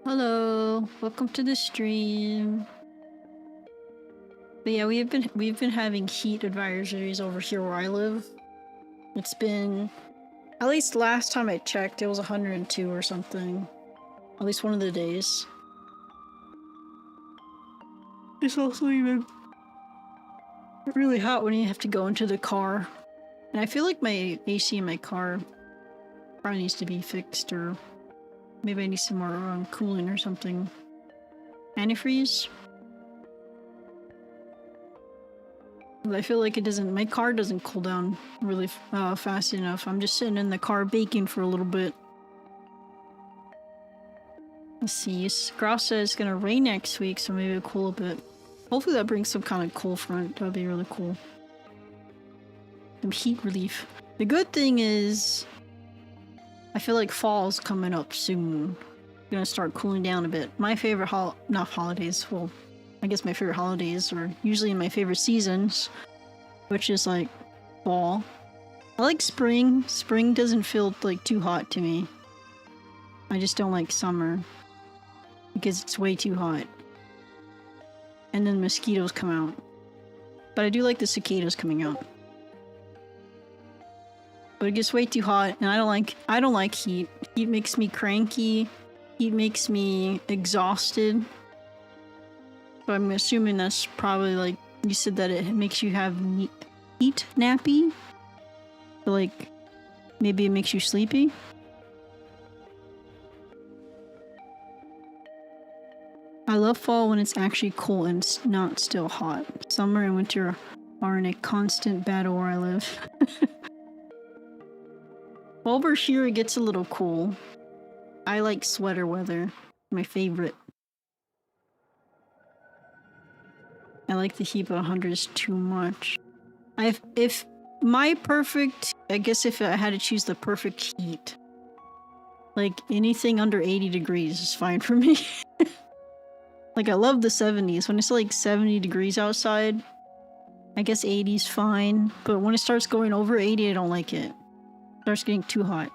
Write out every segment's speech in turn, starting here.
Hello, welcome to the stream. But yeah, we've been having heat advisories over here where I live. It's been, at least last time I checked, it was 102 or something. At least one of the days. It's also even really hot when you have to go into the car. And I feel like my AC in my car probably needs to be fixed, or maybe I need some more cooling or something. Antifreeze? I feel like my car doesn't cool down really fast enough. I'm just sitting in the car baking for a little bit. Let's see, Grouse says it's gonna rain next week, so maybe it'll cool a bit. Hopefully that brings some kind of cool front. That would be really cool. Some heat relief. The good thing is, I feel like fall's coming up soon. Gonna start cooling down a bit. My favorite not holidays, well, I guess my favorite holidays are usually in my favorite seasons, which is like fall. I like spring. Spring doesn't feel like too hot to me. I just don't like summer because it's way too hot. And then mosquitoes come out. But I do like the cicadas coming out. But it gets way too hot, and I don't like heat. Heat makes me cranky. Heat makes me exhausted. So I'm assuming that's probably like, you said that it makes you have heat nappy? So like, maybe it makes you sleepy? I love fall when it's actually cool and it's not still hot. Summer and winter are in a constant battle where I live. Over here it gets a little cool. I like sweater weather. My favorite. I like the heat, but 100 is too much. I guess if I had to choose the perfect heat, like anything under 80 degrees is fine for me. Like I love the 70s. When it's like 70 degrees outside, I guess 80 is fine. But when it starts going over 80, I don't like it. It starts getting too hot.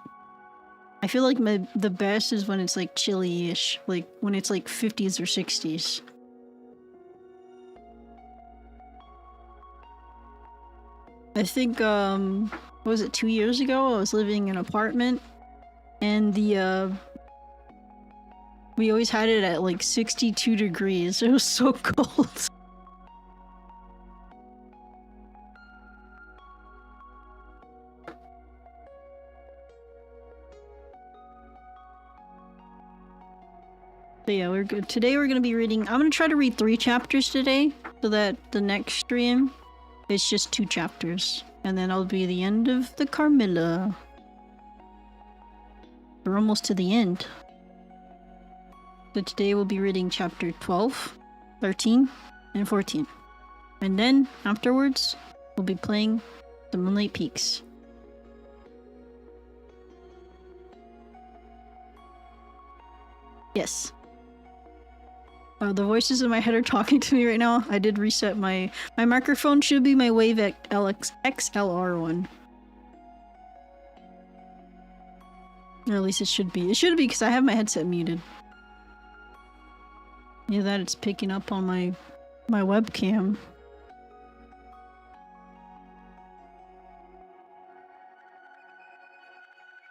I feel like the best is when it's like chilly-ish, like when it's like 50s or 60s. I think, what was it, 2 years ago? I was living in an apartment, and we always had it at like 62 degrees. It was so cold. So yeah, we're good. Today we're gonna be reading, I'm gonna try to read 3 chapters today, so that the next stream is just 2 chapters. And then I'll be the end of the Carmilla. We're almost to the end. So today we'll be reading chapter 12, 13, and 14. And then, afterwards, we'll be playing the Moonlight Peaks. Yes. The voices in my head are talking to me right now. I did reset my microphone. Should be my Wave XLR one. Or at least it should be. It should be because I have my headset muted. Yeah, that it's picking up on my webcam.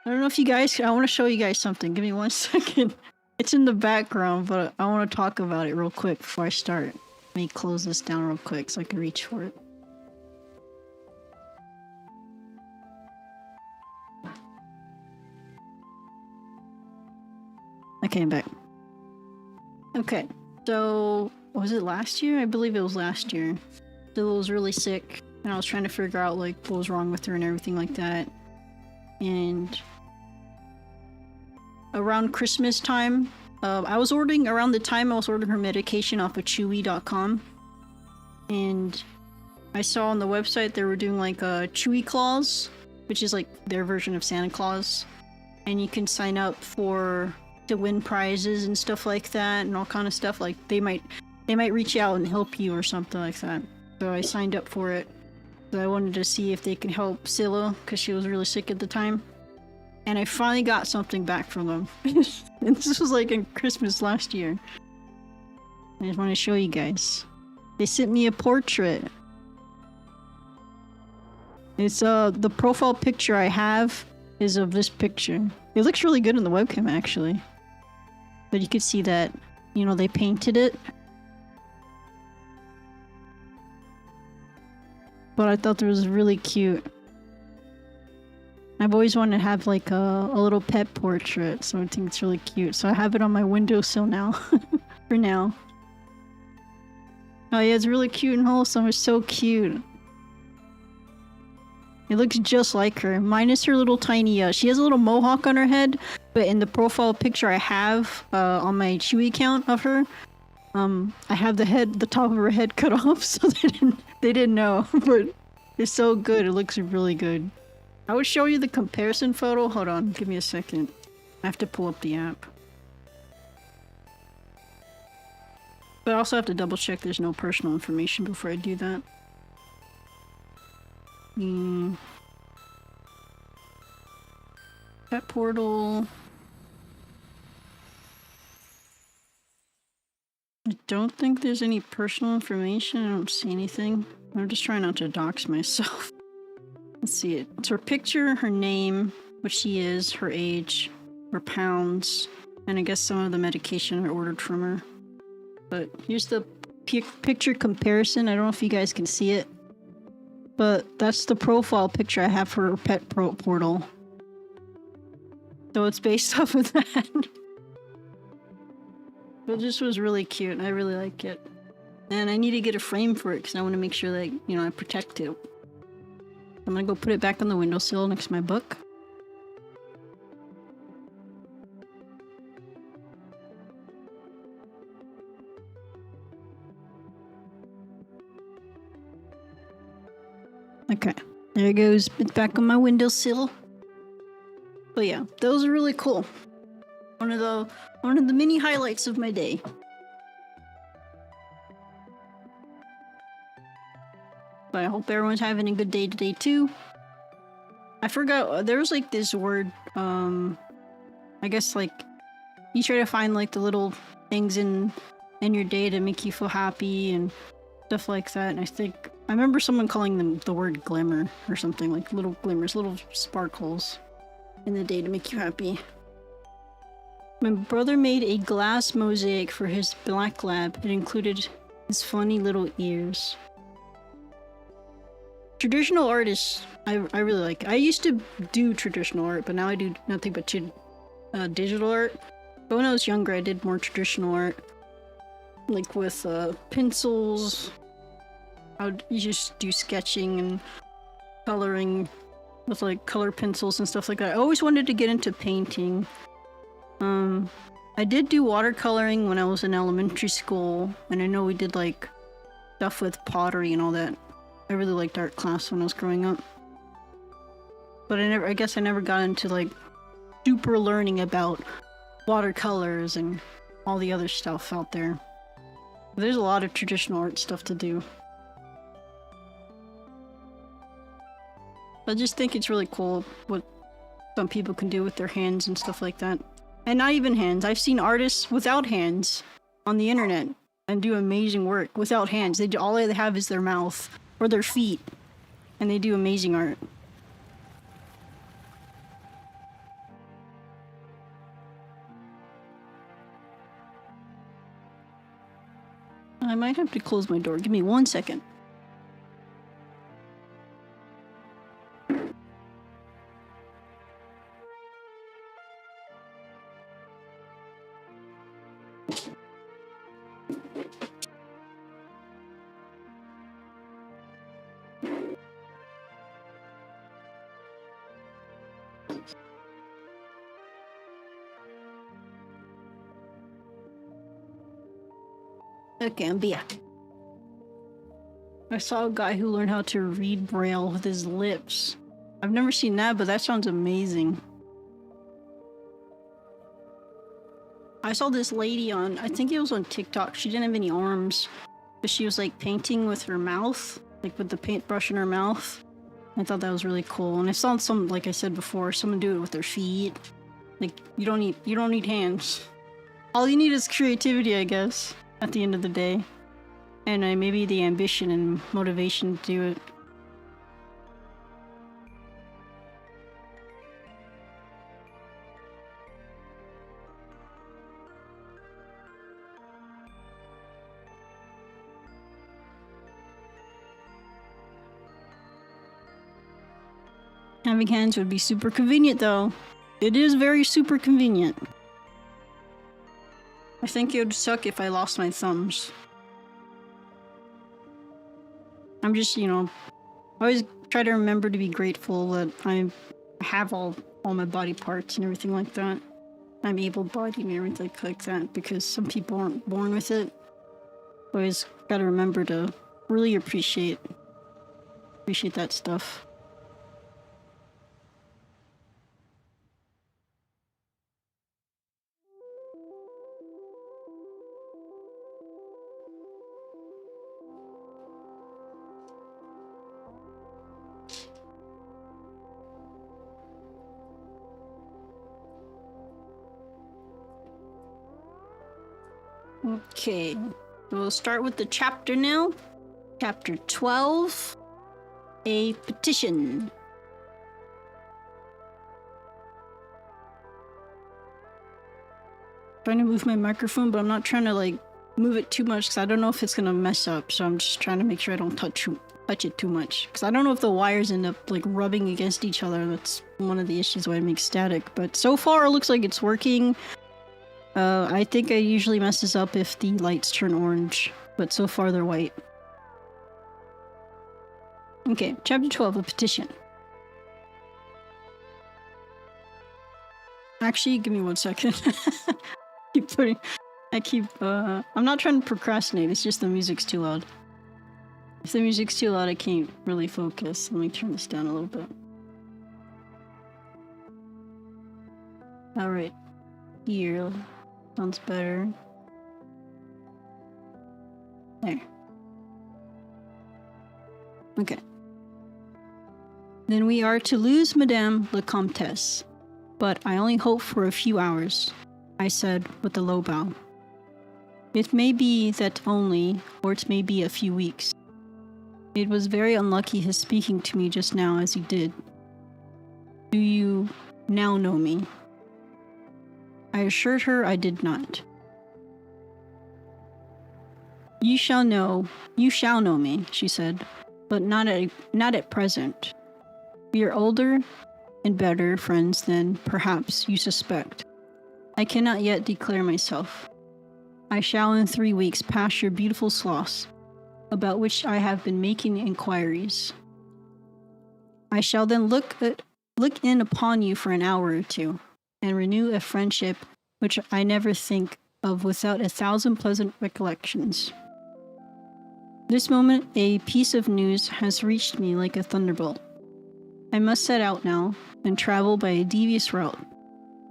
I don't know if you guys... I want to show you guys something. Give me 1 second. It's in the background, but I want to talk about it real quick before I start. Let me close this down real quick so I can reach for it. Okay, I'm back. Okay, so was it last year? I believe it was last year. Scylla was really sick, and I was trying to figure out like what was wrong with her and everything like that. And around Christmas time, I was ordering her medication off of Chewy.com, and I saw on the website they were doing like a Chewy Claus, which is like their version of Santa Claus, and you can sign up to win prizes and stuff like that, and all kind of stuff. Like they might reach out and help you or something like that. So I signed up for it. So I wanted to see if they can help Scylla because she was really sick at the time. and I finally got something back from them. And this was like in Christmas last year. I just want to show you guys. They sent me a portrait. It's the profile picture I have is of this picture. It looks really good in the webcam actually. But you could see that, you know, they painted it. But I thought it was really cute. I've always wanted to have like a little pet portrait, so I think it's really cute. So I have it on my windowsill now. For now. Oh yeah, it's really cute and wholesome. It's so cute. It looks just like her, minus her little tiny, she has a little mohawk on her head, but in the profile picture I have on my Chewy account of her, I have the top of her head cut off, so they didn't know, but it's so good. It looks really good. I would show you the comparison photo. Hold on, give me a second. I have to pull up the app. But I also have to double check there's no personal information before I do that. Pet portal. I don't think there's any personal information. I don't see anything. I'm just trying not to dox myself. Let's see it. It's her picture, her name, what she is, her age, her pounds, and I guess some of the medication I ordered from her. But here's the picture comparison. I don't know if you guys can see it. But that's the profile picture I have for her pet portal. So it's based off of that. But this was really cute. I really like it. And I need to get a frame for it because I want to make sure that, you know, I protect it. I'm gonna go put it back on the windowsill next to my book. Okay, there it goes. It's back on my windowsill. But yeah, those are really cool. One of the mini highlights of my day. But I hope everyone's having a good day today too. I forgot there was like this word. I guess like you try to find like the little things in your day to make you feel happy and stuff like that. And I remember someone calling them the word glimmer or something, like little glimmers, little sparkles in the day to make you happy. My brother made a glass mosaic for his black lab. It included his funny little ears. Traditional art is, I really like. I used to do traditional art, but now I do nothing but digital art. But when I was younger, I did more traditional art. Like with pencils. I would just do sketching and coloring with like color pencils and stuff like that. I always wanted to get into painting. I did do watercoloring when I was in elementary school, and I know we did like stuff with pottery and all that. I really liked art class when I was growing up. But I guess I never got into like super learning about watercolors and all the other stuff out there. There's a lot of traditional art stuff to do. I just think it's really cool what some people can do with their hands and stuff like that. And not even hands. I've seen artists without hands on the internet and do amazing work without hands. All they have is their mouth or their feet, and they do amazing art. I might have to close my door. Give me 1 second. Okay, I'm back. I saw a guy who learned how to read Braille with his lips. I've never seen that, but that sounds amazing. I saw this lady on, I think it was on TikTok. She didn't have any arms, but she was like painting with her mouth, like with the paintbrush in her mouth. I thought that was really cool. And I saw some, like I said before, someone do it with their feet. Like, you don't need hands. All you need is creativity, I guess, at the end of the day. And maybe the ambition and motivation to do it. Having hands would be super convenient, though. It is very super convenient. I think it would suck if I lost my thumbs. I'm just, you know, always try to remember to be grateful that I have all my body parts and everything like that. I'm able-bodied and everything like that, because some people aren't born with it. Always gotta remember to really appreciate that stuff. Okay, we'll start with the chapter now. Chapter 12, a petition. Trying to move my microphone, but I'm not trying to like move it too much because I don't know if it's gonna mess up. So I'm just trying to make sure I don't touch it too much, because I don't know if the wires end up like rubbing against each other. That's one of the issues why it makes static. But so far, it looks like it's working. I think it usually messes up if the lights turn orange, but so far they're white. Okay, chapter 12, a petition. Actually, give me 1 second. I'm not trying to procrastinate, it's just the music's too loud. If the music's too loud, I can't really focus. Let me turn this down a little bit. Alright, here. Sounds better. There. Okay. Then we are to lose Madame la Comtesse, but I only hope for a few hours, I said with a low bow. It may be that only, or it may be a few weeks. It was very unlucky his speaking to me just now as he did. Do you now know me? I assured her I did not. You shall know me, she said, but not at present. We are older and better friends than perhaps you suspect. I cannot yet declare myself. I shall in 3 weeks pass your beautiful sloths, about which I have been making inquiries. I shall then look in upon you for an hour or two, and renew a friendship which I never think of without 1,000 pleasant recollections. This moment a piece of news has reached me like a thunderbolt. I must set out now, and travel by a devious route,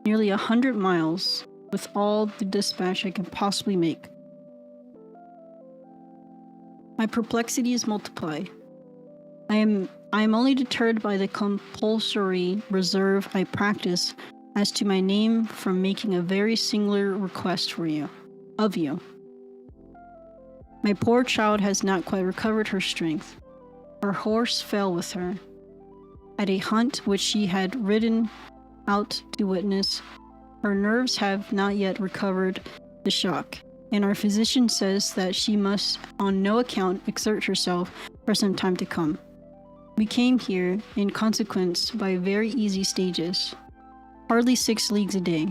nearly 100 miles, with all the dispatch I can possibly make. My perplexities multiply. I am only deterred by the compulsory reserve I practice as to my name from making a very singular request of you. My poor child has not quite recovered her strength. Her horse fell with her. At a hunt which she had ridden out to witness, her nerves have not yet recovered the shock, and our physician says that she must on no account exert herself for some time to come. We came here, in consequence, by very easy stages. Hardly 6 leagues a day.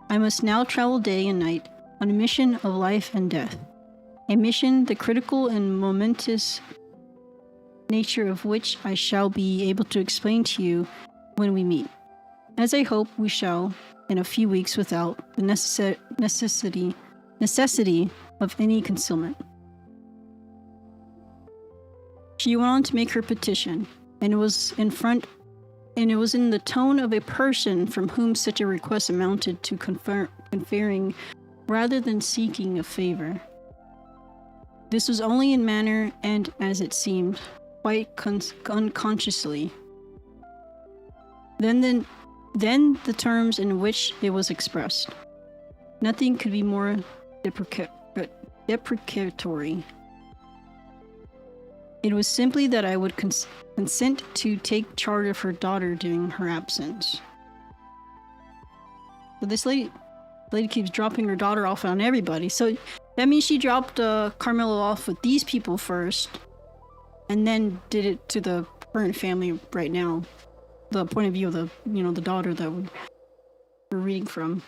I must now travel day and night on a mission of life and death. A mission the critical and momentous nature of which I shall be able to explain to you when we meet, as I hope we shall in a few weeks without the necessity of any concealment. She went on to make her petition, and it was in the tone of a person from whom such a request amounted to conferring rather than seeking a favor. This was only in manner and, as it seemed, quite unconsciously. Then the terms in which it was expressed. Nothing could be more deprecatory. It was simply that I would consent to take charge of her daughter during her absence. So this lady keeps dropping her daughter off on everybody. So that means she dropped Carmilla off with these people first, and then did it to the current family right now. The point of view of the daughter that we're reading from.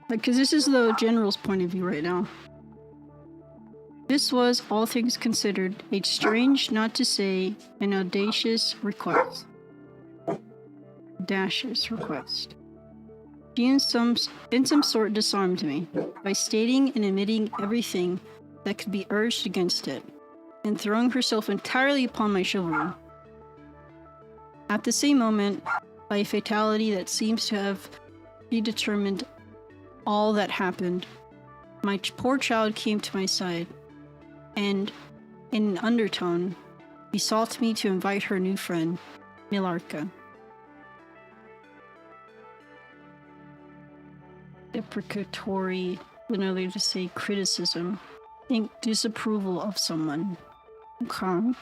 Because this is the general's point of view right now. This was, all things considered, a strange, not to say an audacious request. She in some sort disarmed me by stating and admitting everything that could be urged against it, and throwing herself entirely upon my chivalry. At the same moment, by a fatality that seems to have predetermined all that happened, my poor child came to my side, and, in an undertone, besought me to invite her new friend, Milarka. Deprecatory, literally to say criticism. Think disapproval of someone. Okay.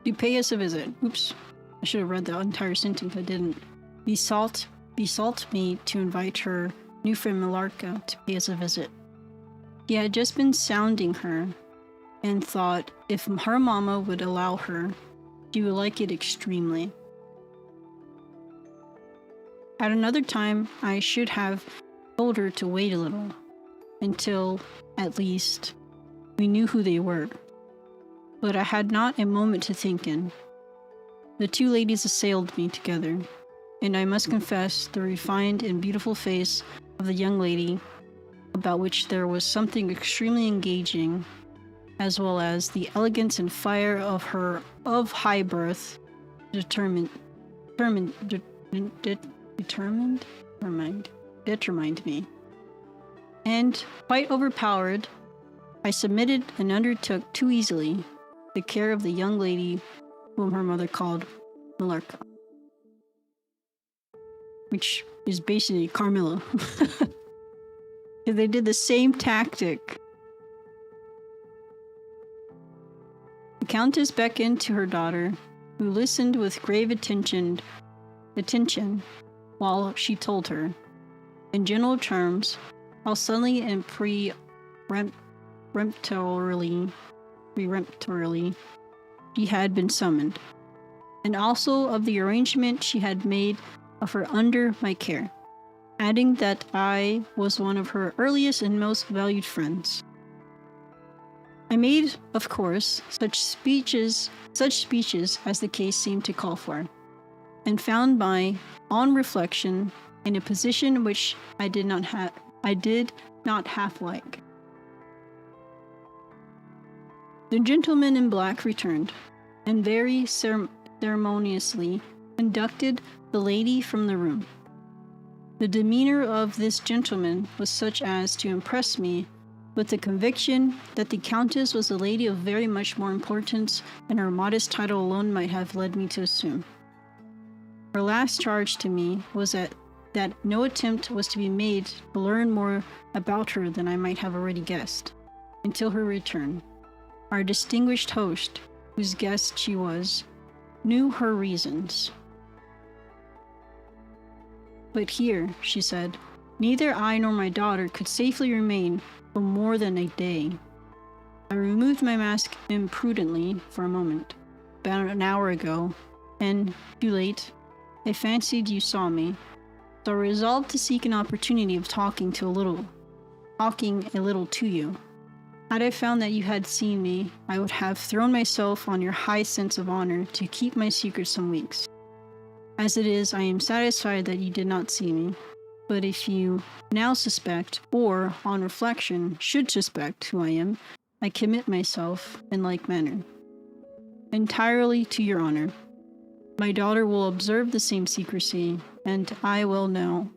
To pay us a visit. Oops. I should have read the entire sentence. I didn't. Besought me to invite her new friend Milarka to pay us a visit. He had just been sounding her, and thought if her mama would allow her, she would like it extremely. At another time, I should have told her to wait a little, until, at least, we knew who they were. But I had not a moment to think in. The two ladies assailed me together, and I must confess the refined and beautiful face of the young lady, about which there was something extremely engaging, as well as the elegance and fire of her high birth, determined me. And, quite overpowered, I submitted and undertook too easily the care of the young lady whom her mother called Milarka. Which is basically Carmilla. They did the same tactic. The Countess beckoned to her daughter, who listened with grave attention while she told her, in general terms, how suddenly and peremptorily she had been summoned, and also of the arrangement she had made of her under my care, adding that I was one of her earliest and most valued friends. I made, of course, such speeches as the case seemed to call for, and found on reflection, in a position which I did not half like. The gentleman in black returned, and very ceremoniously conducted the lady from the room. The demeanor of this gentleman was such as to impress me with the conviction that the Countess was a lady of very much more importance than her modest title alone might have led me to assume. Her last charge to me was that no attempt was to be made to learn more about her than I might have already guessed, until her return. Our distinguished host, whose guest she was, knew her reasons. But here, she said, neither I nor my daughter could safely remain for more than a day. I removed my mask imprudently for a moment, about an hour ago, and, too late, I fancied you saw me, so I resolved to seek an opportunity of talking a little to you. Had I found that you had seen me, I would have thrown myself on your high sense of honor to keep my secret some weeks. As it is, I am satisfied that you did not see me, but if you now suspect, or, on reflection, should suspect who I am, I commit myself in like manner. Entirely to your honor. My daughter will observe the same secrecy, and I will know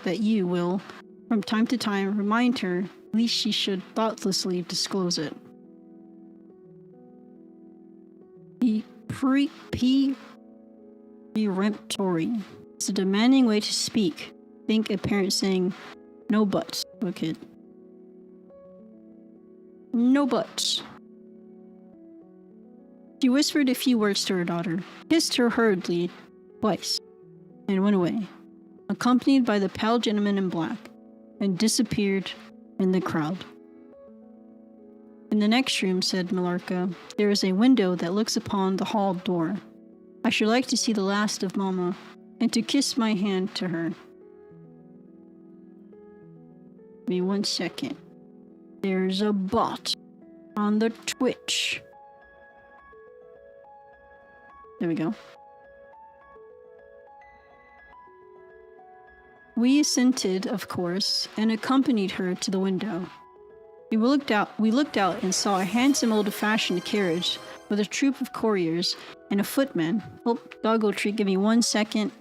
that you will, from time to time, remind her, least she should thoughtlessly disclose it. Peremptory. It's a demanding way to speak. Think a parent saying, no buts to a kid. No buts. She whispered a few words to her daughter, kissed her hurriedly twice, and went away, accompanied by the pale gentleman in black, and disappeared in the crowd. In the next room, said Millarca, there is a window that looks upon the hall door. I should like to see the last of Mama, and to kiss my hand to her. Give me 1 second. There's a bot on the Twitch. There we go. We assented, of course, and accompanied her to the window. We looked out and saw a handsome old-fashioned carriage with a troop of couriers and a footman. Oh, doggo treat, give me 1 second.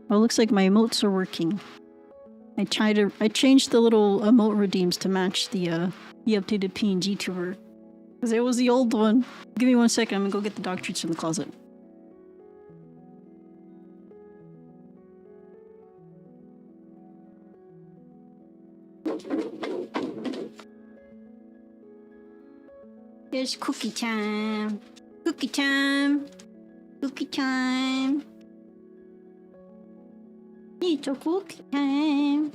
Oh, looks like my emotes are working. I changed the little emote redeems to match the updated PNG tuber. Because it was the old one. Give me 1 second, I'm gonna go get the dog treats from the closet. It's cookie time. Cookie time. Cookie time. It's a cookie time.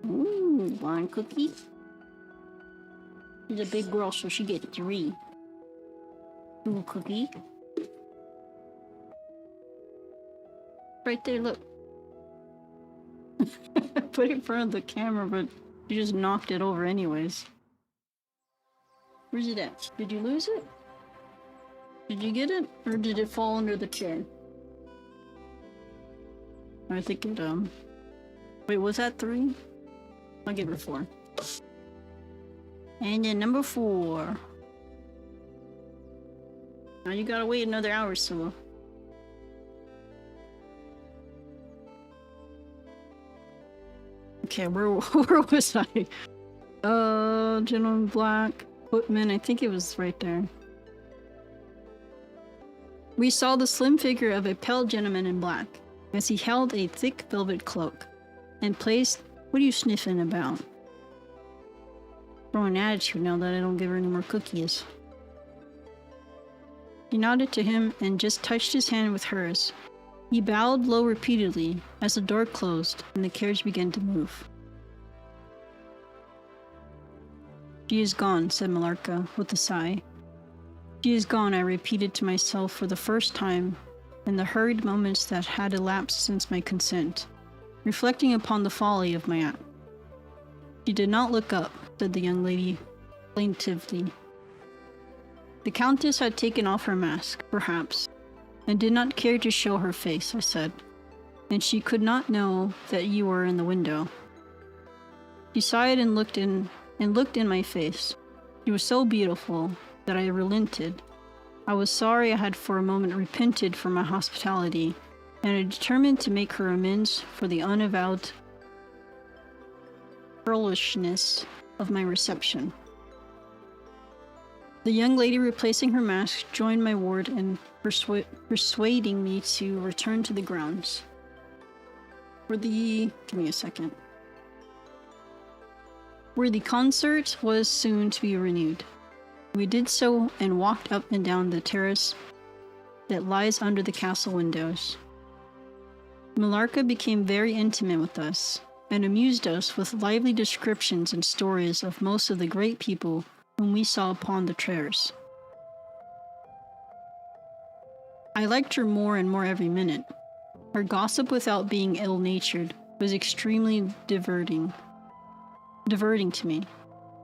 Ooh, one cookie. She's a big girl, so she gets 3. 2 cookie. Right there, look. I put it in front of the camera, but you just knocked it over anyways. Where's it at? Did you lose it? Did you get it? Or did it fall under the chair? I think it, Wait, was that 3? I'll give her 4. And then number 4. Now you gotta wait another hour, Scylla. Okay, where was I? Gentleman Black. Footman, I think it was right there. We saw the slim figure of a pale gentleman in black, as he held a thick velvet cloak, and placed— what are you sniffing about? Throwing attitude now that I don't give her any more cookies. She nodded to him and just touched his hand with hers. He bowed low repeatedly as the door closed and the carriage began to move. She is gone, said Millarca with a sigh. She is gone, I repeated to myself for the first time in the hurried moments that had elapsed since my consent, reflecting upon the folly of my act. She did not look up, said the young lady plaintively. The Countess had taken off her mask, perhaps, and did not care to show her face, I said, and she could not know that you were in the window. She sighed and looked in my face. She was so beautiful that I relented. I was sorry I had for a moment repented for my hospitality, and I determined to make her amends for the unavowed girlishness of my reception. The young lady, replacing her mask, joined my ward in persuading me to return to the grounds. Give me a second. Where the concert was soon to be renewed. We did so and walked up and down the terrace that lies under the castle windows. Millarca became very intimate with us and amused us with lively descriptions and stories of most of the great people whom we saw upon the terrace. I liked her more and more every minute. Her gossip, without being ill-natured, was extremely diverting to me,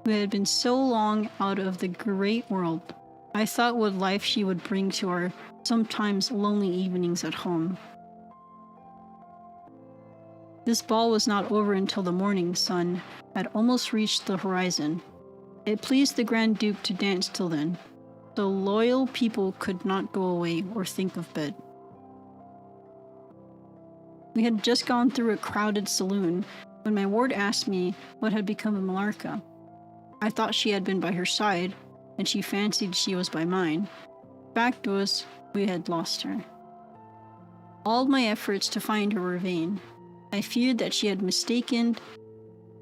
who had been so long out of the great world. I thought what life she would bring to our sometimes lonely evenings at home. This ball was not over until the morning sun had almost reached the horizon. It pleased the Grand Duke to dance till then, The loyal people could not go away or think of bed. We had just gone through a crowded saloon when my ward asked me what had become of Malarka. I thought she had been by her side, and she fancied she was by mine. Fact was, we had lost her. All my efforts to find her were vain. I feared that she had mistaken,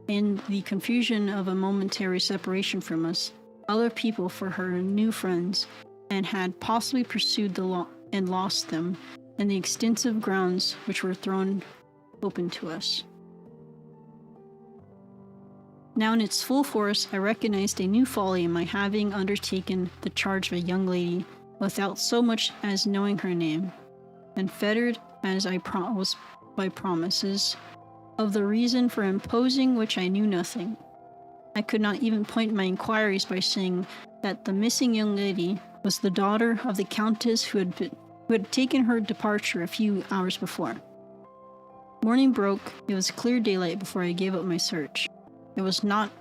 in the confusion of a momentary separation from us, other people for her new friends, and had possibly pursued and lost them in the extensive grounds which were thrown open to us. Now in its full force, I recognized a new folly in my having undertaken the charge of a young lady without so much as knowing her name, and fettered as I was by promises of the reason for imposing which I knew nothing. I could not even point my inquiries by saying that the missing young lady was the daughter of the countess who had taken her departure a few hours before. Morning broke. It was clear daylight before I gave up my search. It was not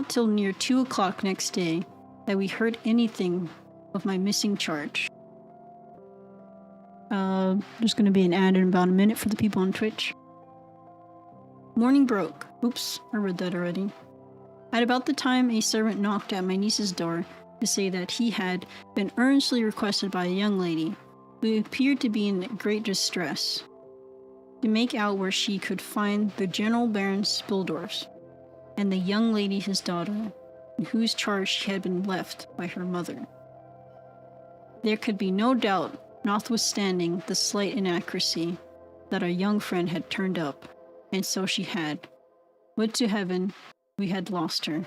till near 2 o'clock next day that we heard anything of my missing charge. There's going to be an ad in about a minute for the people on Twitch. Morning broke. Oops, I read that already. At about the time a servant knocked at my niece's door to say that he had been earnestly requested by a young lady who appeared to be in great distress, to make out where she could find the General Baron Spildorf's and the young lady his daughter, in whose charge she had been left by her mother. There could be no doubt, notwithstanding the slight inaccuracy, that our young friend had turned up, and so she had. Would to heaven we had lost her.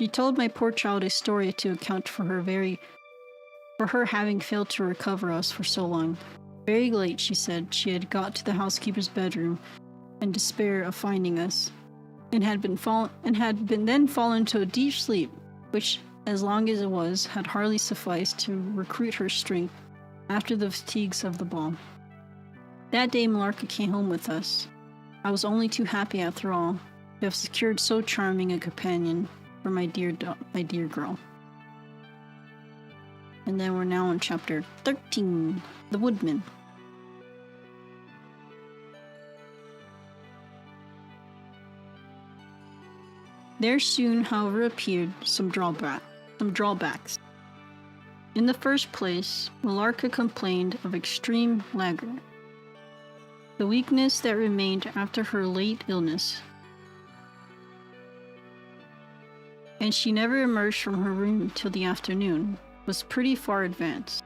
She told my poor child a story to account for her having failed to recover us for so long. Very late, she said, she had got to the housekeeper's bedroom in despair of finding us, and had then fallen to a deep sleep, which, as long as it was, had hardly sufficed to recruit her strength after the fatigues of the ball. That day Malarka came home with us. I was only too happy, after all, to have secured so charming a companion for my dear girl. And then we're now on chapter 13, The Woodman. There soon, however, appeared some drawbacks. In the first place, Malarka complained of extreme languor, the weakness that remained after her late illness, and she never emerged from her room till the afternoon, was pretty far advanced.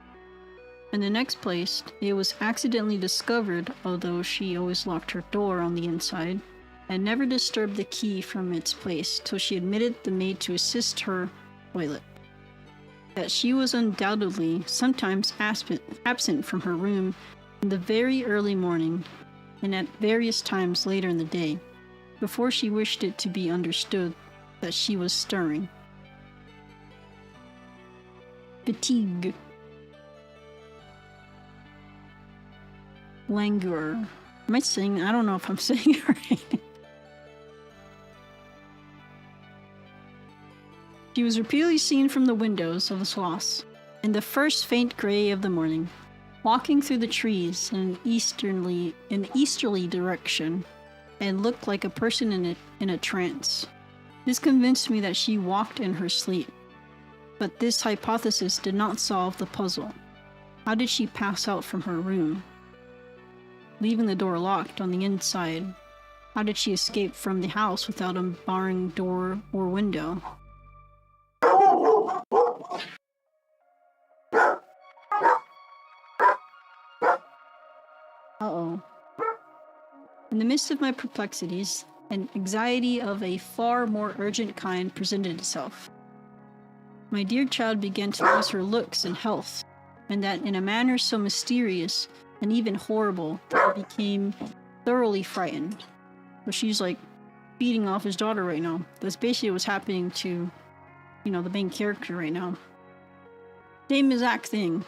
In the next place, it was accidentally discovered, although she always locked her door on the inside, and never disturbed the key from its place till she admitted the maid to assist her toilet, that she was undoubtedly sometimes absent from her room in the very early morning, and at various times later in the day, before she wished it to be understood that she was stirring. Fatigue. Languor. Am I saying? I don't know if I'm saying it right. She was repeatedly seen from the windows of the schloss, in the first faint gray of the morning, walking through the trees in an easterly direction, and looked like a person in a trance. This convinced me that she walked in her sleep, but this hypothesis did not solve the puzzle. How did she pass out from her room, leaving the door locked on the inside? How did she escape from the house without unbarring door or window? Uh-oh. In the midst of my perplexities, an anxiety of a far more urgent kind presented itself. My dear child began to lose her looks and health, and that in a manner so mysterious and even horrible that I became thoroughly frightened. So she's like beating off his daughter right now. That's basically what's happening to, the main character right now. Same exact thing.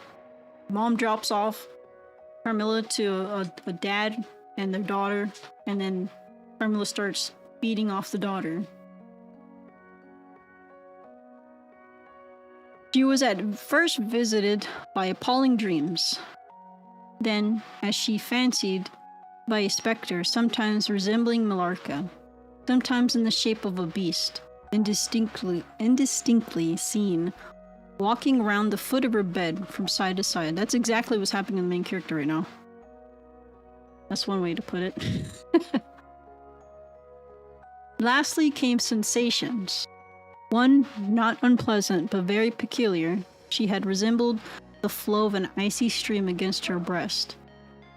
Mom drops off Carmilla to a dad and their daughter, and then Carmilla starts beating off the daughter. She was at first visited by appalling dreams. Then, as she fancied, by a spectre, sometimes resembling Millarca, sometimes in the shape of a beast, indistinctly seen, walking around the foot of her bed from side to side. That's exactly what's happening to the main character right now. That's one way to put it. Lastly came sensations. One not unpleasant, but very peculiar. She had resembled the flow of an icy stream against her breast.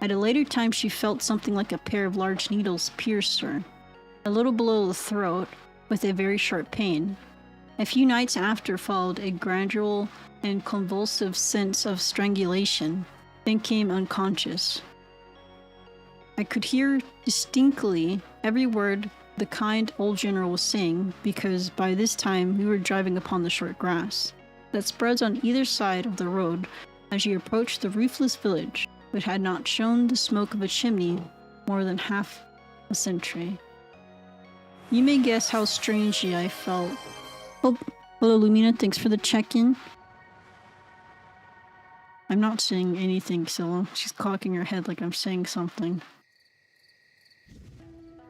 At a later time she felt something like a pair of large needles pierce her, a little below the throat, with a very sharp pain. A few nights after followed a gradual and convulsive sense of strangulation, then came unconscious. I could hear distinctly every word the kind old general was saying, because by this time we were driving upon the short grass that spreads on either side of the road as you approach the roofless village, which had not shown the smoke of a chimney more than half a century. You may guess how strangely I felt. Oh, hello Lumina, thanks for the check-in. I'm not saying anything, Scylla. She's cocking her head like I'm saying something.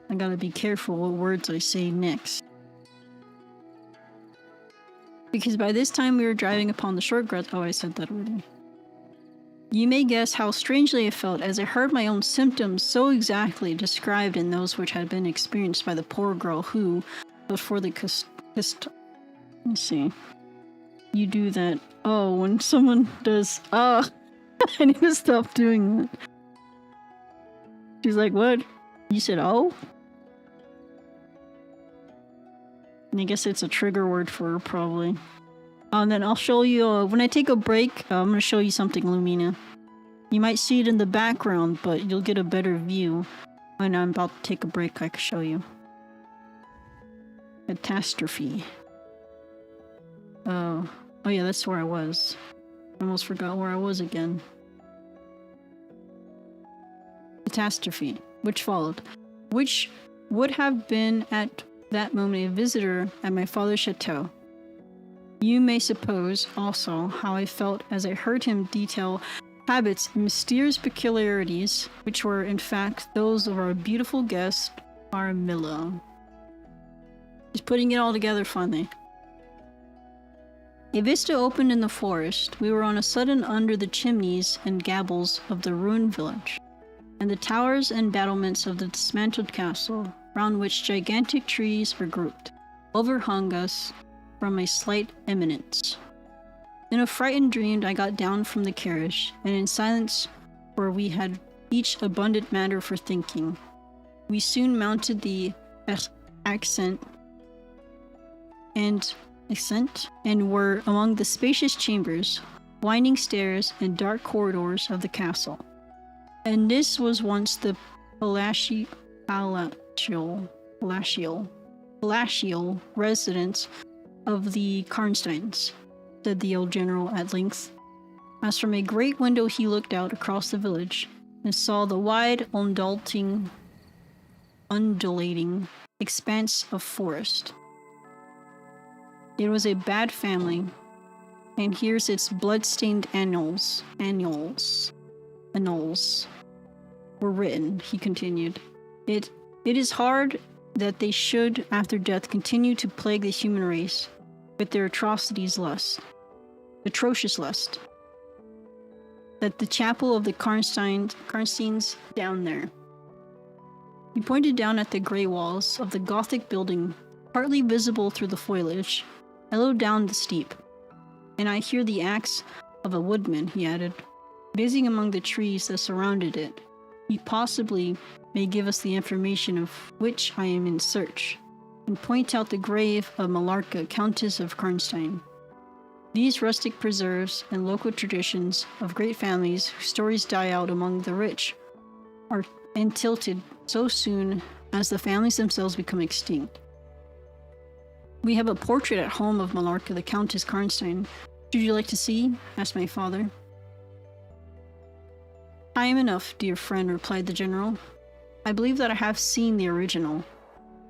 I gotta be careful what words I say next. Because by this time we were driving upon the short grass. Oh, I said that already. You may guess how strangely I felt as I heard my own symptoms so exactly described in those which had been experienced by the poor girl who, before the let's see. You do that. Oh, when someone does. Oh, I need to stop doing that. She's like, what? You said, oh? I guess it's a trigger word for her, probably. And then I'll show you, when I take a break, I'm going to show you something, Lumina. You might see it in the background, but you'll get a better view when I'm about to take a break. I can show you. Catastrophe. Oh yeah, that's where I was. I almost forgot where I was again. Catastrophe, which followed, which would have been at that moment a visitor at my father's chateau. You may suppose also how I felt as I heard him detail habits and mysterious peculiarities, which were in fact those of our beautiful guest, Carmilla. Just putting it all together finally. A vista opened in the forest. We were on a sudden under the chimneys and gables of the ruined village, and the towers and battlements of the dismantled castle, round which gigantic trees were grouped, overhung us from a slight eminence. In a frightened dream I got down from the carriage, and in silence, for we had each abundant matter for thinking, we soon mounted the ascent and were among the spacious chambers, winding stairs, and dark corridors of the castle. And this was once the palatial residence of the Karnsteins, said the old general at length, as from a great window he looked out across the village and saw the wide, undulating expanse of forest. It was a bad family, and here's its blood-stained annals were written, he continued. It is hard that they should, after death, continue to plague the human race with their atrocious lust. That the chapel of the Karnsteins down there. He pointed down at the grey walls of the gothic building, partly visible through the foliage, a little down the steep. And I hear the axe of a woodman, he added, busying among the trees that surrounded it. He possibly may give us the information of which I am in search, and point out the grave of Millarca, Countess of Karnstein. These rustic preserves and local traditions of great families whose stories die out among the rich are tilted so soon as the families themselves become extinct. We have a portrait at home of Millarca, the Countess Karnstein. Should you like to see? Asked my father. Time enough, dear friend, replied the general. I believe that I have seen the original,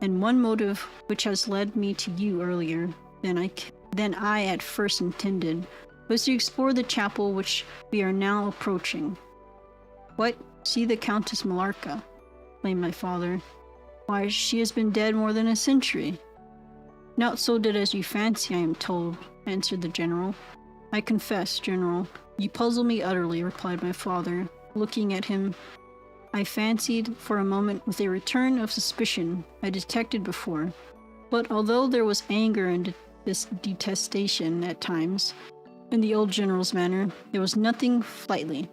and one motive which has led me to you earlier than than I at first intended, was to explore the chapel which we are now approaching. What? See the Countess Malarka, exclaimed my father. Why, she has been dead more than a century. Not so dead as you fancy, I am told, answered the general. I confess, General, you puzzle me utterly, replied my father, looking at him. I fancied for a moment with a return of suspicion I detected before, but although there was anger and detestation at times in the old general's manner, there was nothing flighty.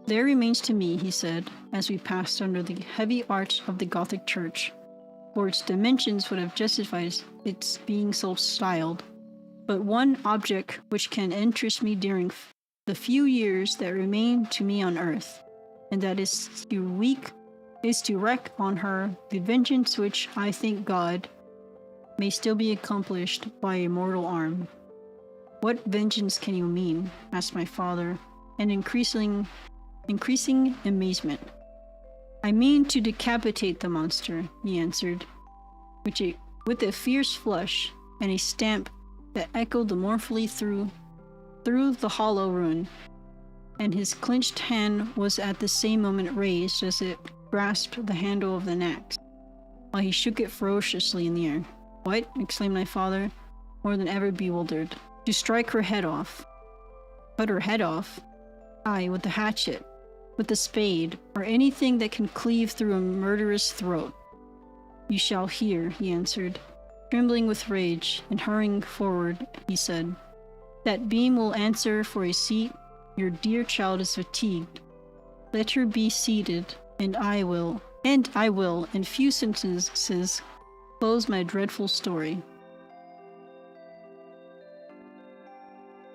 There remains to me, he said, as we passed under the heavy arch of the Gothic church, for its dimensions would have justified its being so styled, but one object which can interest me during the few years that remain to me on earth, and that is to wreak on her the vengeance which, I thank God, may still be accomplished by a mortal arm. What vengeance can you mean? Asked my father, in increasing amazement. I mean to decapitate the monster, he answered, with a fierce flush and a stamp that echoed mournfully through the hollow ruin, and his clenched hand was at the same moment raised as it grasped the handle of the axe, while he shook it ferociously in the air. What? Exclaimed my father, more than ever bewildered. To strike her head off. Cut her head off? Aye, with the hatchet, with the spade, or anything that can cleave through a murderous throat. You shall hear, he answered. Trembling with rage and hurrying forward, he said, That beam will answer for a seat. Your dear child is fatigued. Let her be seated, and I will, in few sentences, close my dreadful story.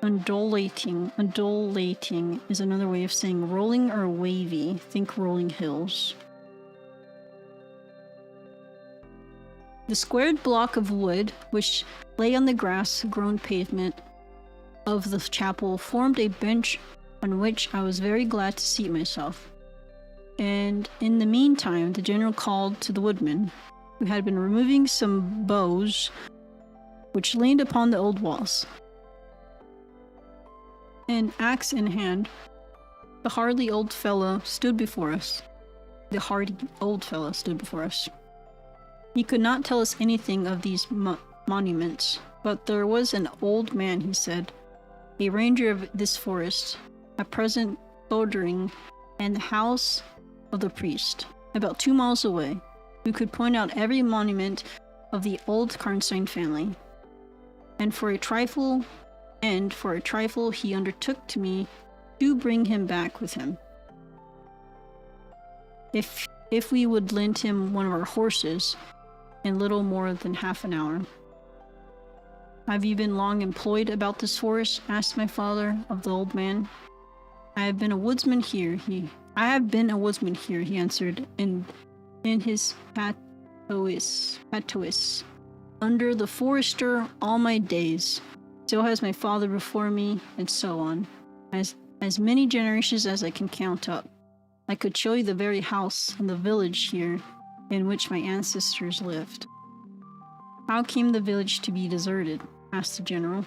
Undulating is another way of saying rolling or wavy. Think rolling hills. The squared block of wood, which lay on the grass-grown pavement of the chapel, formed a bench on which I was very glad to seat myself. And in the meantime, the general called to the woodman, who had been removing some boughs which leaned upon the old walls. An axe in hand, the hardy old fellow stood before us. He could not tell us anything of these monuments, but there was an old man, he said, a ranger of this forest, at present soldiering in the house of the priest, about 2 miles away, who could point out every monument of the old Karnstein family. And for a trifle he undertook to bring him back with him. If we would lend him one of our horses in little more than half an hour. Have you been long employed about this forest? Asked my father of the old man. I have been a woodsman here, he answered in his patois. Under the forester all my days. So has my father before me, and so on. As many generations as I can count up. I could show you the very house and the village here in which my ancestors lived. How came the village to be deserted? Asked the general.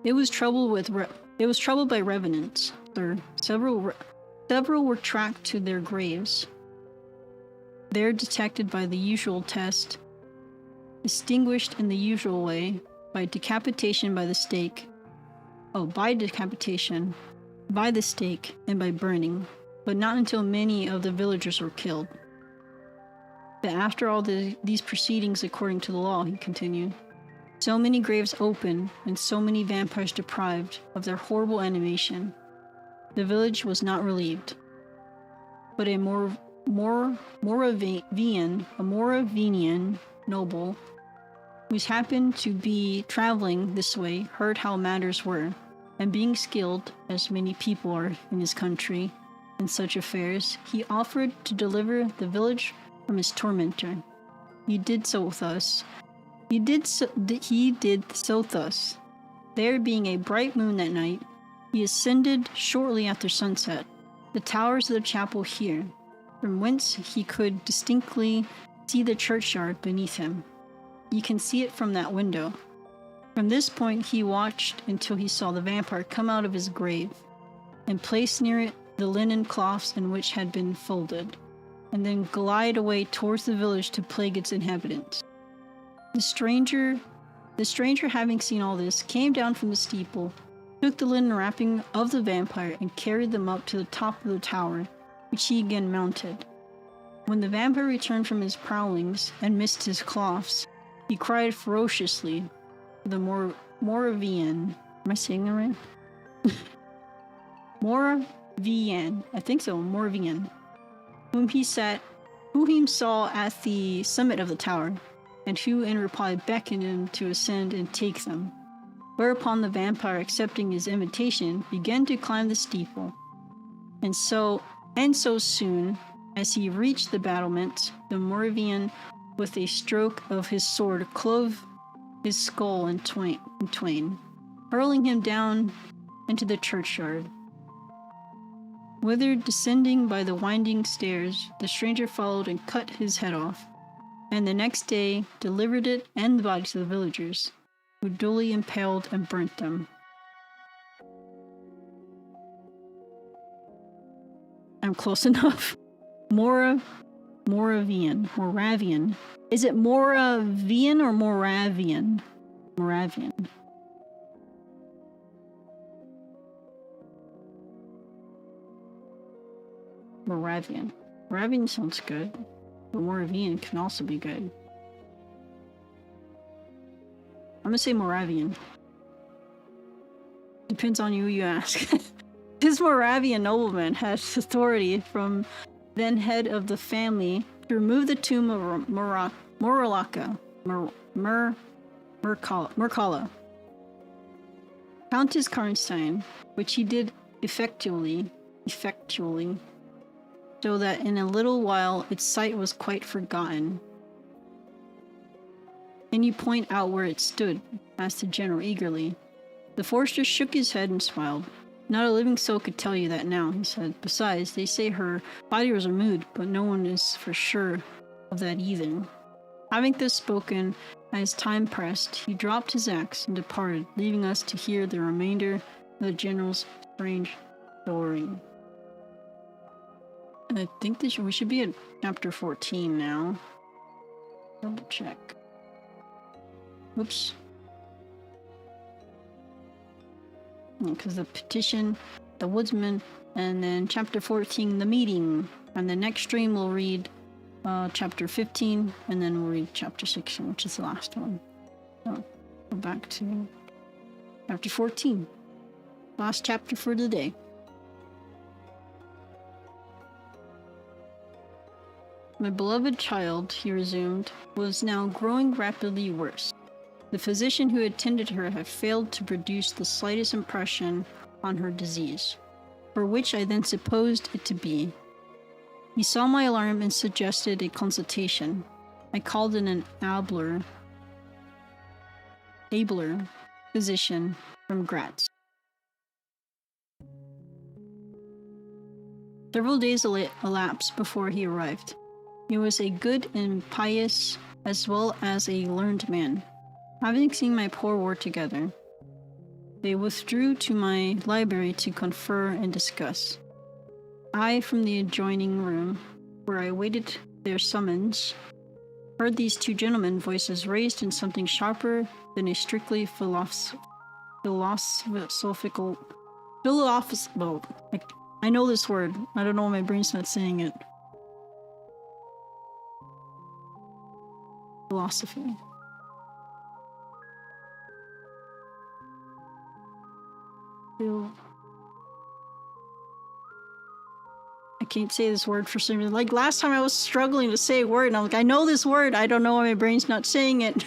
It was troubled by revenants, sir. Several were tracked to their graves. There detected by the usual test, distinguished in the usual way, by decapitation by the stake. By the stake, and by burning, but not until many of the villagers were killed. But after all these proceedings according to the law, he continued, so many graves open, and so many vampires deprived of their horrible animation, the village was not relieved. But a Moravian noble, who happened to be traveling this way, heard how matters were, and being skilled, as many people are in his country, in such affairs, he offered to deliver the village from his tormentor. He did so thus. There being a bright moon that night, he ascended shortly after sunset the towers of the chapel here, from whence he could distinctly see the churchyard beneath him. You can see it from that window. From this point, he watched until he saw the vampire come out of his grave and place near it the linen cloths in which had been folded, and then glide away towards the village to plague its inhabitants. The stranger, having seen all this, came down from the steeple, took the linen wrapping of the vampire, and carried them up to the top of the tower, which he again mounted. When the vampire returned from his prowlings and missed his cloths, he cried ferociously for the Moravian. Am I saying that right? Moravian. I think so, Moravian. Whom he saw at the summit of the tower, and who in reply beckoned him to ascend and take them. Whereupon the vampire, accepting his invitation, began to climb the steeple. And so soon as he reached the battlement, the Moravian, with a stroke of his sword, clove his skull in twain, hurling him down into the churchyard. Whither, descending by the winding stairs, the stranger followed and cut his head off, and the next day delivered it and the body to the villagers, who duly impaled and burnt them. I'm close enough. Moravian. Is it Moravian or Moravian? Moravian. Moravian sounds good, but Moravian can also be good. I'm gonna say Moravian. Depends on who you ask. This Moravian nobleman has authority from then head of the family to remove the tomb of Mercala, Countess Karnstein, which he did effectually, so that in a little while its site was quite forgotten. Can you point out where it stood? Asked the general eagerly. The forester shook his head and smiled. Not a living soul could tell you that now, he said. Besides, they say her body was removed, but no one is for sure of that either. Having thus spoken, as time pressed, he dropped his axe and departed, leaving us to hear the remainder of the general's strange story. I think we should be at chapter 14 now. Double check. Whoops. Because the petition, the woodsman, and then chapter 14, the meeting. And the next stream we'll read chapter 15, and then we'll read chapter 16, which is the last one. So go back to chapter 14. Last chapter for the day. My beloved child, he resumed, was now growing rapidly worse. The physician who attended her had failed to produce the slightest impression on her disease, for which I then supposed it to be. He saw my alarm and suggested a consultation. I called in an abler physician from Graz. Several days elapsed before he arrived. He was a good and pious as well as a learned man. Having seen my poor ward together, they withdrew to my library to confer and discuss. I, from the adjoining room, where I awaited their summons, heard these two gentlemen, voices raised in something sharper than a strictly philosophical. I know this word. I don't know why my brain's not saying it. Philosophy. I can't say this word for some reason. Like last time I was struggling to say a word and I'm like, I know this word, I don't know why my brain's not saying it.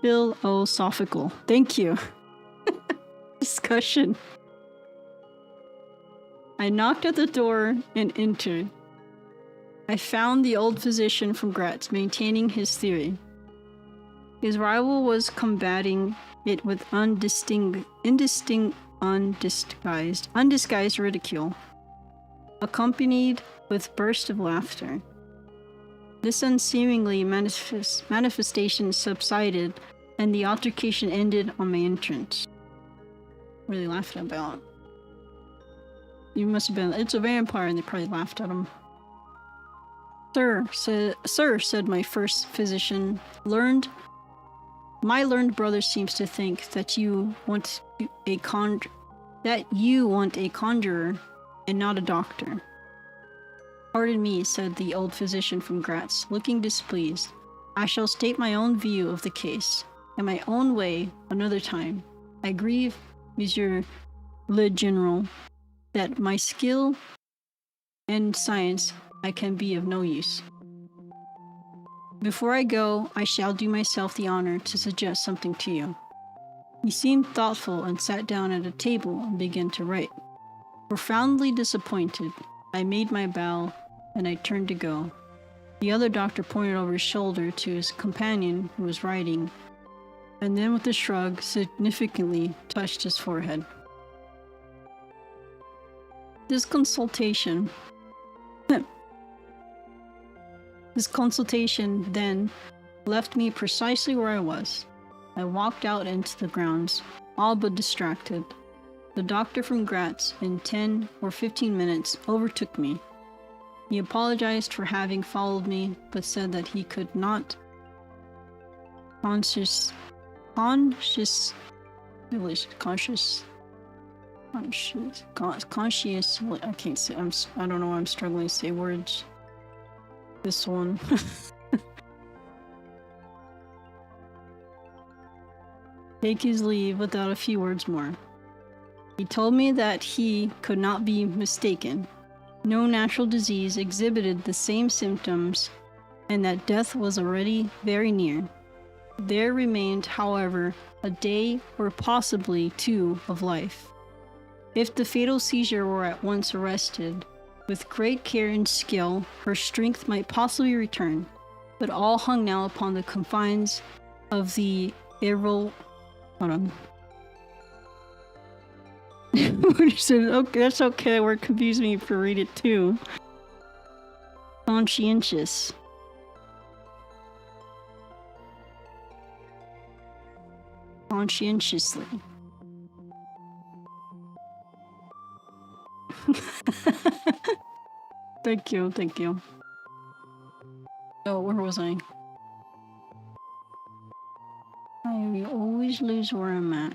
Philosophical. Thank you. Discussion. I knocked at the door and entered. I found the old physician from Graz maintaining his theory. His rival was combating it with undisguised ridicule, accompanied with bursts of laughter. This unseemly manifestation subsided, and the altercation ended on my entrance. What are they laughing about? You must have been. It's a vampire, and they probably laughed at him. Sir, said my first physician, my learned brother seems to think that you want a conjurer and not a doctor. Pardon me, said the old physician from Graz, looking displeased. I shall state my own view of the case, in my own way, another time. I grieve, Monsieur le General, that my skill and science I can be of no use. Before I go, I shall do myself the honor to suggest something to you. He seemed thoughtful and sat down at a table and began to write. Profoundly disappointed, I made my bow and I turned to go. The other doctor pointed over his shoulder to his companion who was writing, and then with a shrug significantly touched his forehead. This consultation then left me precisely where I was. I walked out into the grounds, all but distracted. The doctor from Graz, in 10 or 15 minutes, overtook me. He apologized for having followed me, but said that he could not consciously, I can't say, I don't know, I'm struggling to say words. This one. Take his leave without a few words more. He told me that he could not be mistaken. No natural disease exhibited the same symptoms, and that death was already very near. There remained, however, a day or possibly 2 of life. If the fatal seizure were at once arrested, with great care and skill, her strength might possibly return, but all hung now upon the confines of the okay, that's okay, we're confusing me for read it too. Conscientiously. Thank you. Oh, where was I? I always lose where I'm at.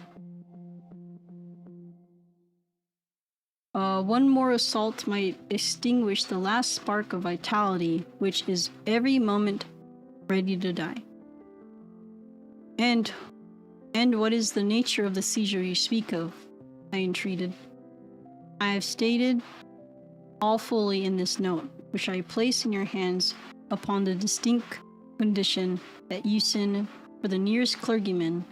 One more assault might extinguish the last spark of vitality, which is every moment ready to die. And what is the nature of the seizure you speak of? I entreated. I have stated all fully in this note, which I place in your hands upon the distinct condition that you send for the nearest clergyman,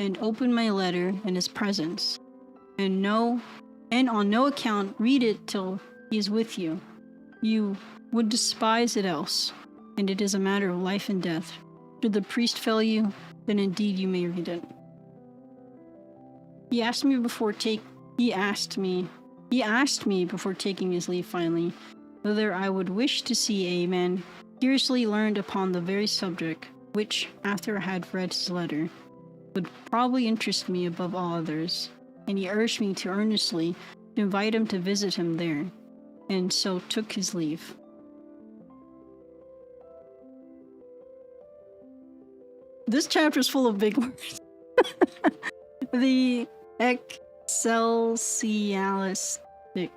and open my letter in his presence, and on no account read it till he is with you. You would despise it else, and it is a matter of life and death. Should the priest fail you, then indeed you may read it. He asked me before taking his leave finally, whether I would wish to see a man curiously learned upon the very subject, which, after I had read his letter, would probably interest me above all others, and he urged me to earnestly to invite him to visit him there, and so took his leave. This chapter is full of big words. The Excelsialistic.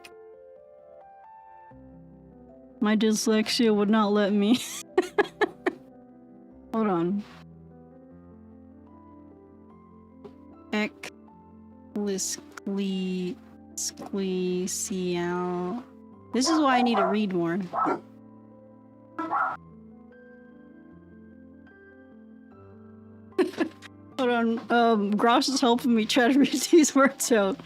My dyslexia would not let me. Hold on. Ecclesial. This is why I need to read more. Hold on. Grosh is helping me try to read these words out.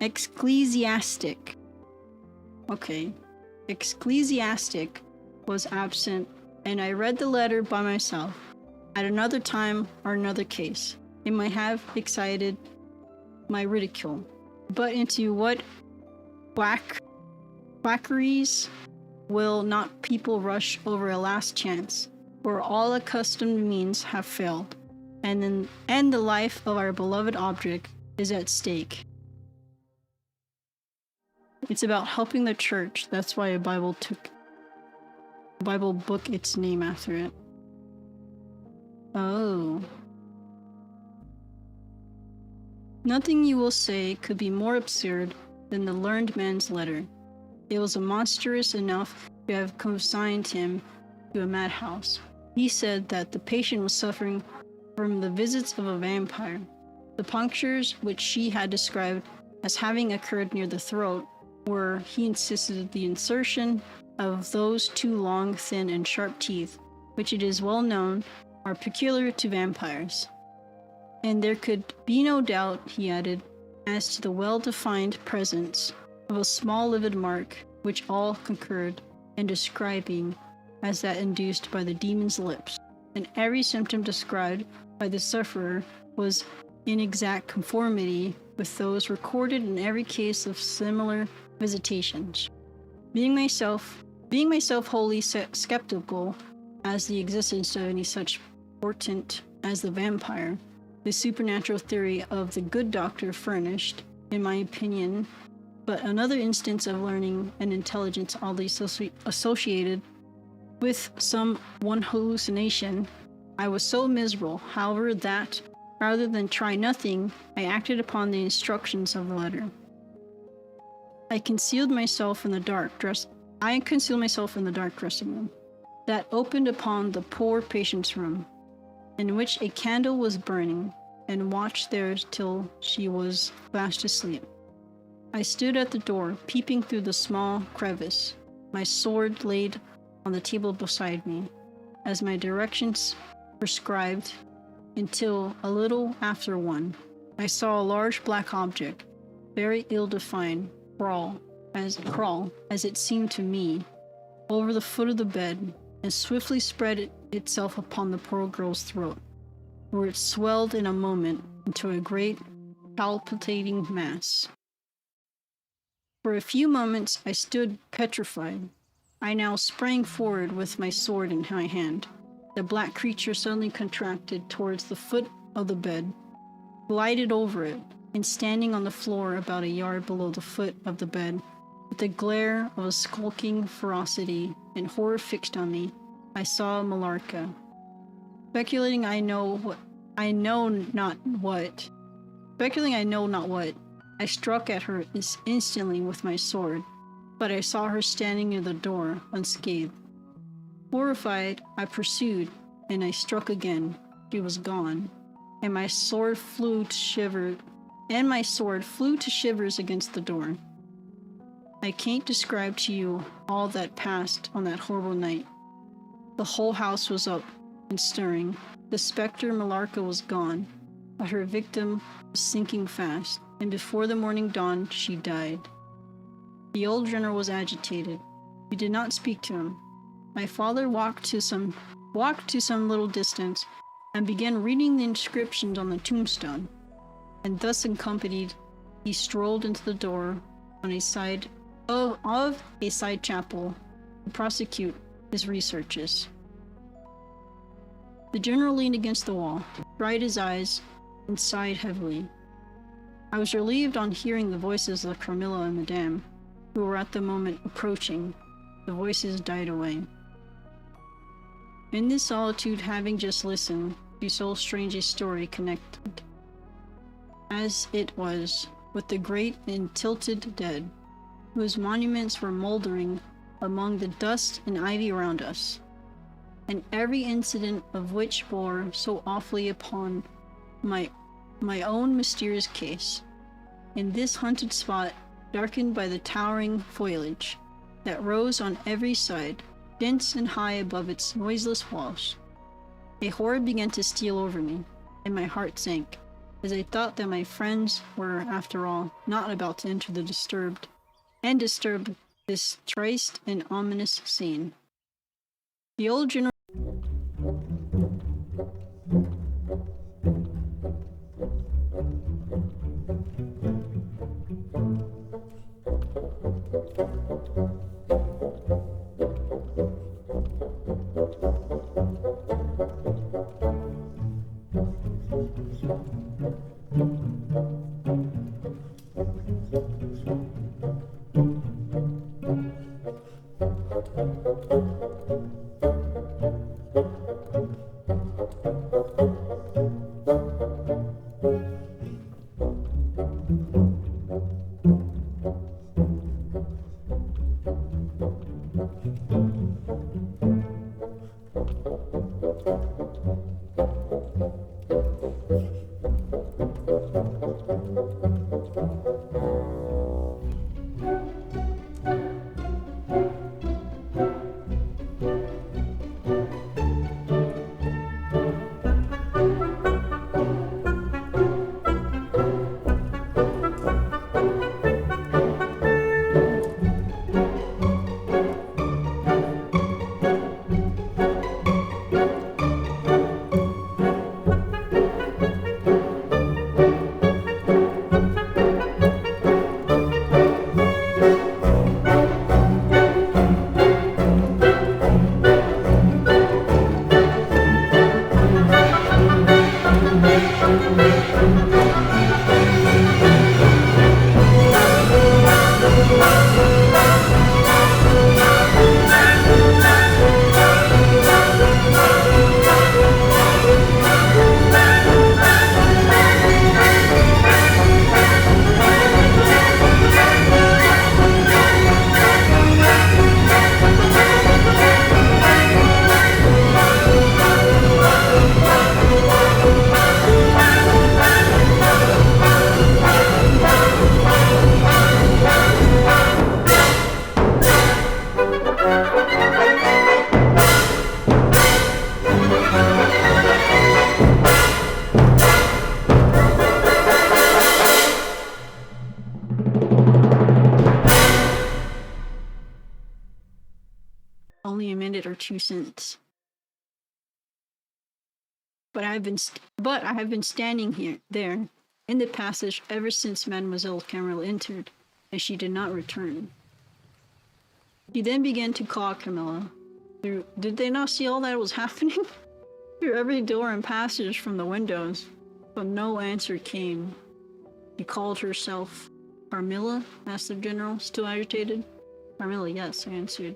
Ecclesiastic. Okay. Ecclesiastic was absent, and I read the letter by myself, at another time or another case. it might have excited my ridicule. But into what quackeries will not people rush over a last chance, where all accustomed means have failed, and the life of our beloved object is at stake. It's about helping the church. That's why a Bible book its name after it. Oh. Nothing you will say could be more absurd than the learned man's letter. It was monstrous enough to have consigned him to a madhouse. He said that the patient was suffering from the visits of a vampire. The punctures, which she had described as having occurred near the throat, were, he insisted, the insertion of those two long, thin, and sharp teeth, which it is well known are peculiar to vampires. And there could be no doubt, he added, as to the well-defined presence of a small livid mark, which all concurred in describing as that induced by the demon's lips, and every symptom described by the sufferer was in exact conformity with those recorded in every case of similar visitations. Being myself wholly skeptical as the existence of any such portent as the vampire, the supernatural theory of the good doctor furnished, in my opinion, but another instance of learning and intelligence oddly associated with some one hallucination. I was so miserable, however, that, rather than try nothing, I acted upon the instructions of the letter. I concealed myself in the dark dressing room that opened upon the poor patient's room, in which a candle was burning, and watched there till she was fast asleep. I stood at the door, peeping through the small crevice, my sword laid on the table beside me, as my directions prescribed, until a little after 1, I saw a large black object, very ill-defined, crawl, as it seemed to me, over the foot of the bed, and swiftly spread itself upon the poor girl's throat, where it swelled in a moment into a great palpitating mass. For a few moments I stood petrified. I now sprang forward with my sword in my hand. The black creature suddenly contracted towards the foot of the bed, glided over it, and standing on the floor about a yard below the foot of the bed, with the glare of a skulking ferocity and horror fixed on me, I saw Millarca. Speculating I know not what, I struck at her instantly with my sword, but I saw her standing near the door, unscathed. Horrified, I pursued, and I struck again. She was gone, and my sword flew to shivers against the door. I can't describe to you all that passed on that horrible night. The whole house was up and stirring. The spectre Millarca was gone, but her victim was sinking fast, and before the morning dawned, she died. The old general was agitated. We did not speak to him. My father walked to some little distance and began reading the inscriptions on the tombstone, and thus accompanied, he strolled into the door on a side chapel to prosecute his researches. The general leaned against the wall, dried his eyes, and sighed heavily. I was relieved on hearing the voices of Carmilla and Madame, who were at the moment approaching. The voices died away. In this solitude, having just listened to so strange a story connected, as it was, with the great and tilted dead, whose monuments were mouldering among the dust and ivy around us, and every incident of which bore so awfully upon my own mysterious case, in this haunted spot, darkened by the towering foliage that rose on every side, dense and high above its noiseless walls, a horror began to steal over me, and my heart sank, as I thought that my friends were, after all, not about to enter the disturb this triste and ominous scene. The old general Only a minute or 2 cents. But I have been standing there in the passage ever since Mademoiselle Carmilla entered, and she did not return. He then began to call Carmilla. Did they not see all that was happening? Through every door and passage from the windows, but no answer came. He called herself. Carmilla? Asked the general, still agitated. Carmilla, yes, I answered.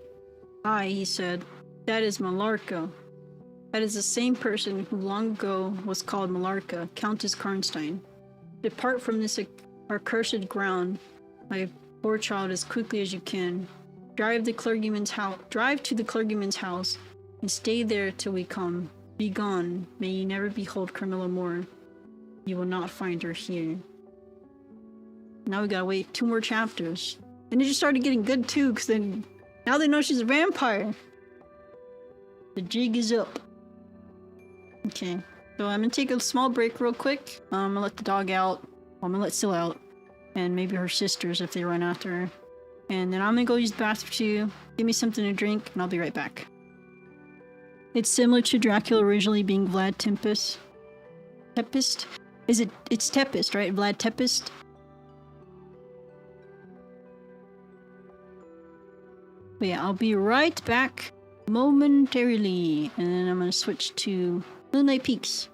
Aye, he said. That is Millarca. That is the same person who long ago was called Millarca, Countess Karnstein. Depart from this accursed ground, my poor child, as quickly as you can. Drive to the clergyman's house, and stay there till we come. Be gone, may ye never behold Carmilla more. You will not find her here. Now we gotta wait 2 more chapters. And it just started getting good too, because then now they know she's a vampire. The jig is up. Okay, so I'm gonna take a small break real quick. I'm gonna let the dog out. Well, I'm gonna let Scylla out. And maybe her sisters if they run after her. And then I'm gonna go use the bathroom too. Give me something to drink, and I'll be right back. It's similar to Dracula originally being Vlad Tempest. Tempest? It's Tempest, right? Vlad Tempest? But yeah, I'll be right back momentarily. And then I'm gonna switch to Moonlight Peaks.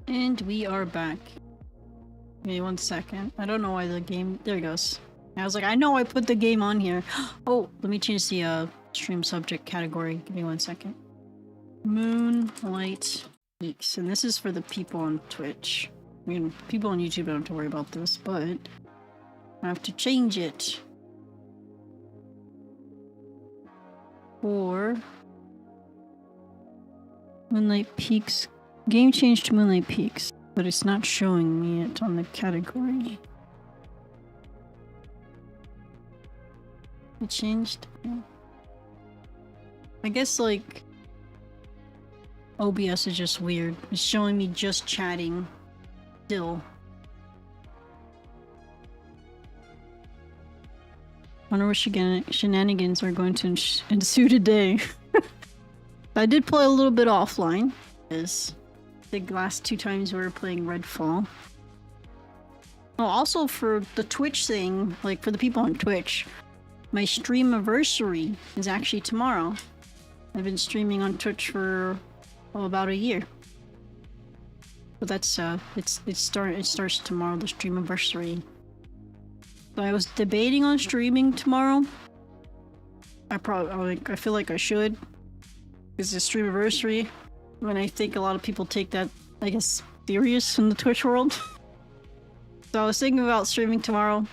And we are back. Give me 1 second. I don't know why the game... There it goes. I was like, I know I put the game on here. Oh, let me change the stream subject category. Give me 1 second. Moonlight Weeks. And this is for the people on Twitch. I mean, people on YouTube don't have to worry about this, but I have to change it. For Moonlight Peaks. Game changed to Moonlight Peaks, but it's not showing me it on the category. It changed? I guess, like, OBS is just weird. It's showing me just chatting still. Wonder what shenanigans are going to ensue today. I did play a little bit offline, as the last 2 times we were playing Redfall. Oh, also for the Twitch thing, like for the people on Twitch, my stream anniversary is actually tomorrow. I've been streaming on Twitch for about a year. But that's it starts tomorrow, the stream anniversary. So I was debating on streaming tomorrow. I feel like I should. It's a stream anniversary. When I think a lot of people take that, I guess, serious in the Twitch world. So I was thinking about streaming tomorrow,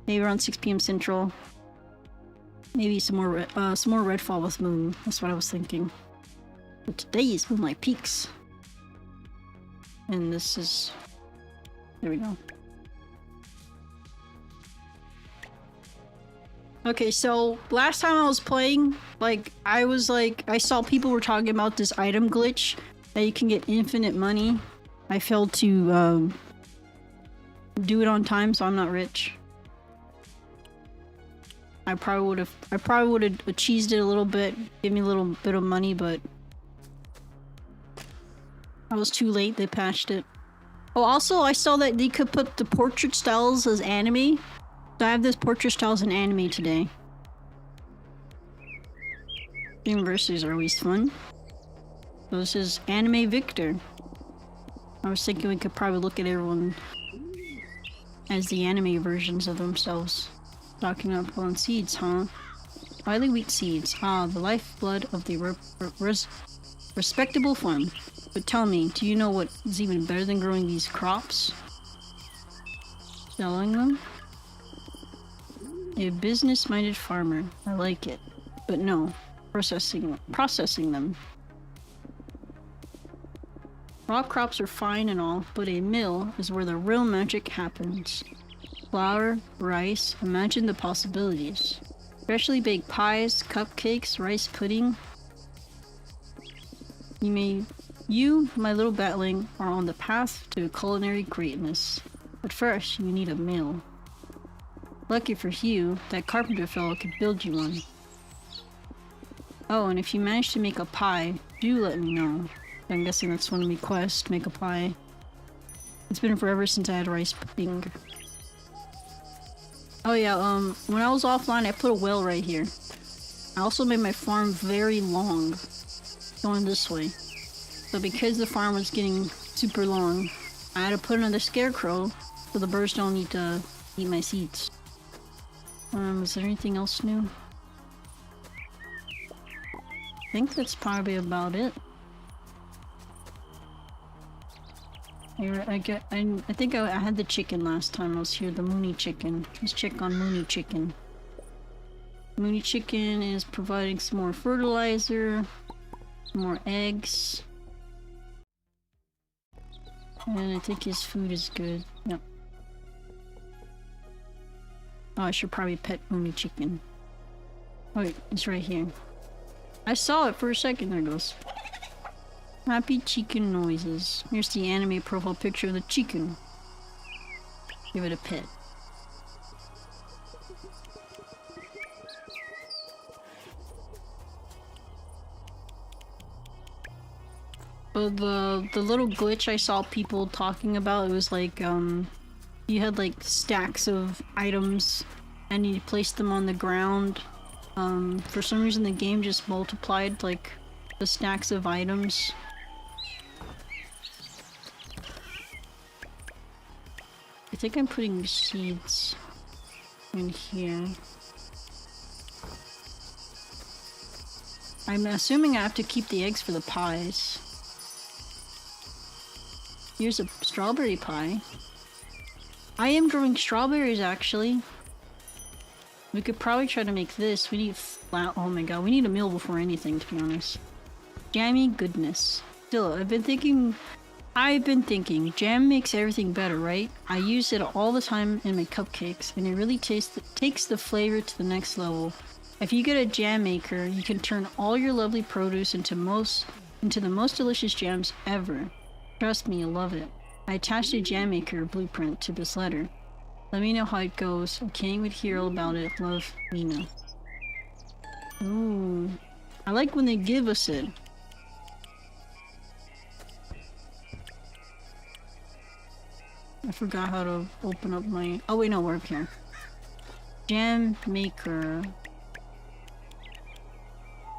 maybe around 6 PM Central. Maybe some more Redfall with Moon. That's what I was thinking. But today is Moonlight Peaks. And this is... There we go. Okay, so last time I was playing, like, I saw people were talking about this item glitch that you can get infinite money. I failed to do it on time, so I'm not rich. I probably would have cheesed it a little bit, give me a little bit of money, but I was too late. They patched it. Oh, also I saw that they could put the portrait styles as anime. So I have this portrait styles in anime today. Universities are always fun. So this is Anime Victor. I was thinking we could probably look at everyone as the anime versions of themselves. Stocking up on seeds, huh? Highly wheat seeds. Ah, the lifeblood of the respectable farm. But tell me, do you know what is even better than growing these crops? Selling them? A business-minded farmer. I like it. But no, processing them. Raw crops are fine and all, but a mill is where the real magic happens. Flour, rice, imagine the possibilities. Freshly baked pies, cupcakes, rice pudding. You, my little batling, are on the path to culinary greatness. But first, you need a mill. Lucky for you, that carpenter fellow could build you one. Oh, and if you manage to make a pie, do let me know. I'm guessing that's one of my quests, make a pie. It's been forever since I had rice pudding. Oh yeah, when I was offline, I put a well right here. I also made my farm very long, going this way. So because the farm was getting super long, I had to put another scarecrow so the birds don't need to eat my seeds. Is there anything else new? I think that's probably about it. I think I had the chicken last time I was here, the Mooney chicken. Let's check on Mooney chicken. Mooney chicken is providing some more fertilizer, some more eggs. And I think his food is good. Yep. Oh, I should probably pet Mooney chicken. Oh wait, it's right here. I saw it for a second. There it goes. Happy chicken noises. Here's the anime profile picture of the chicken. Give it a pet. But the little glitch I saw people talking about, it was like, you had like stacks of items and you placed them on the ground. For some reason the game just multiplied like the stacks of items. think I'm putting seeds in here. I'm assuming I have to keep the eggs for the pies. Here's a strawberry pie. I am growing strawberries, actually. We could probably try to make this. We need flour. Oh my god, we need a meal before anything, to be honest. Jammy goodness. Still, I've been thinking, jam makes everything better, right? I use it all the time in my cupcakes, and it really takes the flavor to the next level. If you get a jam maker, you can turn all your lovely produce into the most delicious jams ever. Trust me, you'll love it. I attached a jam maker blueprint to this letter. Let me know how it goes. I can't wait to hear all about it. Love, Mina. Ooh. I like when they give us it. I forgot how to open up my... Oh wait, no, we're up here. Jam maker.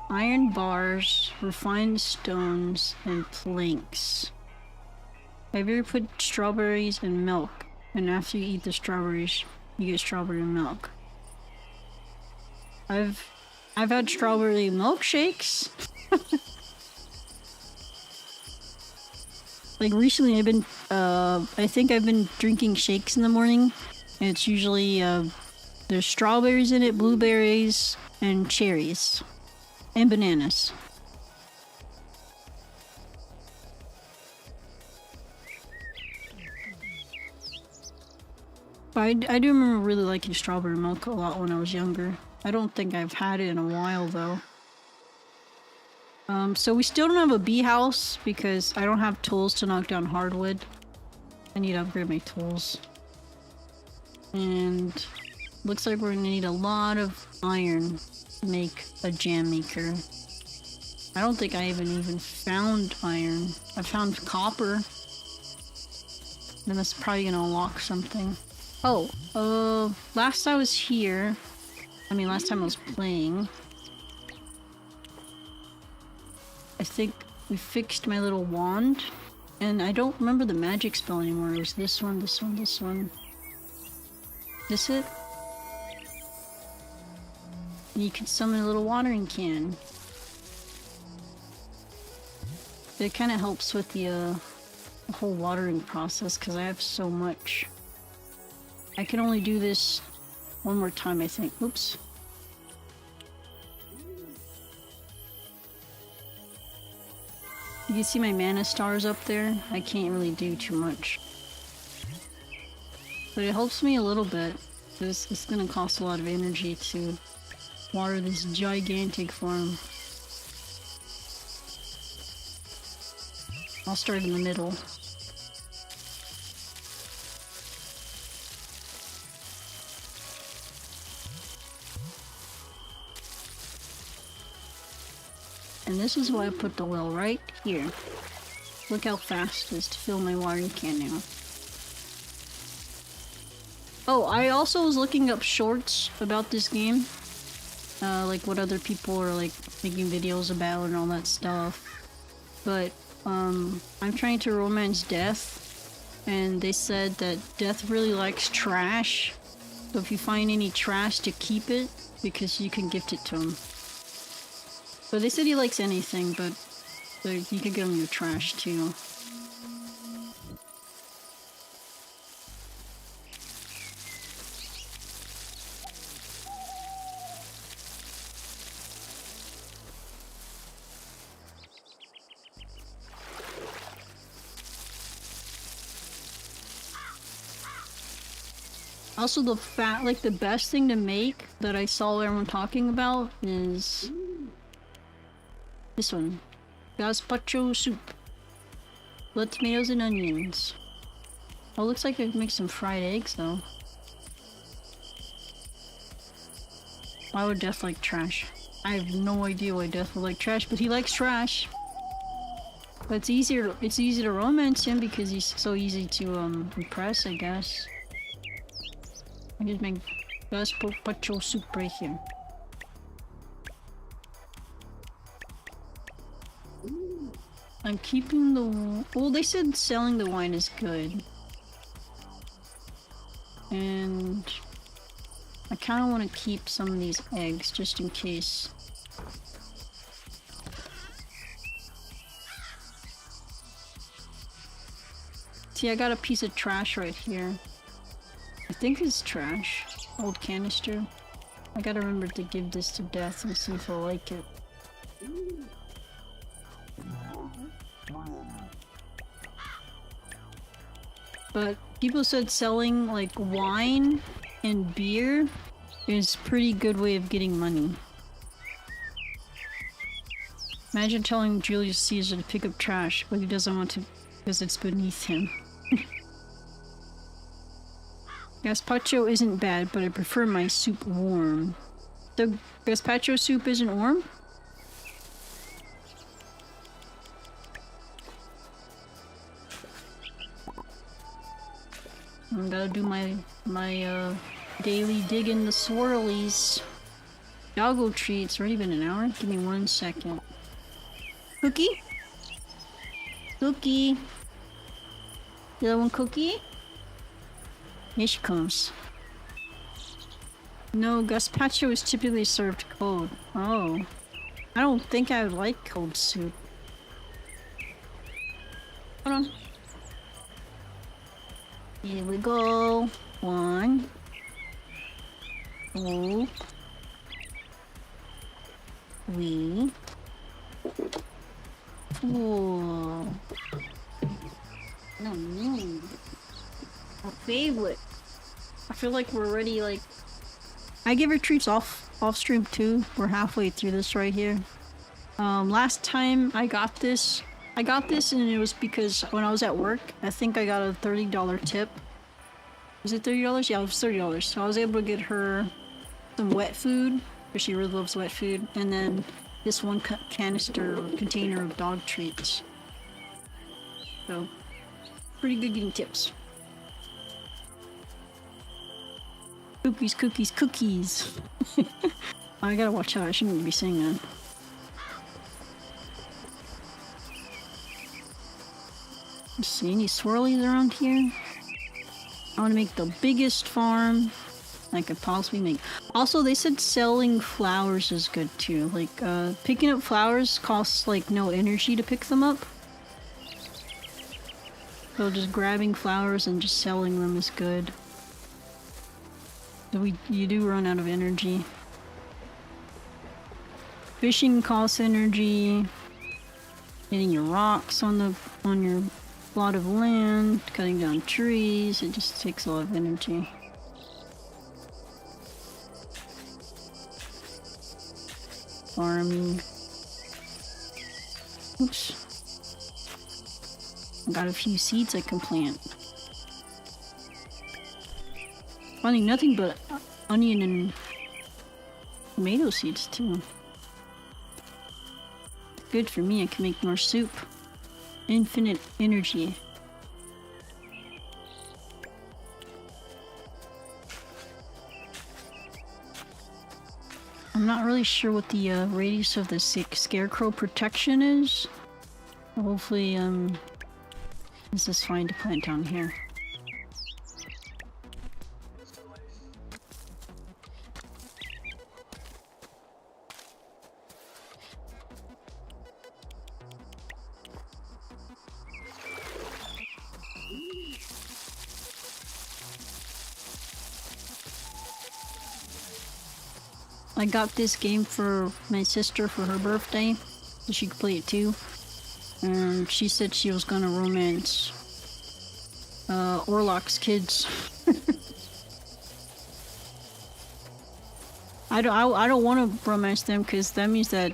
Iron bars, refined stones, and planks. Have you ever put strawberries in milk? And after you eat the strawberries, you get strawberry milk. I've had strawberry milkshakes. Like recently I've been, I think I've been drinking shakes in the morning. And it's usually, there's strawberries in it, blueberries, and cherries. And bananas. But I do remember really liking strawberry milk a lot when I was younger. I don't think I've had it in a while though. So we still don't have a bee house because I don't have tools to knock down hardwood. I need to upgrade my tools. And looks like we're gonna need a lot of iron to make a jam maker. I don't think I even found iron. I found copper. Then that's probably gonna unlock something. Oh, last I was here, last time I was playing, I think we fixed my little wand, and I don't remember the magic spell anymore. It was this one, this one, this one. This it? And you can summon a little watering can. It kind of helps with the whole watering process, because I have so much. I can only do this one more time, I think. Oops. You can see my mana stars up there. I can't really do too much. But it helps me a little bit. It's gonna cost a lot of energy to water this gigantic farm. I'll start in the middle. And this is why I put the well right here. Look how fast it is to fill my watering can now. Oh, I also was looking up shorts about this game. Like what other people are like making videos about and all that stuff. But I'm trying to romance Death, and they said that Death really likes trash. So if you find any trash, to keep it, because you can gift it to him. But they said he likes anything, but you can give him your trash too. Also, the best thing to make that I saw everyone talking about is this one. Gazpacho soup. Blood tomatoes and onions. Oh, looks like I can make some fried eggs though. Why would Death like trash? I have no idea why Death would like trash, but he likes trash. But it's easy to romance him because he's so easy to impress, I guess. I just make gazpacho soup right here. I'm keeping the... Well, they said selling the wine is good. And I kind of want to keep some of these eggs just in case. See, I got a piece of trash right here. I think it's trash. Old canister. I gotta remember to give this to Death and see if he'll like it. But people said selling like wine and beer is a pretty good way of getting money. Imagine telling Julius Caesar to pick up trash, but he doesn't want to because it's beneath him. Gazpacho isn't bad, but I prefer my soup warm. The gazpacho soup isn't warm? I gotta do my daily dig in the swirlies. Doggo treat. It's already been an hour. Give me 1 second. Cookie? Cookie? The other one cookie? Here she comes. No, gazpacho is typically served cold. Oh. I don't think I would like cold soup. Hold on. Here we go. 1. 2. 3. 4. No. My favorite. I feel like we're already like... I give her treats off stream too. We're halfway through this right here. Last time I got this and it was because when I was at work, I think I got a $30 tip. Was it $30? Yeah, it was $30. So I was able to get her some wet food, because she really loves wet food, and then this one canister or container of dog treats. So, pretty good getting tips. Cookies, cookies, cookies! I gotta watch out, I shouldn't be saying that. Let's see, any swirlies around here? I want to make the biggest farm I could possibly make. Also, they said selling flowers is good too. Like, picking up flowers costs like no energy to pick them up. So just grabbing flowers and just selling them is good. So you do run out of energy. Fishing costs energy. Getting your rocks on your plot of land, cutting down trees, it just takes a lot of energy. Farming. Oops. I got a few seeds I can plant. Finding nothing but onion and tomato seeds too. Good for me, I can make more soup. Infinite energy. I'm not really sure what the radius of the scarecrow protection is. Hopefully, this is fine to plant down here. I got this game for my sister for her birthday, so she could play it too. And she said she was gonna romance Orlok's kids. I don't want to romance them because that means that,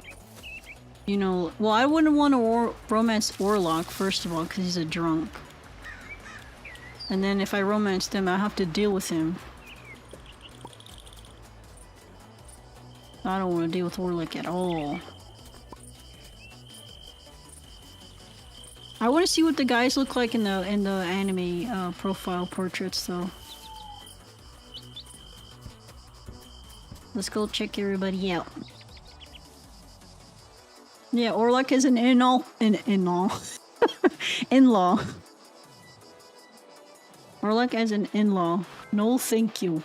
you know, well, I wouldn't want to romance Orlok first of all because he's a drunk. And then if I romance them, I have to deal with him. I don't want to deal with Orlok at all. I want to see what the guys look like in the anime profile portraits, though. Let's go check everybody out. Yeah, Orlok is an in-law. In-law. Orlok as an in-law. No, thank you.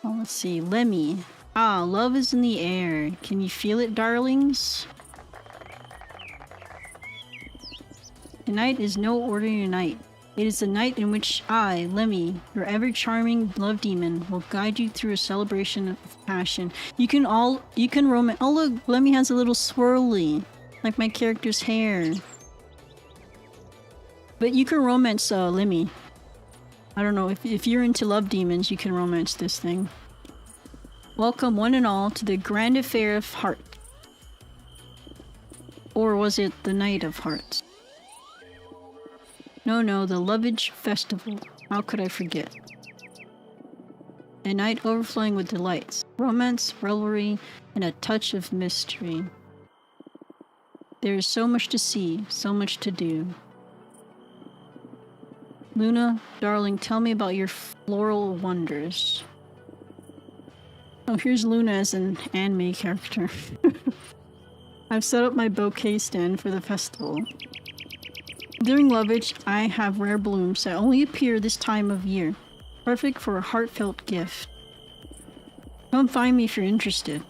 Oh, let's see. Lemmy. Ah, love is in the air. Can you feel it, darlings? Tonight is no ordinary night. It is the night in which I, Lemmy, your ever-charming love demon, will guide you through a celebration of passion. You can romance. Oh look, Lemmy has a little swirly, like my character's hair. But you can romance Lemmy. I don't know, if you're into love demons, you can romance this thing. Welcome one and all to the Grand Affair of Heart. Or was it the Night of Hearts? No, the Lovage Festival. How could I forget? A night overflowing with delights, romance, revelry, and a touch of mystery. There is so much to see, so much to do. Luna, darling, tell me about your floral wonders. Oh, here's Luna as an anime character. I've set up my bouquet stand for the festival. During Lovage, I have rare blooms that only appear this time of year. Perfect for a heartfelt gift. Come find me if you're interested.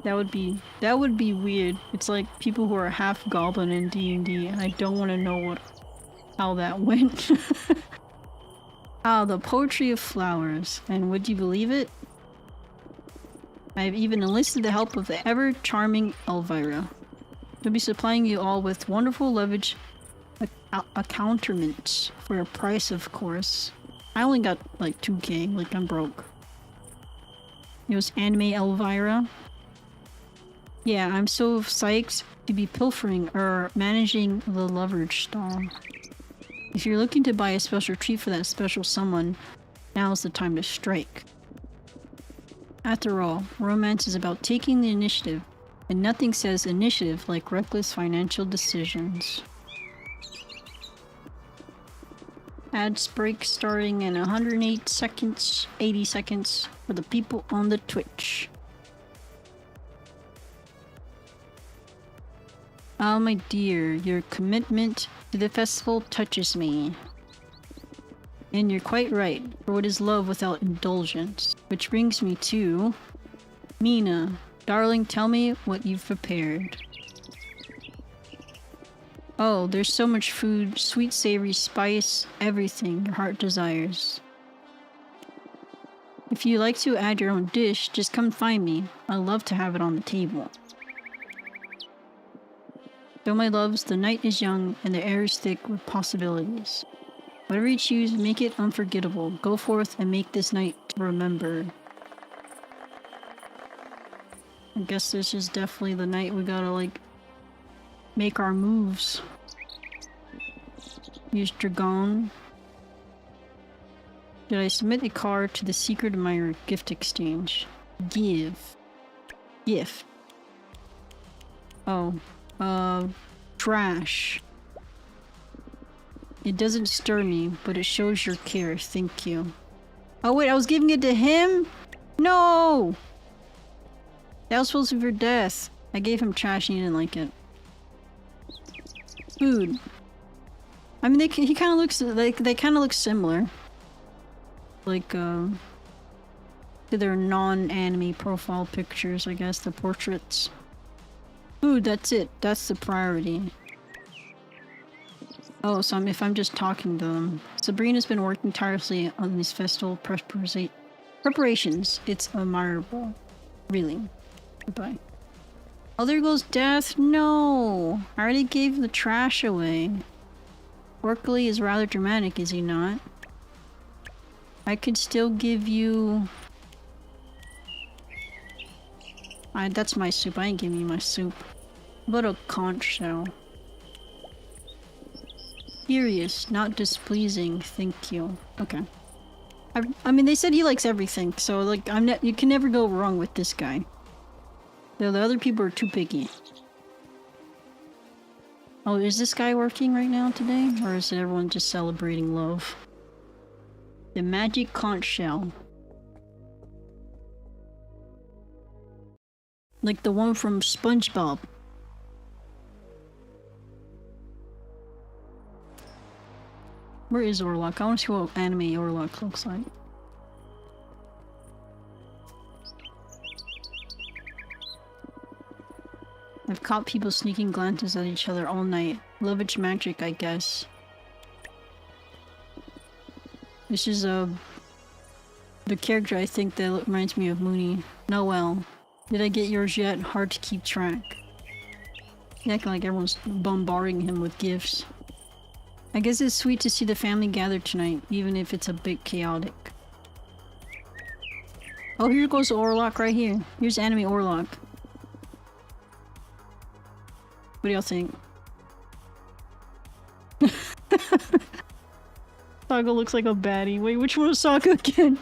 That would be weird. It's like people who are half goblin in D&D, and I don't want to know how that went. Ah, the poetry of flowers. And would you believe it? I have even enlisted the help of the ever-charming Elvira. She'll be supplying you all with wonderful Lovage accoutrements for a price, of course. I only got like 2k, like I'm broke. It was anime Elvira. Yeah, I'm so psyched to be pilfering or managing the Lovage stall. If you're looking to buy a special treat for that special someone, now's the time to strike. After all, romance is about taking the initiative, and nothing says initiative like reckless financial decisions. Ads break starting in 108 seconds, 80 seconds for the people on the Twitch. Ah, my dear, your commitment to the festival touches me. And you're quite right, for what is love without indulgence? Which brings me to... Mina, darling, tell me what you've prepared. Oh, there's so much food, sweet, savory, spice, everything your heart desires. If you like to add your own dish, just come find me. I'd love to have it on the table. Though my loves, the night is young and the air is thick with possibilities. Whatever you choose, make it unforgettable. Go forth and make this night to remember. I guess this is definitely the night we gotta, like, make our moves. Use Dragon. Did I submit a card to the secret admirer gift exchange? Give. Gift. Oh. Trash. It doesn't stir me, but it shows your care. Thank you. Oh wait, I was giving it to him? No! That was supposed to be for death. I gave him trash and he didn't like it. Food. I mean, he kind of looks like they kind of look similar. Like, to their non-anime profile pictures, I guess, the portraits. Food, that's it. That's the priority. Oh, so if I'm just talking to them. Sabrina's been working tirelessly on these festival preparations. It's admirable. Really. Goodbye. Oh, there goes Death. No! I already gave the trash away. Orkley is rather dramatic, is he not? I could still give you... that's my soup. I ain't giving you my soup. But a conch shell. Curious, not displeasing. Thank you. Okay. I mean, they said he likes everything, so like, you can never go wrong with this guy. The other people are too picky. Oh, is this guy working right now today? Or is everyone just celebrating love? The magic conch shell. Like the one from SpongeBob. Where is Orlok? I want to see what anime Orlok looks like. I've caught people sneaking glances at each other all night. Love its magic, I guess. This is the character I think that reminds me of Mooney. Noel. Did I get yours yet? Hard to keep track. Acting like everyone's bombarding him with gifts. I guess it's sweet to see the family gather tonight, even if it's a bit chaotic. Oh, here goes Orlok right here. Here's anime Orlok. What do y'all think? Saga looks like a baddie. Wait, which one was Saga again?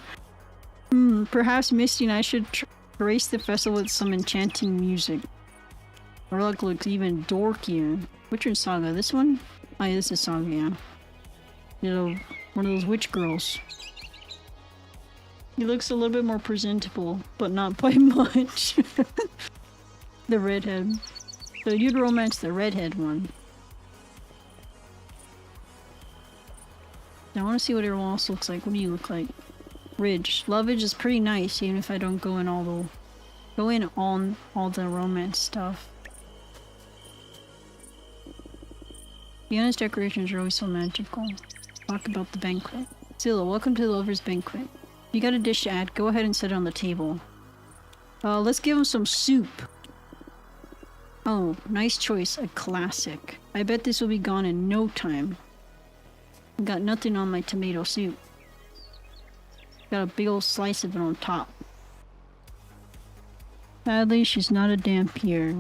Perhaps Misty and I should grace the festival with some enchanting music. Orlok looks even dorkier. Which one's Saga? This one? Oh yeah, this is Saga, yeah. You know, one of those witch girls. He looks a little bit more presentable, but not by much. The redhead. So you'd romance the redhead one. I want to see what everyone else looks like. What do you look like? Ridge. Lovage is pretty nice, even if I don't go in on all the romance stuff. Fiona's decorations are always so magical. Talk about the banquet. Scylla, welcome to the Lover's Banquet. If you got a dish to add, go ahead and set it on the table. Let's give him some soup. Oh, nice choice. A classic. I bet this will be gone in no time. Got nothing on my tomato soup. Got a big old slice of it on top. Sadly, she's not a Dampier.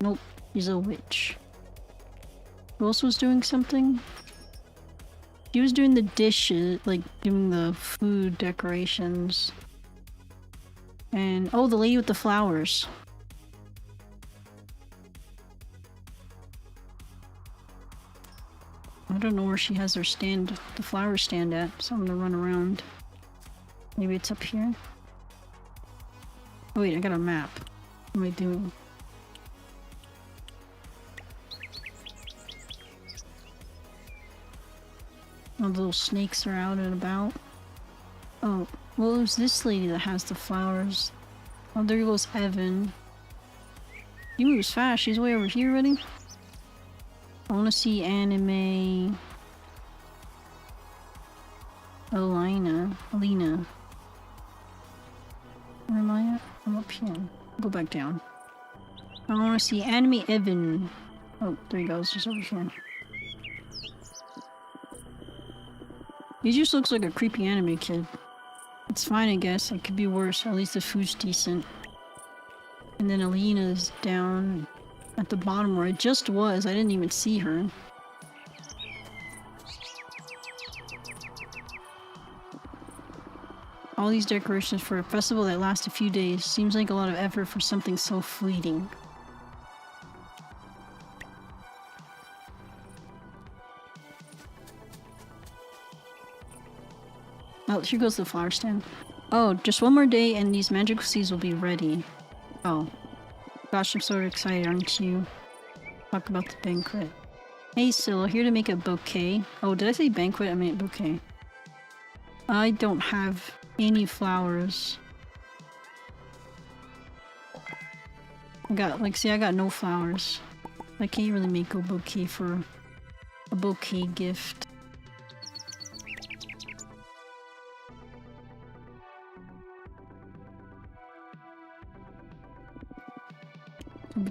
Nope, she's a witch. Who else was doing something? She was doing the dishes, like doing the food decorations. And oh, the lady with the flowers. I don't know where she has her stand, the flower stand at, so I'm gonna run around. Maybe it's up here? Oh wait, I got a map. What am I doing? All the little snakes are out and about. Oh, well, it was this lady that has the flowers. Oh, there goes Evan. He moves fast. She's way over here already. I want to see anime. Alina. Where am I at? I'm up here. Go back down. I want to see anime Evan. Oh, there he goes. Just over here. He just looks like a creepy anime kid. It's fine, I guess. It could be worse. At least the food's decent. And then Alina's down at the bottom where I just was. I didn't even see her. All these decorations for a festival that lasts a few days. Seems like a lot of effort for something so fleeting. Oh, here goes the flower stand. Oh, just one more day and these magical seeds will be ready. Oh. Gosh, I'm so excited, aren't you? Talk about the banquet. Hey, Scylla, here to make a bouquet. Oh, did I say banquet? I meant bouquet. I don't have any flowers. I got no flowers. I can't really make a bouquet for a bouquet gift.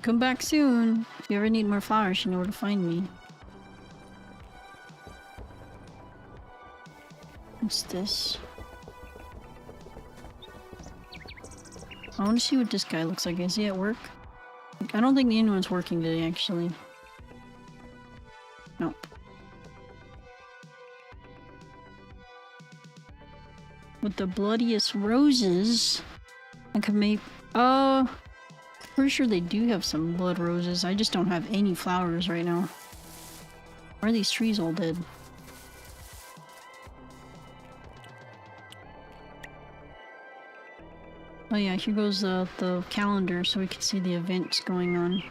Come back soon. If you ever need more flowers, you know where to find me. What's this? I want to see what this guy looks like. Is he at work? I don't think anyone's working today, actually. Nope. With the bloodiest roses, I could make... Pretty sure they do have some blood roses. I just don't have any flowers right now. Why are these trees all dead? Oh yeah, here goes the calendar so we can see the events going on.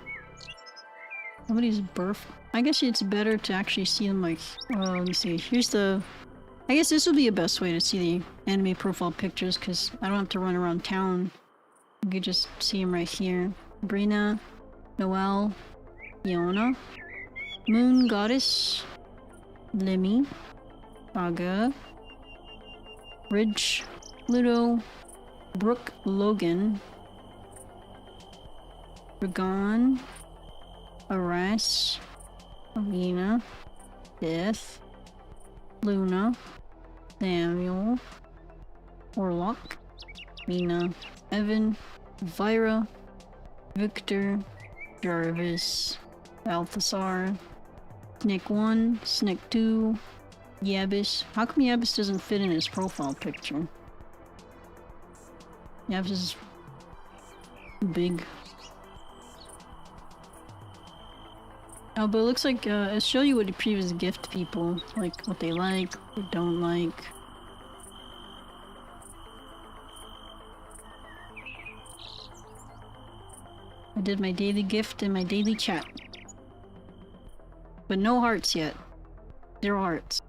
Somebody's birth. I guess it's better to actually see them like. Let me see. Here's the. I guess this would be the best way to see the anime profile pictures because I don't have to run around town. You could just see them right here. Brina, Noelle, Iona, Moon Goddess, Lemmy, Saga, Ridge, Ludo, Brooke Logan, Dragon, Aras, Alina, Death, Luna, Samuel, Orlok, Mina, Evan, Vira, Victor, Jarvis, Balthasar, Snick 1, Snick 2, Yabis. How come Yabis doesn't fit in his profile picture? Yabis is big. Oh, but it looks like it'll show you what the previous gift people, like what they like, what they don't like. I did my daily gift and my daily chat. But no hearts yet. 0 hearts.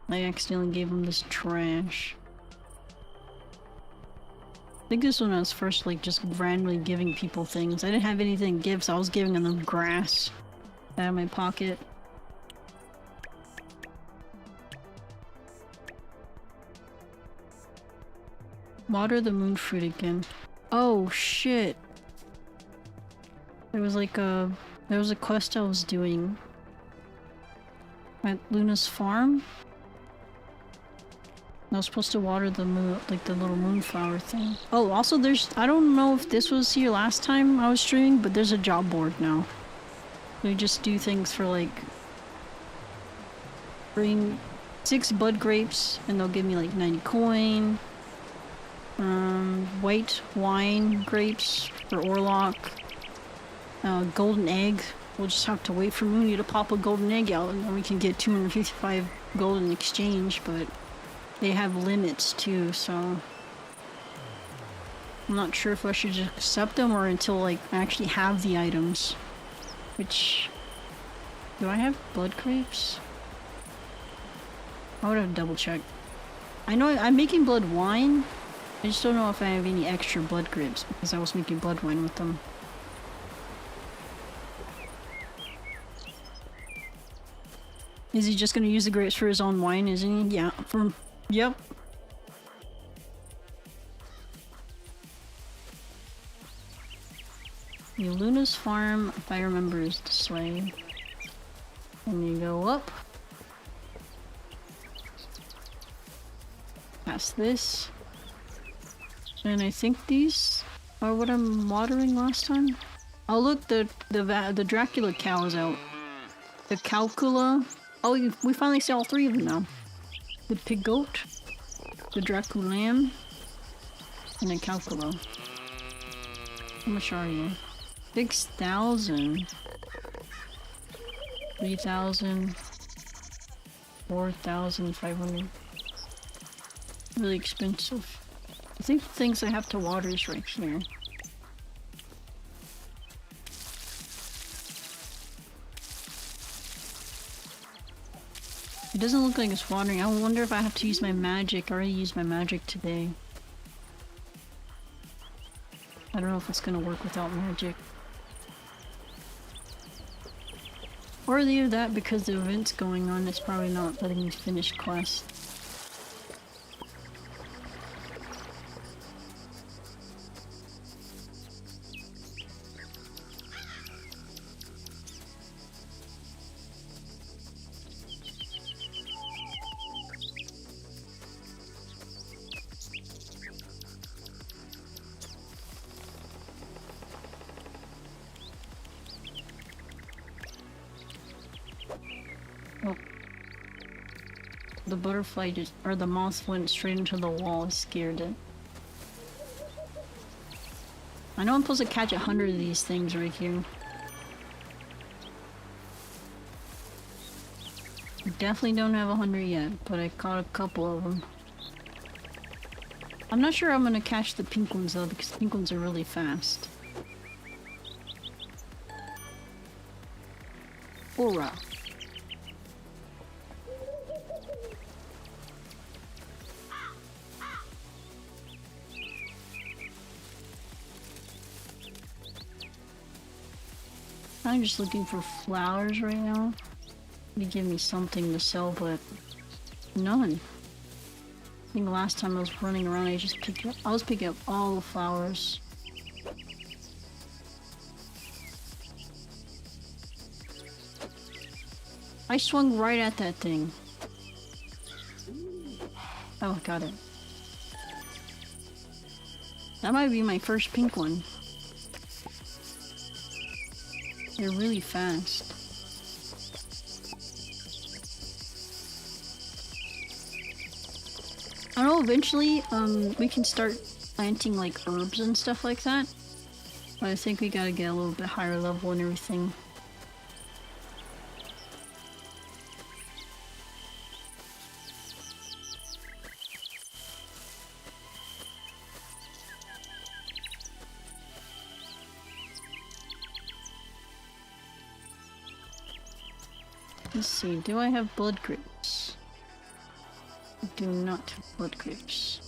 I accidentally gave him this trash. I think this one I was first like just randomly giving people things. I didn't have anything to give, so I was giving them grass out of my pocket. Water the moon fruit again. Oh shit. There was a quest I was doing at Luna's farm. I was supposed to water the moon, like the little moonflower thing. Oh, also I don't know if this was here last time I was streaming, but there's a job board now. We just do things for like, bring 6 bud grapes and they'll give me like 90 coin. White wine grapes for Orlok. Golden egg. We'll just have to wait for Mooney to pop a golden egg out and then we can get 255 gold in exchange, but they have limits too, so I'm not sure if I should just accept them or until like I actually have the items. Which, do I have blood grapes? I would have double checked. I know I'm making blood wine. I just don't know if I have any extra blood grapes because I was making blood wine with them. Is he just gonna use the grapes for his own wine, isn't he? Yeah, yep. Luna's farm, if I remember, is this way. And you go up. Past this. And I think these are what I'm watering last time. Oh look, the Dracula cow is out. The Calcula. Oh, we finally see all 3 of them now. The pig goat, the Dracula lamb, and the Calcula. How much are you? 6,000. 3,000. 4,500. Really expensive. I think the things I have to water is right here. It doesn't look like it's watering. I wonder if I have to use my magic. I already used my magic today. I don't know if it's gonna work without magic. Or either that because the event's going on, it's probably not letting me finish quests. The butterfly just, or the moth went straight into the wall. I scared it. I know I'm supposed to catch 100 of these things right here. I definitely don't have 100 yet, but I caught a couple of them. I'm not sure I'm gonna catch the pink ones though, because the pink ones are really fast. Aura. I'm just looking for flowers right now. They give me something to sell, but none. I think the last time I was running around, I was picking up all the flowers. I swung right at that thing. Oh, got it. That might be my first pink one. They're really fast. I don't know, eventually, we can start planting like herbs and stuff like that. But I think we gotta get a little bit higher level and everything. Let's see, do I have blood grapes? I do not have blood grapes.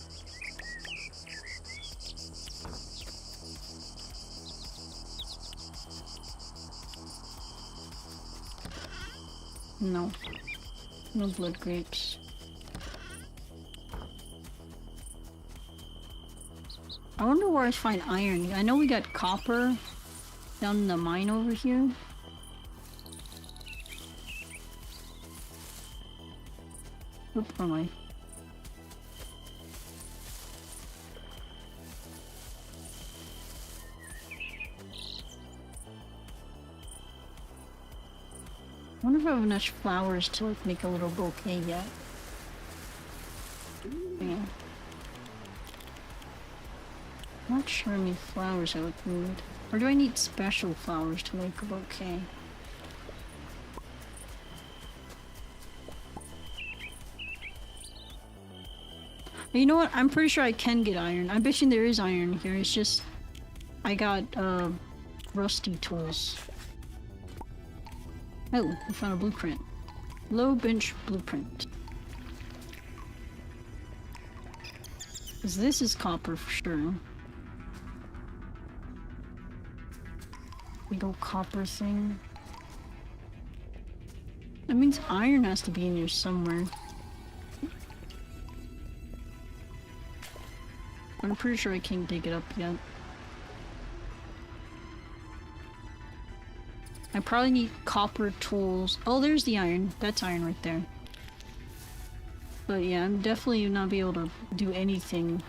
No. No blood grapes. I wonder where I find iron. I know we got copper down in the mine over here. Oop, where am I? I wonder if I have enough flowers to like make a little bouquet yet. Yeah. Not sure how many flowers I would need. Or do I need special flowers to make a bouquet? You know what? I'm pretty sure I can get iron. I'm betting there is iron here. It's just I got rusty tools. Oh, I found a blueprint. Low bench blueprint. Because this is copper for sure. Big old copper thing. That means iron has to be in here somewhere. I'm pretty sure I can't dig it up yet. I probably need copper tools. Oh, there's the iron. That's iron right there. But yeah, I'm definitely not be able to do anything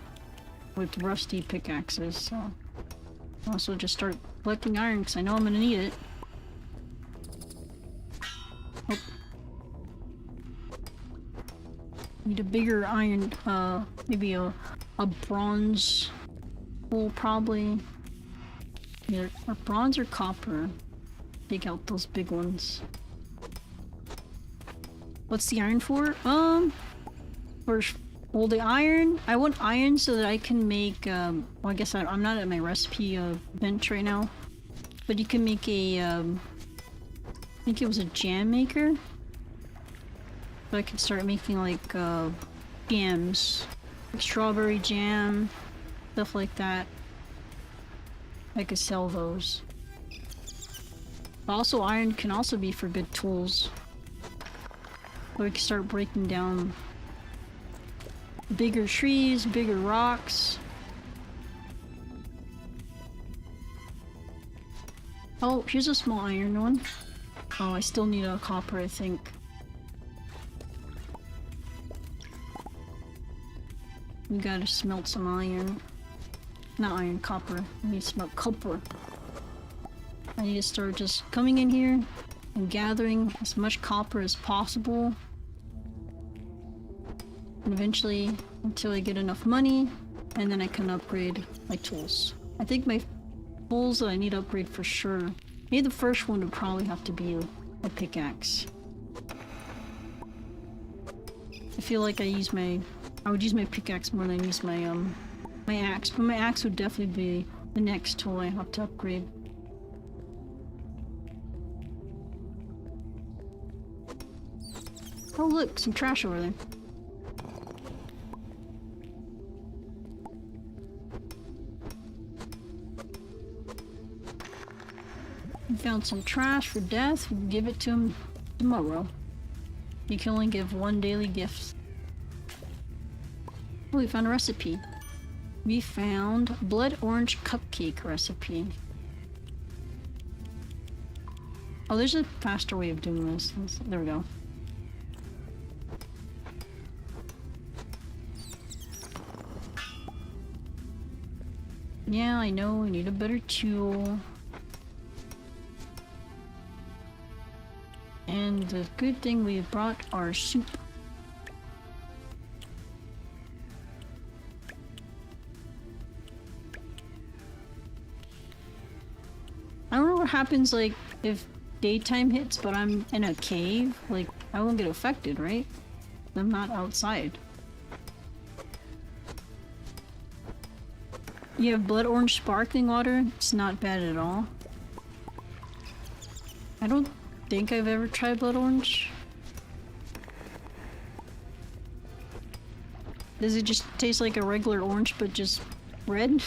with rusty pickaxes, so I'll also just start collecting iron because I know I'm gonna need it. Oh. Need a bigger iron, maybe a bronze tool probably. Either or bronze or copper. Take out those big ones. What's the iron for? Well, the iron, I want iron so that I can make, well, I guess I'm not at my recipe bench right now, but you can make a, I think it was a jam maker. So I can start making like, jams. Like strawberry jam, stuff like that. I could sell those. Also, iron can also be for good tools. Or we can start breaking down bigger trees, bigger rocks. Oh, here's a small iron one. Oh, I still need a copper, I think. We gotta smelt some iron. Not iron, copper. We need to smelt copper. I need to start just coming in here and gathering as much copper as possible. And eventually, until I get enough money, and then I can upgrade my tools. I think my tools that I need to upgrade for sure. Maybe the first one would probably have to be a pickaxe. I feel like I use my I would use my pickaxe more than I use my my axe, but my axe would definitely be the next tool I have to upgrade. Oh look, some trash over there. We found some trash for death. We'll give it to him tomorrow. You can only give one daily gift. Oh, we found a recipe. We found blood orange cupcake recipe. Oh, there's a faster way of doing this. There we go. Yeah, I know, we need a better tool. And the good thing we brought our soup. I don't know what happens, like, if daytime hits, but I'm in a cave. Like, I won't get affected, right? I'm not outside. You have blood orange sparkling water? It's not bad at all. I don't think I've ever tried blood orange. Does it just taste like a regular orange but just red?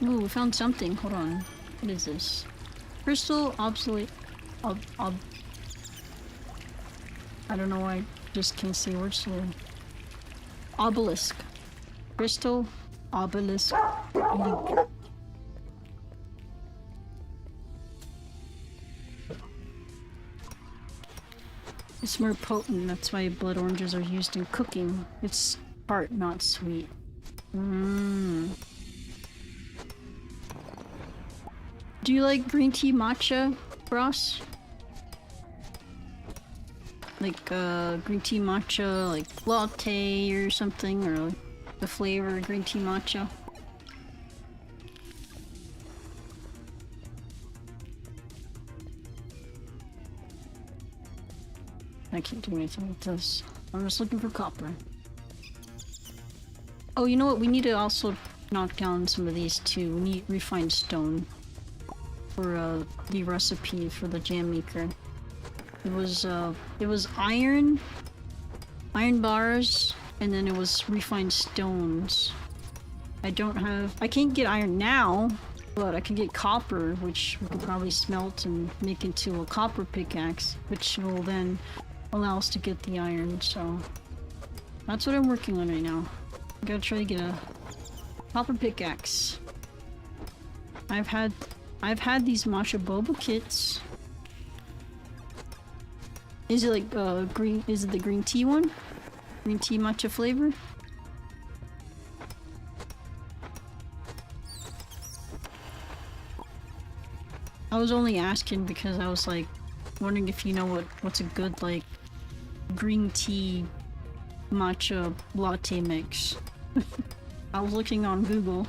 Ooh, we found something. Hold on. What is this? Crystal obsolete. I don't know why I just can't say words here. Obelisk. Crystal obelisk. It's more potent, that's why blood oranges are used in cooking. It's tart, not sweet. Do you like green tea matcha, Ross? Like green tea matcha, like latte or something, or like the flavor green tea matcha? I can't do anything with this. I'm just looking for copper. Oh, you know what? We need to also knock down some of these too. We need refined stone for the recipe for the jam maker. It was iron bars, and then it was refined stones. I can't get iron now, but I can get copper, which we could probably smelt and make into a copper pickaxe, which will then allow us to get the iron, so that's what I'm working on right now. I gotta try to get a copper pickaxe. I've had these matcha boba kits. Is it like green? Is it the green tea one? Green tea matcha flavor? I was only asking because I was like wondering if you know what's a good like green tea matcha latte mix. I was looking on Google.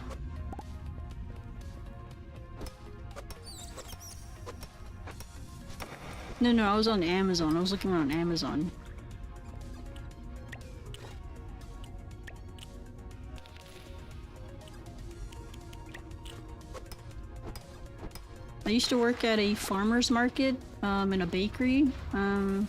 No, I was on Amazon. I was looking on Amazon. I used to work at a farmer's market, in a bakery, and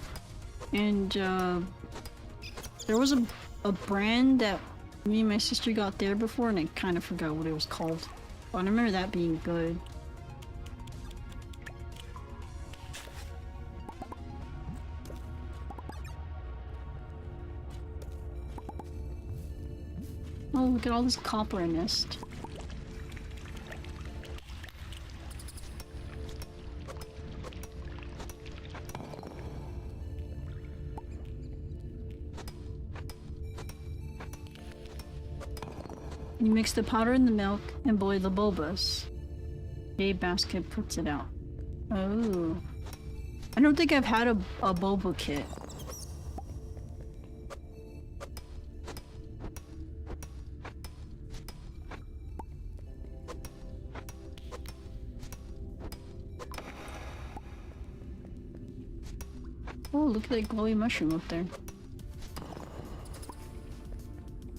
there was a brand that me and my sister got there before, and I kind of forgot what it was called. But I remember that being good. Oh, look at all this copper I missed. You mix the powder in the milk and boil the bobas. A basket puts it out. Oh. I don't think I've had a boba kit. Oh, look at that glowy mushroom up there.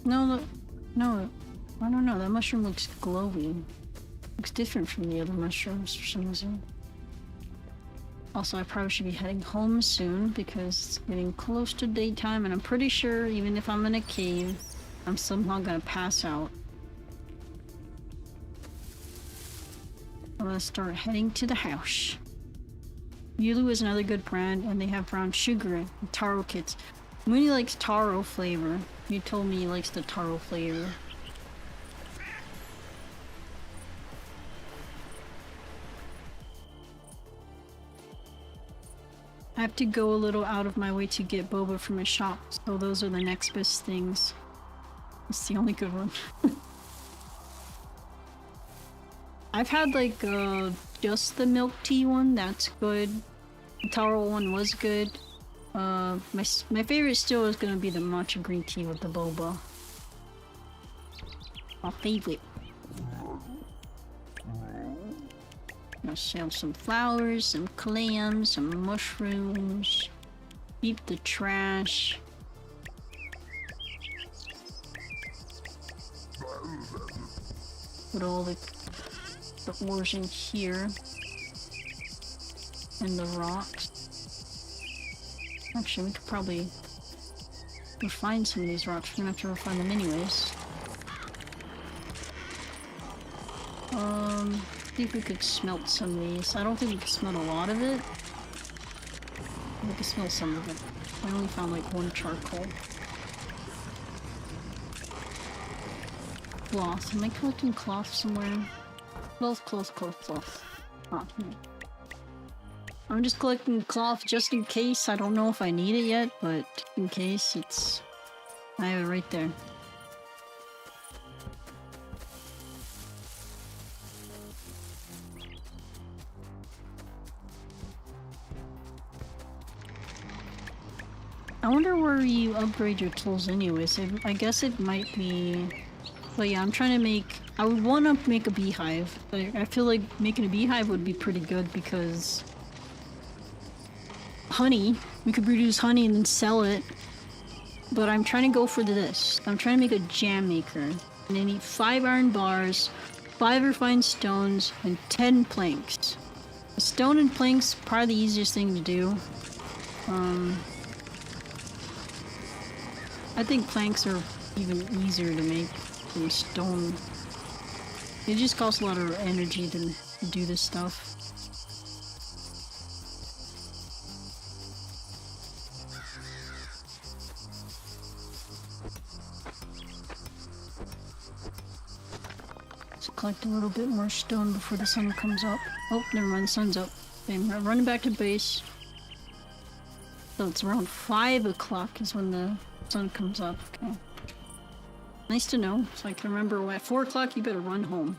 No, look. No. I don't know. That mushroom looks glowy. Looks different from the other mushrooms for some reason. Also, I probably should be heading home soon because it's getting close to daytime, and I'm pretty sure even if I'm in a cave, I'm somehow gonna pass out. I'm gonna start heading to the house. Yulu is another good brand, and they have brown sugar and taro kits. Mooney likes taro flavor. He told me he likes the taro flavor. I have to go a little out of my way to get boba from a shop, so those are the next best things. It's the only good one. I've had like just the milk tea one, that's good. The taro one was good. My favorite still is gonna be the matcha green tea with the boba. My favorite. I'll sell some flowers, some clams, some mushrooms. Keep the trash. Put all the ores in here. And the rocks. Actually, we could probably refine some of these rocks. We're gonna have to refine them anyways. See if we could smelt some of these. I don't think we could smelt a lot of it. We could smelt some of it. I only found like one charcoal. Cloth. Am I collecting cloth somewhere? Cloth. Ah, I'm just collecting cloth just in case. I don't know if I need it yet, but in case it's... I have it right there. I wonder where you upgrade your tools anyways. I guess it might be... But yeah, I'm trying to make... I would want to make a beehive. But I feel like making a beehive would be pretty good because... honey. We could produce honey and then sell it. But I'm trying to go for this. I'm trying to make a jam maker. And I need 5 iron bars, 5 refined stones, and 10 planks. The stone and planks probably the easiest thing to do. I think planks are even easier to make than stone. It just costs a lot of energy to do this stuff. Let's collect a little bit more stone before the sun comes up. Oh, never mind, the sun's up. Okay, I'm running back to base. So it's around 5 o'clock is when the sun comes up. Okay. Nice to know, so I can remember at 4 o'clock you better run home.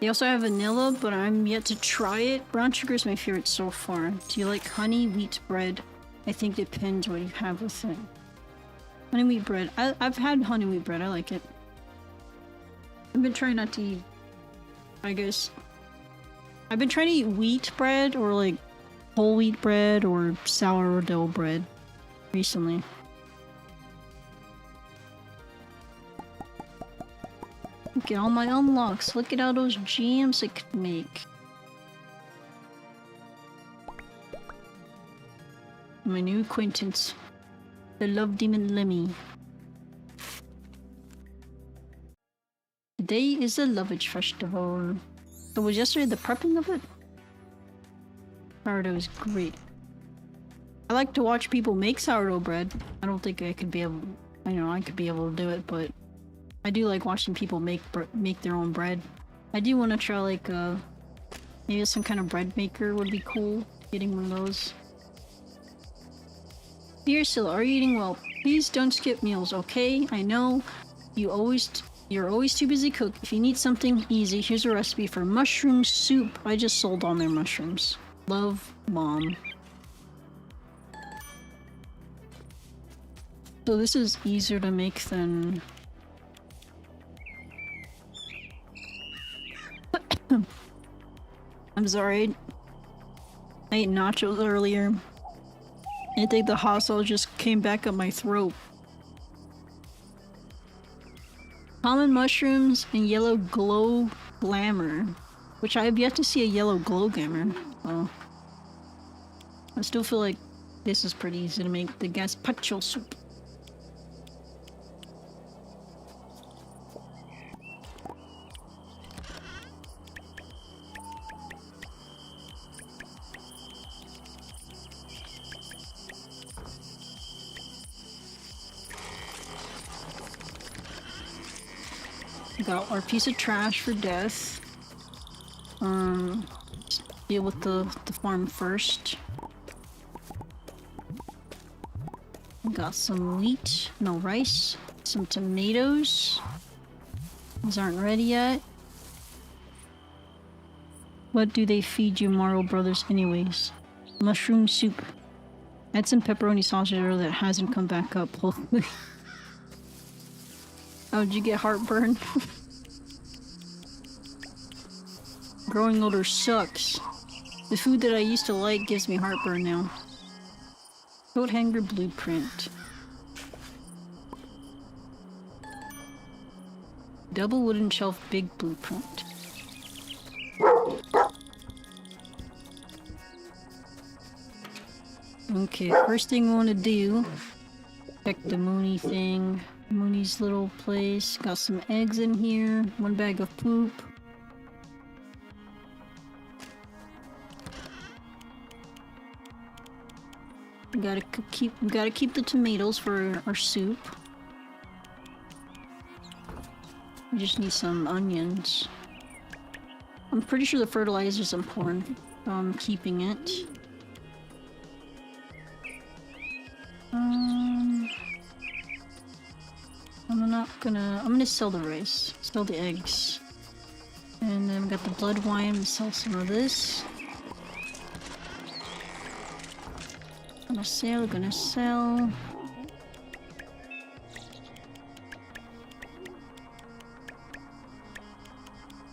They also have vanilla, but I'm yet to try it. Brown sugar is my favorite so far. Do you like honey, wheat bread? I think it depends what you have with it. Honey wheat bread. I've had honey wheat bread, I like it. I've been trying not to eat, I guess. I've been trying to eat wheat bread or like whole wheat bread or sourdough bread recently. Look at all my unlocks. Look at all those jams I could make. My new acquaintance, the Love Demon Lemmy. Today is the Lovage Festival. So was yesterday the prepping of it? Sourdough is great. I like to watch people make sourdough bread. I don't think I could be able... I know I could be able to do it, but... I do like watching people make their own bread. I do want to try like maybe some kind of bread maker would be cool. Getting one of those. Dear Scylla, are you eating well? Please don't skip meals, okay? I know you're always too busy to cook. If you need something easy, here's a recipe for mushroom soup. I just sold all their mushrooms. Love, Mom. So this is easier to make than... I'm sorry. I ate nachos earlier. I think the hot sauce just came back up my throat. Common mushrooms and yellow glow glamour, which I have yet to see a yellow glow glamour. Oh, I still feel like this is pretty easy to make, the gazpacho soup. Got our piece of trash for death. Deal with the farm first. Got some wheat, no rice, some tomatoes. These aren't ready yet. What do they feed you, Marvel Brothers, anyways? Mushroom soup. Add some pepperoni sausage earlier that hasn't come back up, hopefully. Oh, did you get heartburn? Growing older sucks. The food that I used to like gives me heartburn now. Coat hanger blueprint. Double wooden shelf big blueprint. Okay, first thing we want to do, check the Mooney thing. Mooney's little place. Got some eggs in here. One bag of poop. We gotta keep the tomatoes for our soup. We just need some onions. I'm pretty sure the fertilizer's important, so I'm keeping it. I'm gonna sell the rice, sell the eggs. And then we got the blood wine, I'm gonna sell some of this. Gonna sell.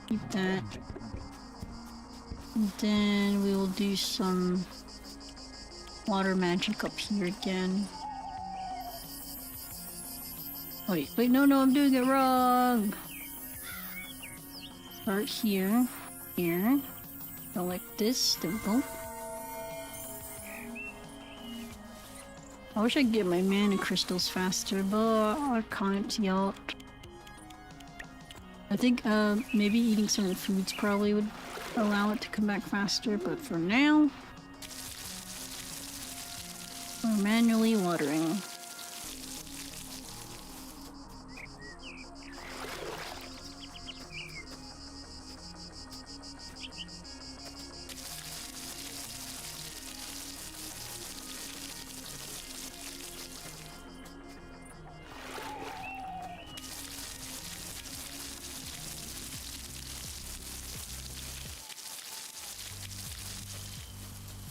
Keep that. And then we will do some water magic up here again. Wait, no, I'm doing it wrong! Start here, go like this, there we go. I wish I could get my mana crystals faster, but I can't yet. I think maybe eating certain foods probably would allow it to come back faster, but for now, we're manually watering.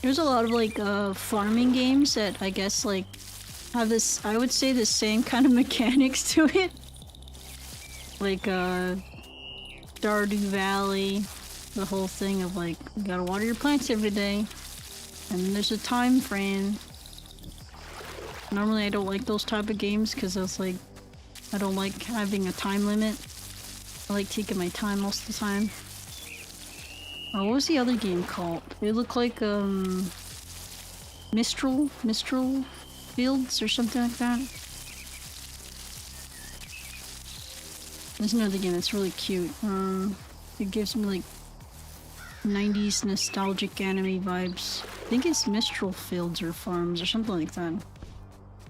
There's a lot of like farming games that I guess like have this, I would say, the same kind of mechanics to it. Like Stardew Valley, the whole thing of like you gotta water your plants every day, and there's a time frame. Normally I don't like those type of games because it's like I don't like having a time limit. I like taking my time most of the time. Oh, what was the other game called? It looked like Mistral Fields or something like that. There's another game that's really cute. It gives me like 90s nostalgic anime vibes. I think it's Mistral Fields or Farms or something like that.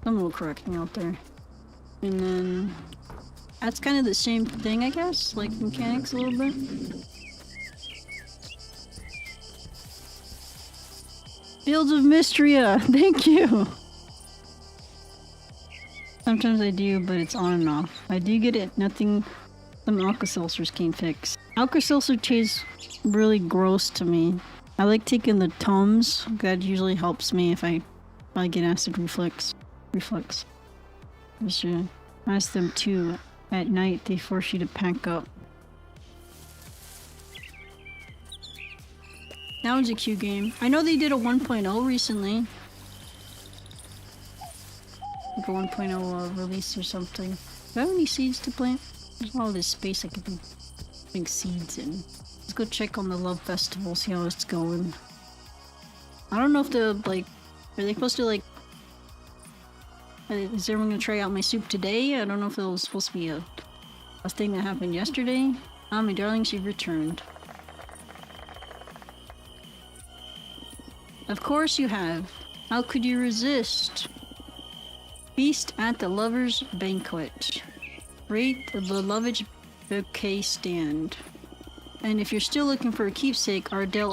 Someone will correct me out there. And then that's kind of the same thing, I guess, like mechanics a little bit. Fields of Mystria, thank you! Sometimes I do, but it's on and off. I do get it, nothing some Alka-Seltzers can fix. Alka-Seltzer tastes really gross to me. I like taking the Tums, that usually helps me if I get acid reflux. You should ask them too. At night, they force you to pack up. That was a cute game. I know they did a 1.0 recently. Like a 1.0 release or something. Do I have any seeds to plant? There's all this space I could be putting seeds in. Let's go check on the Love Festival, see how it's going. I don't know if the, like, are they supposed to, like, is everyone gonna try out my soup today? I don't know if it was supposed to be a thing that happened yesterday. Ah, my darlings, you've returned. Of course you have. How could you resist? Feast at the Lover's Banquet. Rate the Lovage Bouquet Stand. And if you're still looking for a keepsake, our dear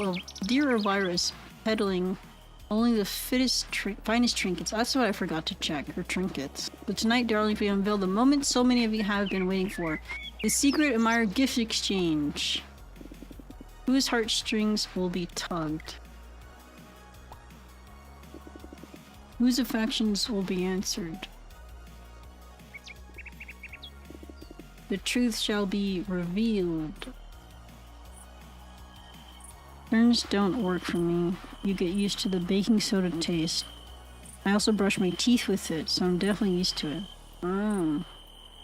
Elvira is peddling only the finest trinkets. That's what I forgot to check, her trinkets. But tonight, darling, we unveil the moment so many of you have been waiting for. The secret admirer gift exchange. Whose heartstrings will be tugged? Whose affections will be answered? The truth shall be revealed. Turns don't work for me. You get used to the baking soda taste. I also brush my teeth with it, so I'm definitely used to it. Oh.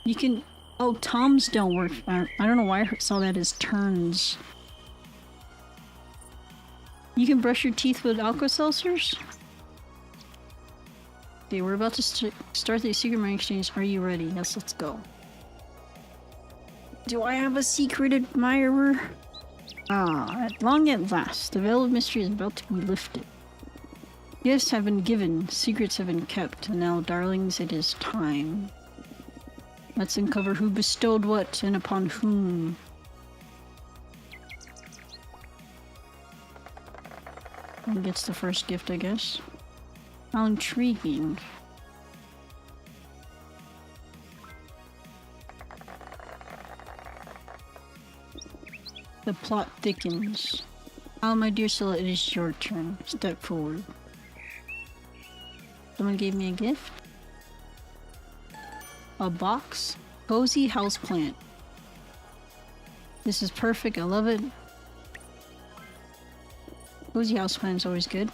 You can... Oh, Toms don't work. I don't know why I saw that as turns. You can brush your teeth with Alka-Seltzers? Okay, we're about to start the secret money exchange. Are you ready? Yes, let's go. Do I have a secret admirer? Ah, at long at last, the veil of mystery is about to be lifted. Gifts have been given, secrets have been kept, and now, darlings, it is time. Let's uncover who bestowed what and upon whom. Who gets the first gift, I guess. How intriguing. The plot thickens. Ah, my dear Scylla, it is your turn. Step forward. Someone gave me a gift. A box. Cozy houseplant. This is perfect. I love it. Cozy houseplant is always good.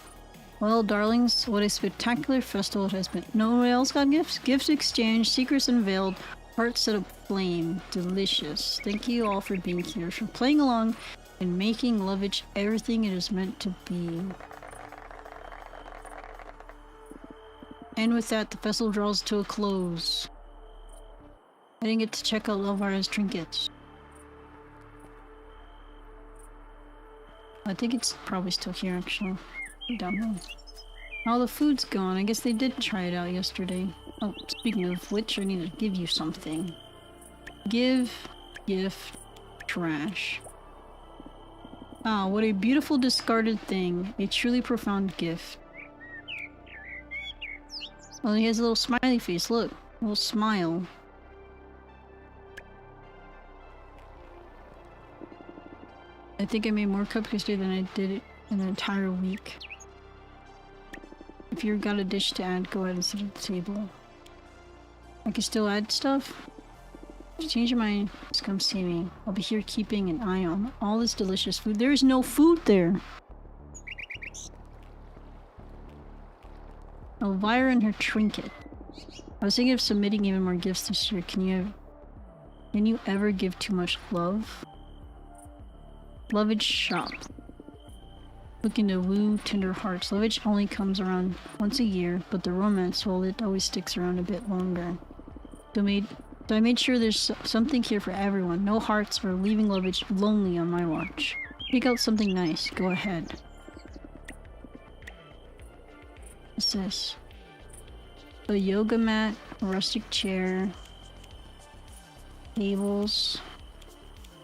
Well, darlings, what a spectacular festival it has been. No one else got gifts? Gifts exchanged, secrets unveiled, hearts set aflame. Delicious. Thank you all for being here, for playing along, and making Lovage everything it is meant to be. And with that, the festival draws to a close. I didn't get to check out Elvira's trinkets. I think it's probably still here, actually. Down there. All the food's gone. I guess they did try it out yesterday. Oh, speaking of which, I need to give you something. Give, gift, trash. Ah, what a beautiful discarded thing. A truly profound gift. Oh, he has a little smiley face. Look. A little smile. I think I made more cupcakes today than I did it in an entire week. If you've got a dish to add, go ahead and sit at the table. I can still add stuff? If you change your mind, just come see me. I'll be here keeping an eye on all this delicious food. There is no food there! Elvira and her trinket. I was thinking of submitting even more gifts this year. Can you ever give too much love? Lovage shop. Looking to woo tender hearts. Lovage only comes around once a year, but the romance, well, it always sticks around a bit longer. So I made sure there's something here for everyone. No hearts or leaving Lovage lonely on my watch. Pick out something nice. Go ahead. What's this? A yoga mat, a rustic chair, tables.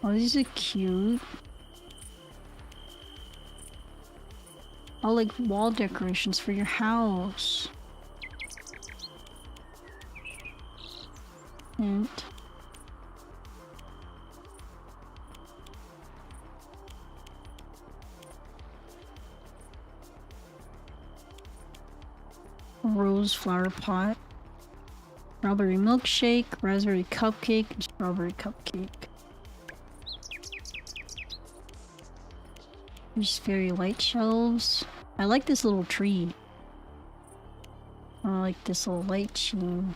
Oh, these are cute. Oh, like wall decorations for your house. And rose flower pot, strawberry milkshake, raspberry cupcake, and strawberry cupcake. There's fairy light shelves. I like this little tree. I like this little light sheen.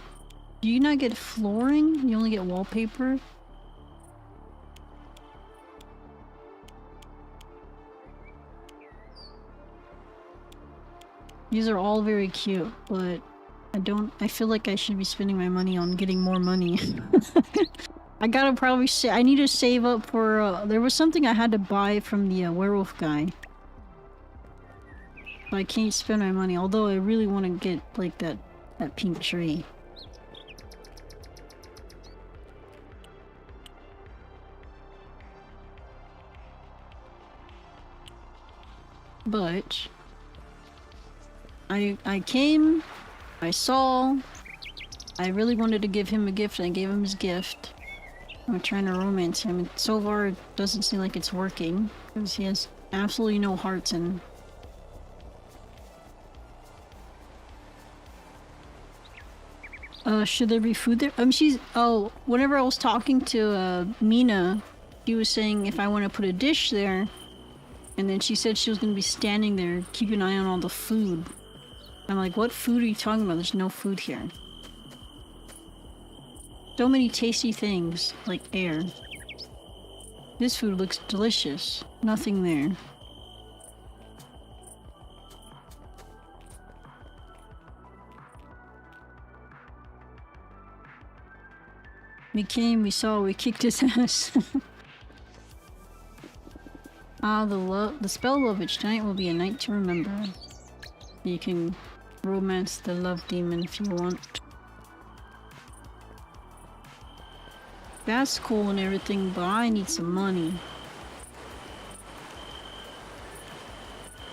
Do you not get flooring? You only get wallpaper? These are all very cute, but I feel like I should be spending my money on getting more money. I gotta probably say, I need to save up for, there was something I had to buy from the werewolf guy. But I can't spend my money, although I really want to get, like, that pink tree. But I came, I saw, I really wanted to give him a gift, and I gave him his gift. I'm trying to romance him, and so far it doesn't seem like it's working, because he has absolutely no hearts in. Should there be food there? Whenever I was talking to, Mina, she was saying if I want to put a dish there, and then she said she was going to be standing there, keep an eye on all the food. I'm like, what food are you talking about? There's no food here. So many tasty things, like air. This food looks delicious. Nothing there. We came, we saw, we kicked his ass. The spell of each night will be a night to remember. You can romance the love demon if you want. That's cool and everything, but I need some money.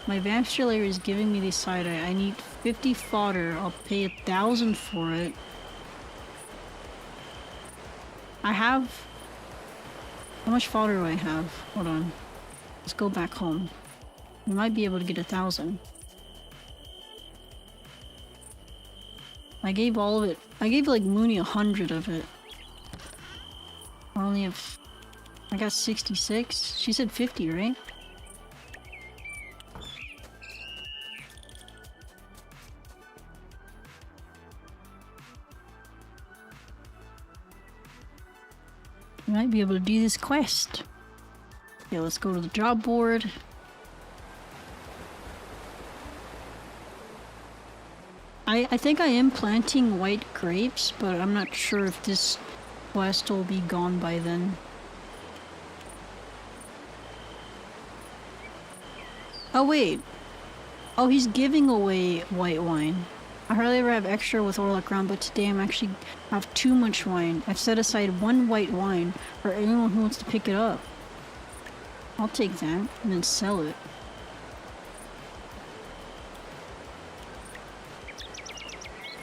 My vampire lair is giving me the side eye. I need 50 fodder. I'll pay 1,000 for it. I have... How much fodder do I have? Hold on. Let's go back home. We might be able to get 1,000. I gave all of it. I gave like Mooney 100 of it. I only have... I got 66. She said 50, right? We might be able to do this quest. Okay, let's go to the job board. I think I am planting white grapes, but I'm not sure if this quest will be gone by then. Oh wait. Oh, he's giving away white wine. I hardly ever have extra with Orlok around, but today I'm actually have too much wine. I've set aside 1 white wine for anyone who wants to pick it up. I'll take that and then sell it.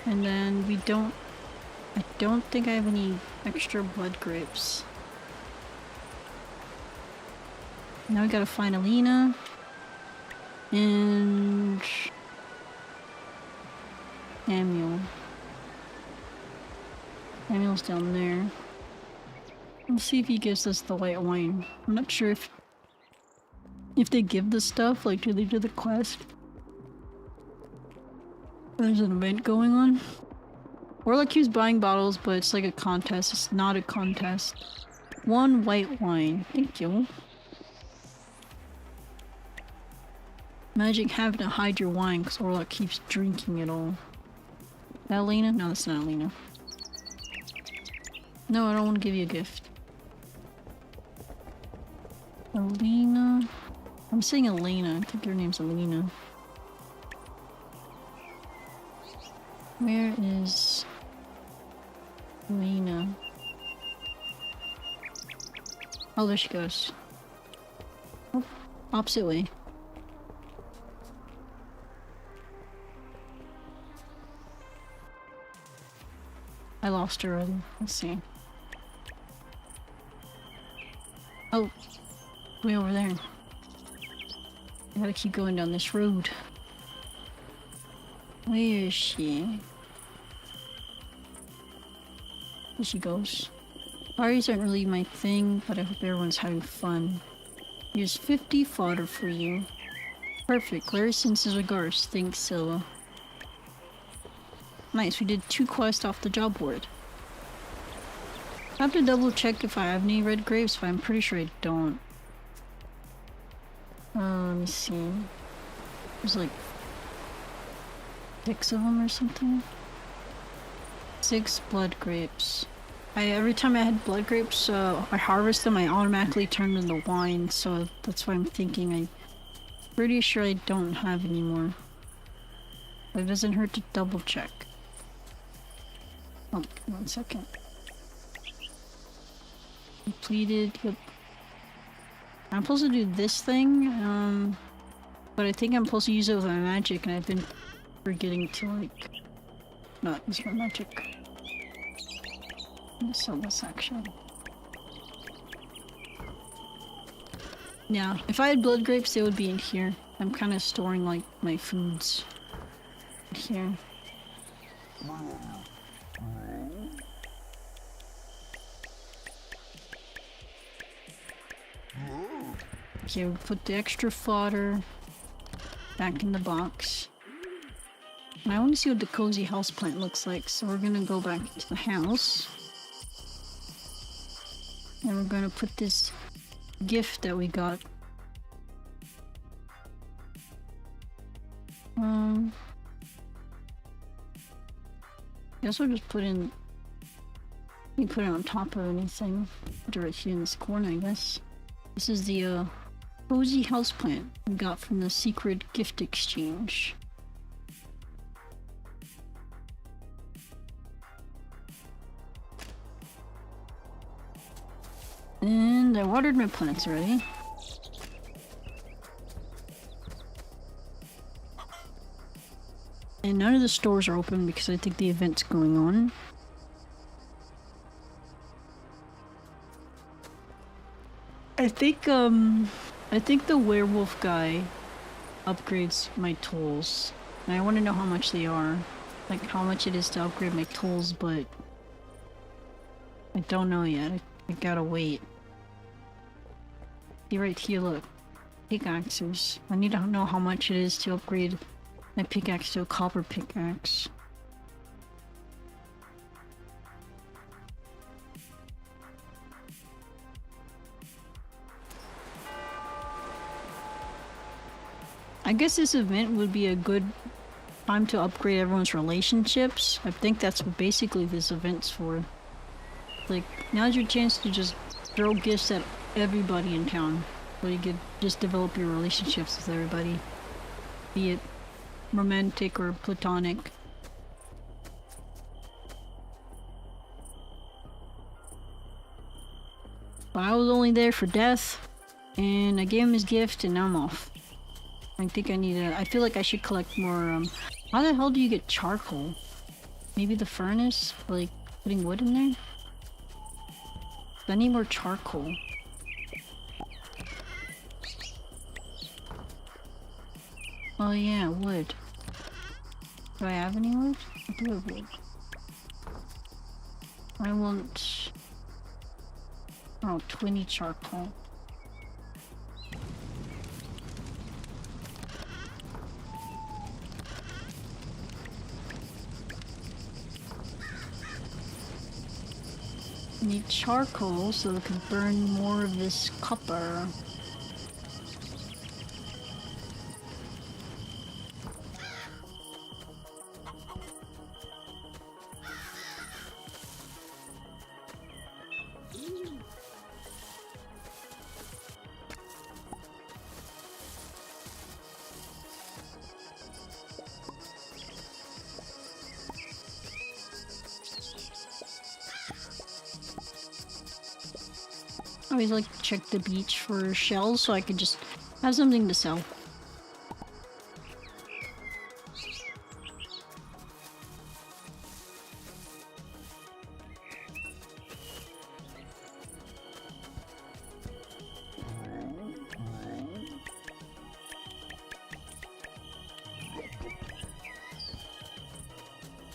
And then I don't think I have any extra blood grapes. Now we gotta find Alina. And... Samuel. Samuel's down there. Let's see if he gives us the white wine. I'm not sure if they give the stuff, like do they do the quest? There's an event going on. Or like he's buying bottles, but it's like a contest. It's not a contest. 1 white wine. Thank you. Magic having to hide your wine because Orlok keeps drinking it all. Is that Alina? No, that's not Alina. No, I don't want to give you a gift. Alina. I'm saying Elena. I think your name's Alina. Where is Alina? Oh, there she goes. Oh, opposite way. I lost her already. Let's see. Oh, way over there. I gotta keep going down this road. Where is she? There she goes. Parties aren't really my thing, but I hope everyone's having fun. Here's 50 fodder for you. Perfect. Larry sends his regards. Thanks, Scylla. Nice, we did 2 quests off the job board. I have to double check if I have any red grapes, but I'm pretty sure I don't. Let me see. There's like 6 of them or something. 6 blood grapes. Every time I had blood grapes, I harvest them, I automatically turn them into wine, so that's why I'm thinking I'm pretty sure I don't have any more. But it doesn't hurt to double check. Oh, 1 second. Completed, yep. I'm supposed to do this thing, but I think I'm supposed to use it with my magic, and I've been forgetting to, like, not use my magic. I'm gonna sell this, actually. Yeah, if I had blood grapes, they would be in here. I'm kind of storing, like, my foods in here. Okay, we'll put the extra fodder back in the box. And I want to see what the cozy house plant looks like, so we're gonna go back into the house. And we're gonna put this gift that we got. I guess we'll just put in. You put it on top of anything. Put it right here in this corner, I guess. This is the cozy houseplant we got from the secret gift exchange. And I watered my plants already. And none of the stores are open because I think the event's going on. I think the werewolf guy upgrades my tools. And I want to know how much they are. Like how much it is to upgrade my tools, but I don't know yet. I gotta wait. See right here, look. Pickaxes. I need to know how much it is to upgrade my pickaxe to a copper pickaxe. I guess this event would be a good time to upgrade everyone's relationships. I think that's what basically this event's for. Like, now's your chance to just throw gifts at everybody in town. So you could just develop your relationships with everybody. Be it romantic or platonic. But I was only there for death, and I gave him his gift, and now I'm off. I think I need to. I feel like I should collect more. How the hell do you get charcoal? Maybe the furnace? Like putting wood in there? I need more charcoal. Oh yeah, wood. Do I have any wood? I do have wood. I want... Oh, 20 charcoal. I need charcoal so I can burn more of this copper. I always like to check the beach for shells so I could just have something to sell.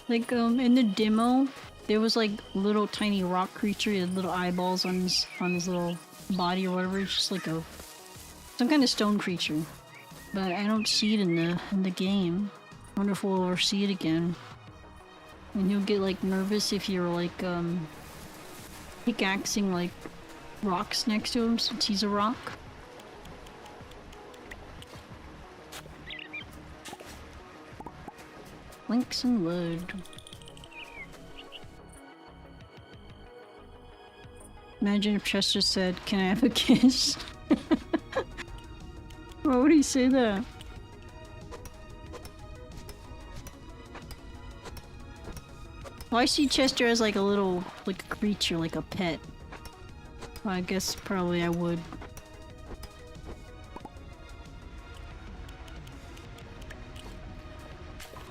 Like, in the demo, there was like little tiny rock creature, he had little eyeballs on his little body or whatever. It's just like a Some kind of stone creature. But I don't see it in the game. I wonder if we'll ever see it again. And you'll get like nervous if you're like pickaxing like rocks next to him since he's a rock. Links and wood. Imagine if Chester said, "Can I have a kiss?" Why would he say that? Well, I see Chester as like a little, like a creature, like a pet. Well, I guess probably I would.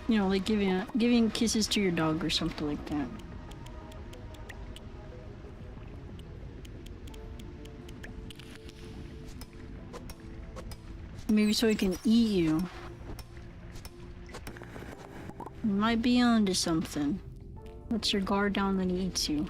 You know, like giving kisses to your dog or something like that. Maybe so he can eat you. You might be onto something. Lets your guard down, then he eats you.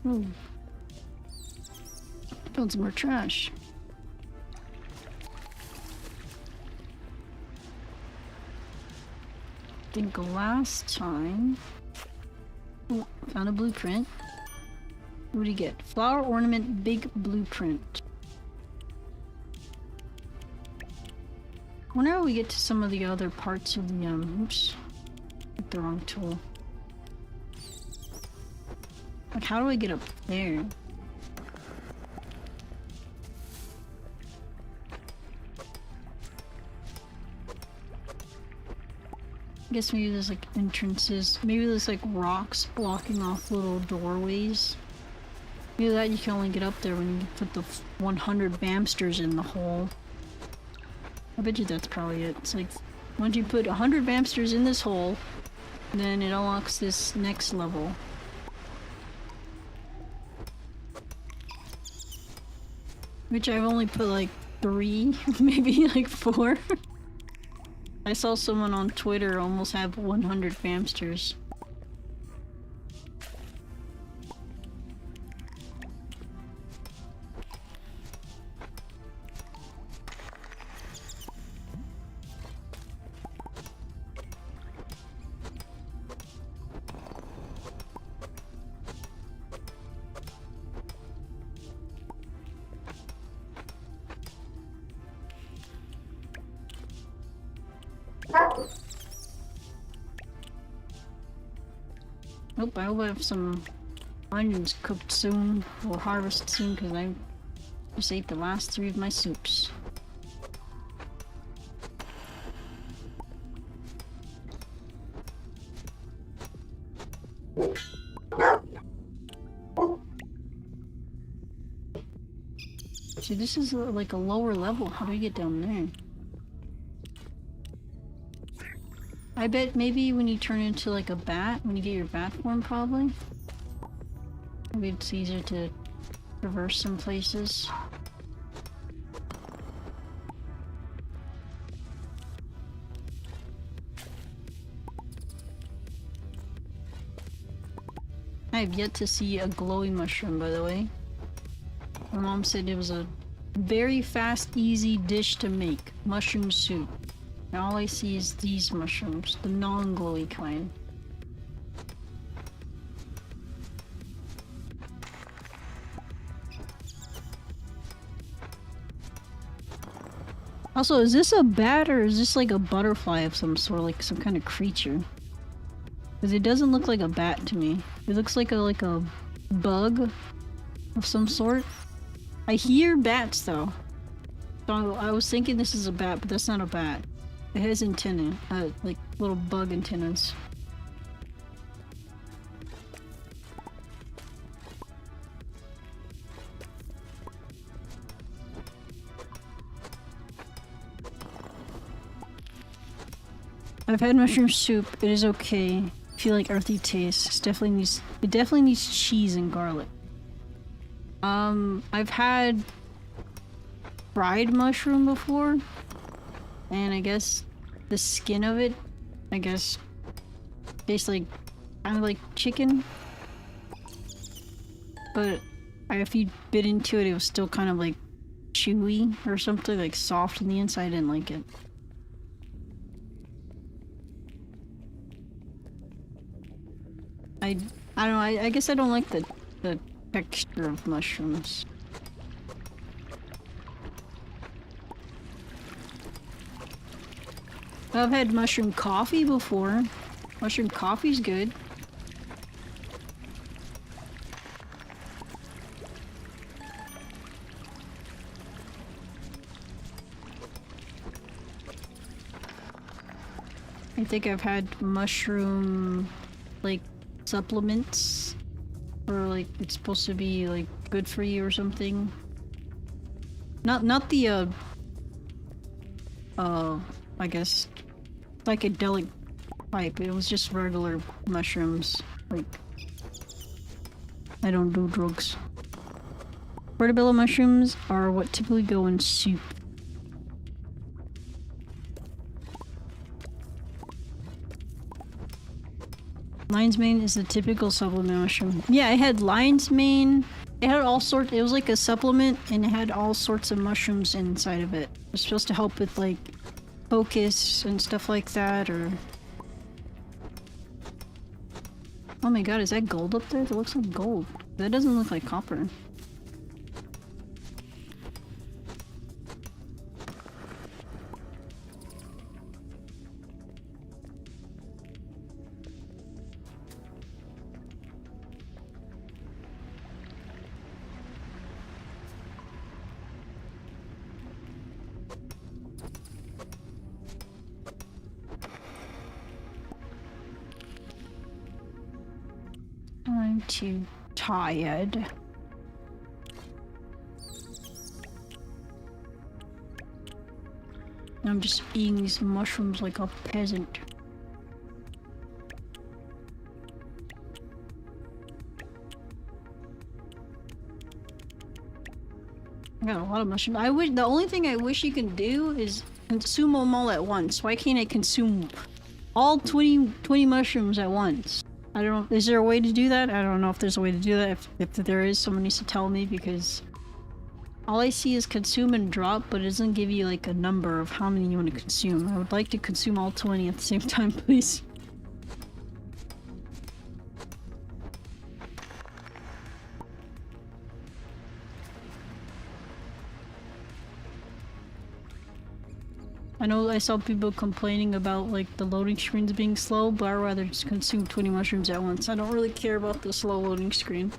Ooh. Found some more trash. I think last time... Oh, found a blueprint. What do you get? Flower ornament, big blueprint. Whenever we get to some of the other parts of the, oops. Hit the wrong tool. Like, how do I get up there? I guess maybe there's like entrances. Maybe there's like rocks blocking off little doorways. Maybe that you can only get up there when you put the 100 Vamsters in the hole. I bet you that's probably it. It's like, once you put 100 Vamsters in this hole, then it unlocks this next level. Which I've only put like 3, maybe like 4. I saw someone on Twitter almost have 100 Vamsters. Nope, I hope I have some onions cooked soon, or harvested soon, because I just ate the last 3 of my soups. See, this is like a lower level. How do we get down there? I bet maybe when you turn into like a bat, when you get your bat form probably. Maybe it's easier to traverse some places. I have yet to see a glowy mushroom, by the way. My mom said it was a very fast, easy dish to make. Mushroom soup. And all I see is these mushrooms, the non-glowy kind. Also, is this a bat or is this like a butterfly of some sort, like some kind of creature? Because it doesn't look like a bat to me. It looks like a bug of some sort. I hear bats though. So I was thinking this is a bat, but that's not a bat. It has antennae, like little bug antennas. I've had mushroom soup. It is okay. I feel like earthy taste. It definitely needs cheese and garlic. I've had fried mushroom before, and I guess the skin of it, I guess, tastes like kind of like chicken. But if you bit into it, it was still kind of like chewy or something, like soft on the inside. I didn't like it. I don't know, I guess I don't like the texture of mushrooms. I've had mushroom coffee before. Mushroom coffee's good. I think I've had mushroom, like, supplements, or like it's supposed to be like good for you or something. Not the I guess psychedelic type. It was just regular mushrooms. Like, I don't do drugs. Portobello mushrooms are what typically go in soup. Lion's mane is the typical supplement mushroom. Yeah, I had lion's mane. It had all sorts. It was like a supplement, and it had all sorts of mushrooms inside of it. It was supposed to help with like focus and stuff like that. Or oh my god, is that gold up there? That looks like gold. That doesn't look like copper. I'm too tired. I'm just eating these mushrooms like a peasant. I got a lot of mushrooms. The only thing I wish you can do is consume them all at once. Why can't I consume all 20 mushrooms at once? I don't know. Is there a way to do that? I don't know if there's a way to do that. If there is, someone needs to tell me, because all I see is consume and drop, but it doesn't give you like a number of how many you want to consume. I would like to consume all 20 at the same time, please. I know I saw people complaining about like the loading screens being slow, but I'd rather just consume 20 mushrooms at once. I don't really care about the slow loading screen.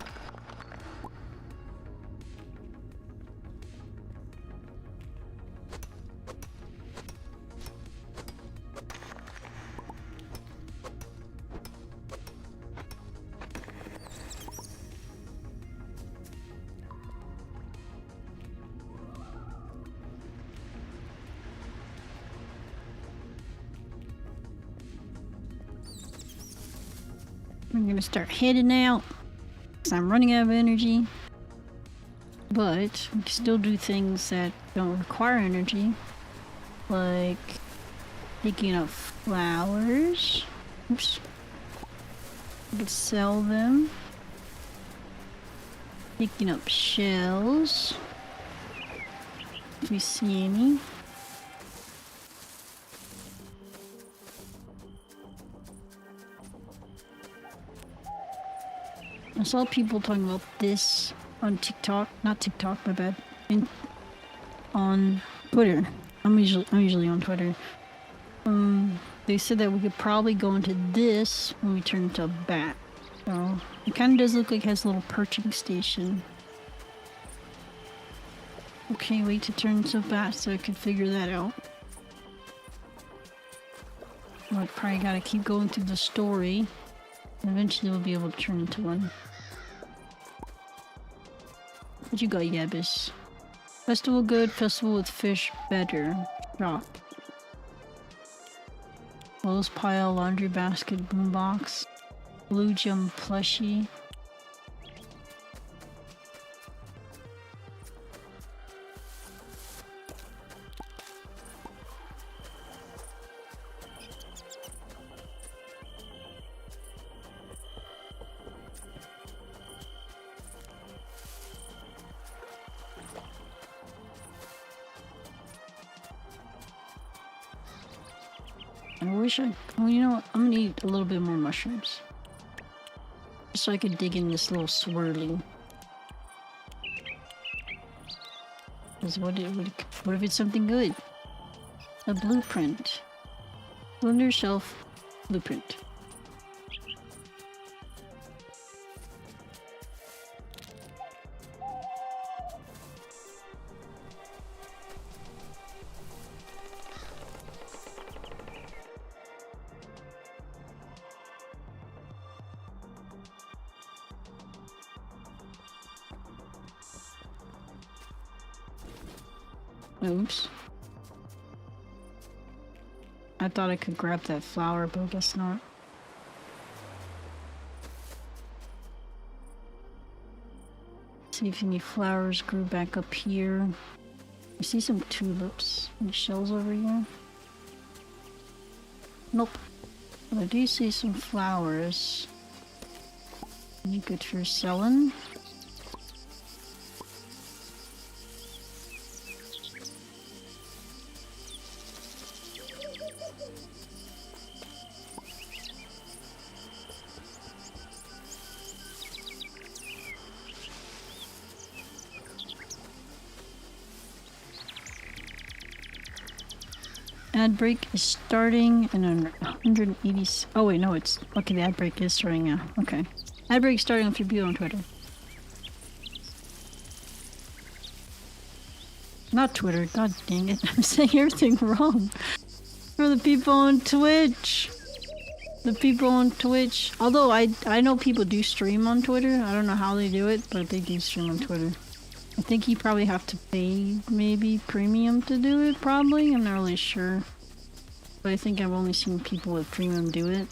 I'm gonna start heading out because I'm running out of energy, but we can still do things that don't require energy, like picking up flowers. Oops. We can sell them. Picking up shells, if we see any. I saw people talking about this on TikTok, not TikTok, my bad, on Twitter. I'm usually on Twitter. They said that we could probably go into this when we turn into a bat. So it kind of does look like it has a little perching station. can't wait to turn so fast so I can figure that out. But probably gotta keep going through the story. And eventually we'll be able to turn into one. What you got, Yabbis? Festival good, festival with fish better. Drop. Clothes pile, laundry basket, boombox. Blue gem plushie. I wish I... Well, you know what? I'm gonna eat a little bit more mushrooms. Just so I could dig in this little swirly. Because what if it's something good? A blueprint. Wonder shelf blueprint. Oops. I thought I could grab that flower, but I guess not. See if any flowers grew back up here. I see some tulips. Any shells over here? Nope. But I do see some flowers. Any good for selling? Ad break is starting in 180. Oh wait, no, it's okay. The ad break is starting now. Okay, ad break starting if you're viewing on Twitter. Not Twitter. God dang it! I'm saying everything wrong. For the people on Twitch. The people on Twitch. Although I know people do stream on Twitter. I don't know how they do it, but they do stream on Twitter. I think you probably have to pay maybe premium to do it, probably. I'm not really sure. But I think I've only seen people with premium do it.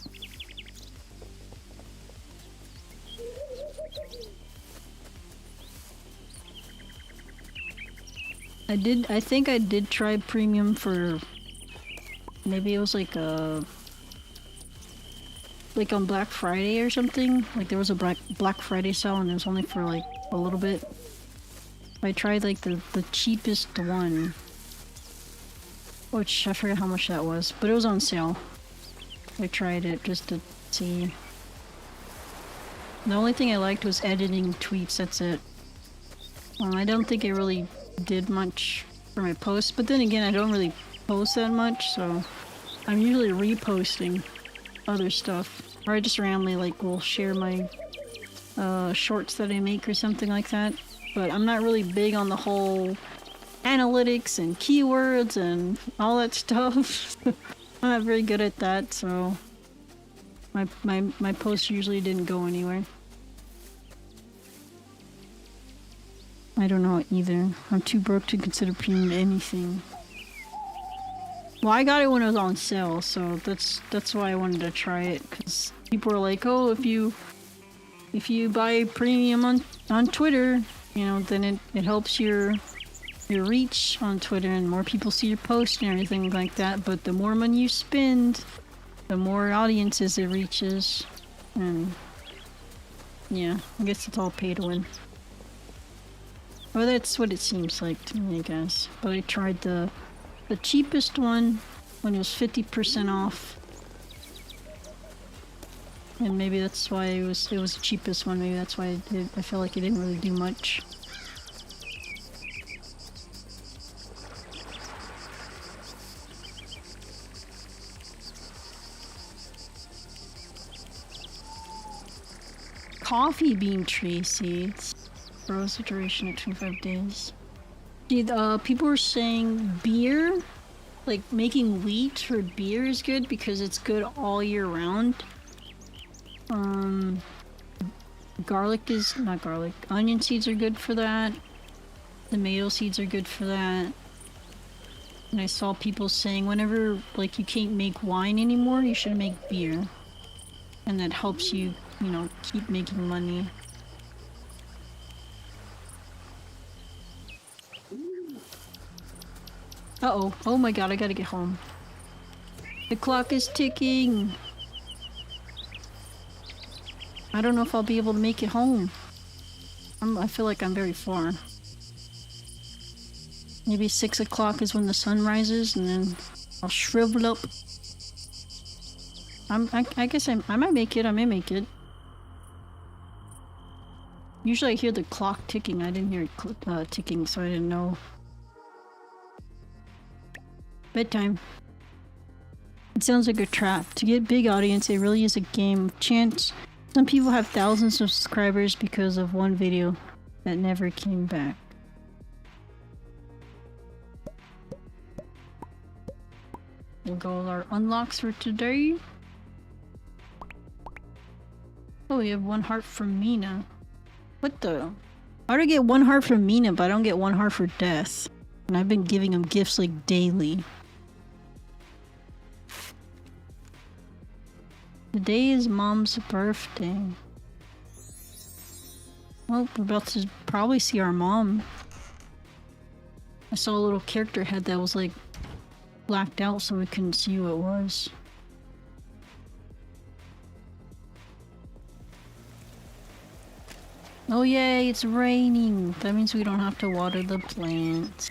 I think I did try premium for... Maybe it was like a... Like on Black Friday or something. Like there was a Black Friday sale and it was only for like a little bit. I tried like the cheapest one, which I forget how much that was, but it was on sale. I tried it just to see. The only thing I liked was editing tweets, that's it. I don't think it really did much for my posts, but then again I don't really post that much, so I'm usually reposting other stuff. Or I just randomly like will share my shorts that I make or something like that. But I'm not really big on the whole analytics and keywords and all that stuff. I'm not very good at that, so my posts usually didn't go anywhere. I don't know either. I'm too broke to consider premium anything. Well, I got it when it was on sale, so that's why I wanted to try it, because people were like, oh, if you buy premium on Twitter, you know, then it helps your reach on Twitter and more people see your post and everything like that. But the more money you spend, the more audiences it reaches. And yeah, I guess it's all pay to win. Well, that's what it seems like to me, I guess. But I tried the cheapest one when it was 50% off. And maybe that's why it was the cheapest one. Maybe that's why I feel like it didn't really do much. Coffee bean tree seeds. Grows the duration of 25 days. See, people were saying beer, like making wheat for beer is good because it's good all year round. Garlic is not garlic. Onion seeds are good for that. Tomato seeds are good for that. And I saw people saying whenever like you can't make wine anymore, you should make beer. And that helps you, you know, keep making money. Uh-oh. Oh my god, I gotta get home. The clock is ticking. I don't know if I'll be able to make it home. I feel like I'm very far. Maybe 6 o'clock is when the sun rises, and then I'll shrivel up. I guess I might make it. I may make it. Usually I hear the clock ticking. I didn't hear it ticking, so I didn't know. Bedtime. It sounds like a trap. To get big audience, it really is a game of chance. Some people have thousands of subscribers because of one video that never came back. We'll go with our unlocks for today. Oh, we have 1 heart from Mina. What the? How do I get 1 heart from Mina, but I don't get 1 heart for Death? And I've been giving him gifts like daily. Today is Mom's birthday. Well, we're about to probably see our mom. I saw a little character head that was like blacked out so we couldn't see who it was. Oh yay, it's raining! That means we don't have to water the plants.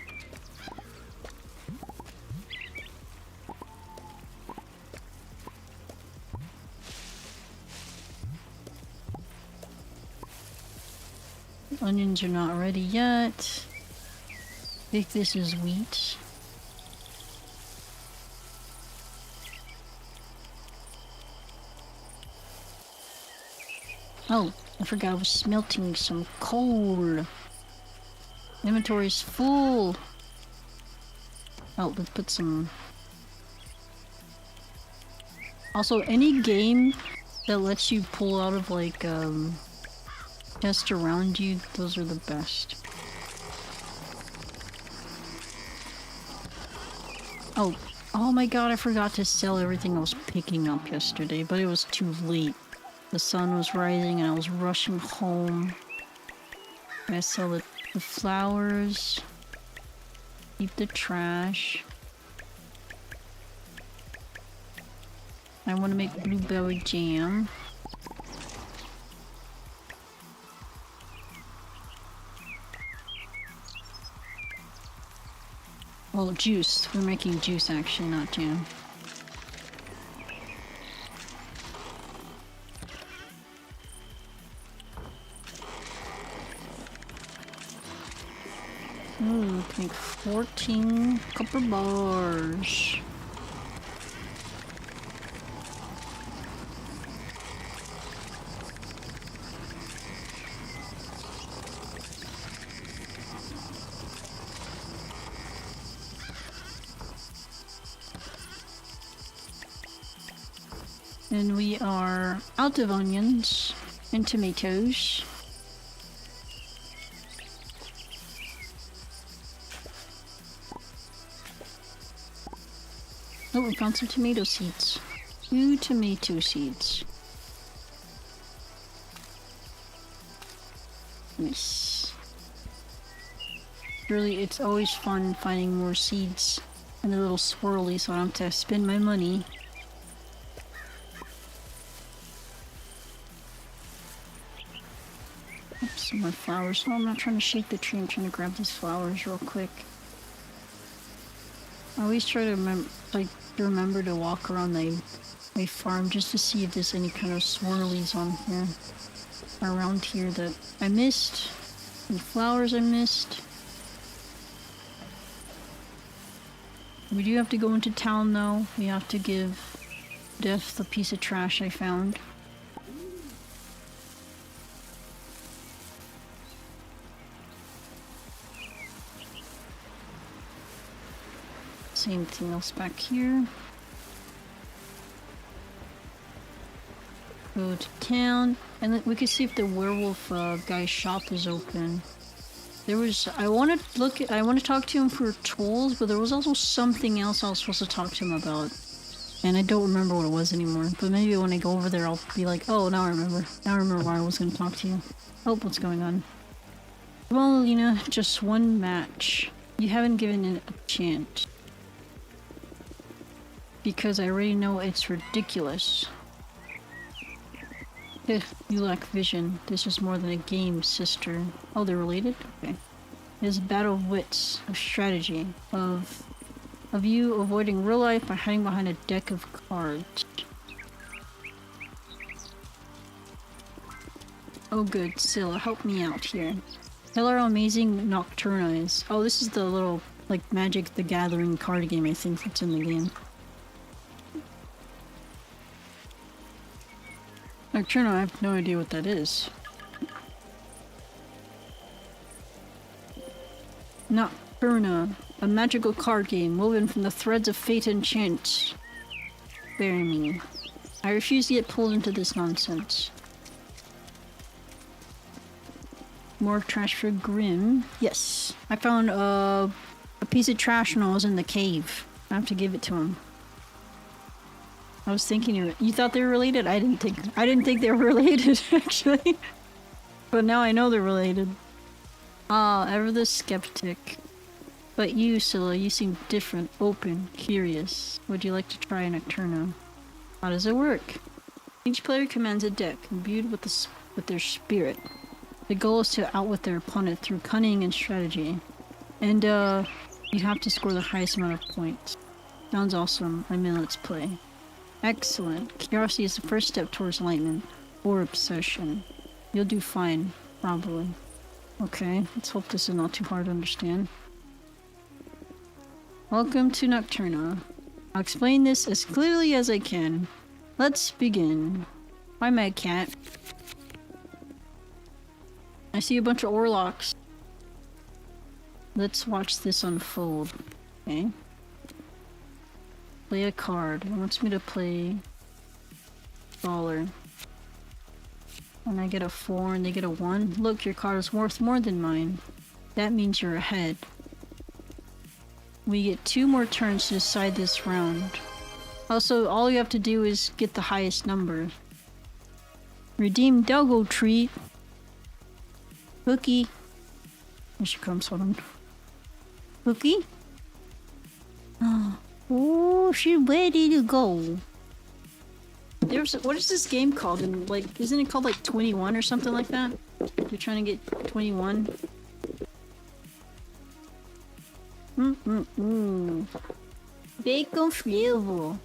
Onions are not ready yet. I think this is wheat. Oh, I forgot I was smelting some coal. Inventory's full. Oh, let's put some... Also, any game that lets you pull out of like, chests around you, those are the best. Oh my god, I forgot to sell everything I was picking up yesterday, but it was too late. The sun was rising and I was rushing home. I sell the flowers, keep the trash. I want to make blueberry jam. Well, juice. We're making juice actually, not jam. Ooh, can make 14 copper bars. And we are out of onions and tomatoes. Oh, we found some tomato seeds. 2 tomato seeds. Nice. Really, it's always fun finding more seeds and the little swirly, so I don't have to spend my money. Oops, some more flowers. Oh, I'm not trying to shake the tree. I'm trying to grab these flowers real quick. I always try to remember to walk around my farm just to see if there's any kind of swirlies on here, around here that I missed, and flowers I missed. We do have to go into town though. We have to give Death the piece of trash I found. see anything else back here. Go to town, and then we can see if the werewolf guy's shop is open. There was, I want to talk to him for tools, but there was also something else I was supposed to talk to him about. And I don't remember what it was anymore, but maybe when I go over there I'll be like, oh, now I remember. Now I remember why I was going to talk to you. Oh, what's going on? Well, you know, just one match. You haven't given it a chance. Because I already know it's ridiculous. You lack vision. This is more than a game, sister. Oh, they're related? Okay. It is a battle of wits, of strategy, of you avoiding real life by hiding behind a deck of cards. Oh good, Scylla, help me out here. Tell her how amazing Nocturna is. Oh, this is the little, like, Magic the Gathering card game I think that's in the game. Nocturna, I have no idea what that is. Nocturna, a magical card game woven from the threads of fate and chance. Bury me. I refuse to get pulled into this nonsense. More trash for Grim. Yes, I found a piece of trash when I was in the cave. I have to give it to him. I was thinking you thought they were related? I didn't think they were related actually. But now I know they're related. Ah, ever the skeptic. But you, Scylla, you seem different, open, curious. Would you like to try a Nocturno? How does it work? Each player commands a deck imbued with their spirit. The goal is to outwit their opponent through cunning and strategy. And you have to score the highest amount of points. Sounds awesome. I mean, let's play. Excellent. Curiosity is the first step towards enlightenment, or obsession. You'll do fine, probably. Okay, let's hope this is not too hard to understand. Welcome to Nocturna. I'll explain this as clearly as I can. Let's begin. Hi, Mad Cat. I see a bunch of Orlocks. Let's watch this unfold. Okay. Play a card. It wants me to play Baller. And I get a 4 and they get a 1. Look, your card is worth more than mine. That means you're ahead. We get 2 more turns to decide this round. Also, all you have to do is get the highest number. Redeem Doggo Treat. Cookie. Here she comes, hold on. Cookie? Oh, she's ready to go. What is this game called? And like, isn't it called like 21 or something like that? You're trying to get 21. Bacon flavor.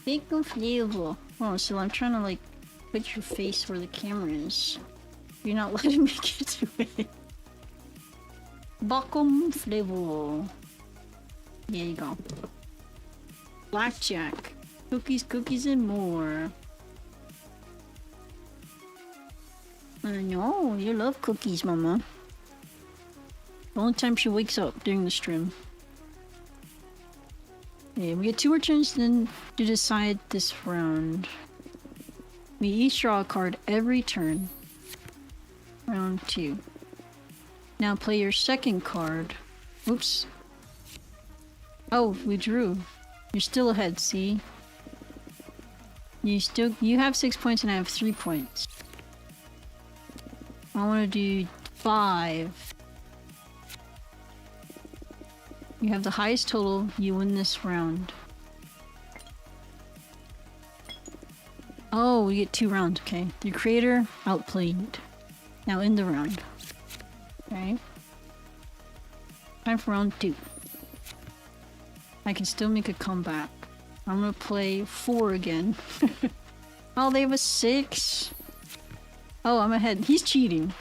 Bacon flavor. Oh, so I'm trying to like put your face where the camera is. You're not letting me get to it. Bacon flavor. There you go. Blackjack. Cookies, cookies, and more. I know, you love cookies, Mama. The only time she wakes up during the stream. Okay, we get 2 more turns then to decide this round. We each draw a card every turn. Round 2. Now play your second card. Oops. Oh, we drew. You're still ahead, see? You have 6 points and I have 3 points. I want to do 5. You have the highest total, you win this round. Oh, we get 2 rounds, okay. The creator outplayed. Now end the round. Okay. Time for round 2. I can still make a comeback. I'm gonna play 4 again. Oh, they have a 6. Oh, I'm ahead. He's cheating.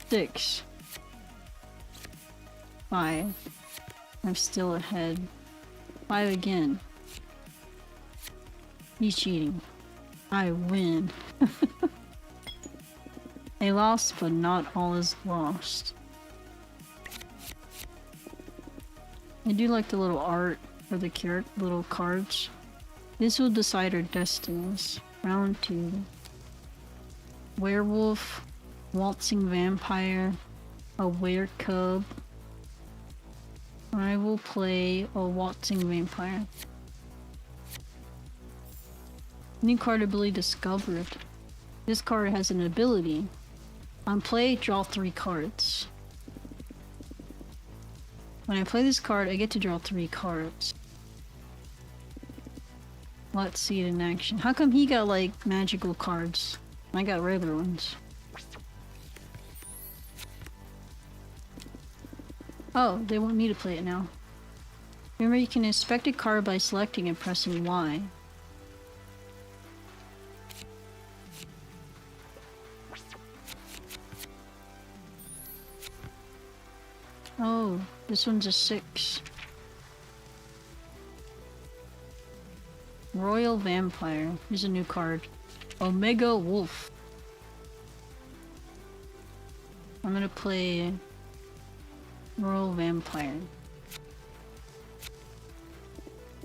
6. 5. I'm still ahead. 5 again. He's cheating. I win. I lost, but not all is lost. I do like the little art for the little cards. This will decide our destinies. Round 2. Werewolf, waltzing vampire, a were-cub. I will play a waltzing vampire. New card ability discovered. This card has an ability. On play, draw 3 cards. When I play this card, I get to draw 3 cards. Let's see it in action. How come he got like magical cards? I got regular ones. Oh, they want me to play it now. Remember, you can inspect a card by selecting and pressing Y. Oh, this one's a 6. Royal Vampire. Here's a new card. Omega Wolf. I'm gonna play Royal Vampire.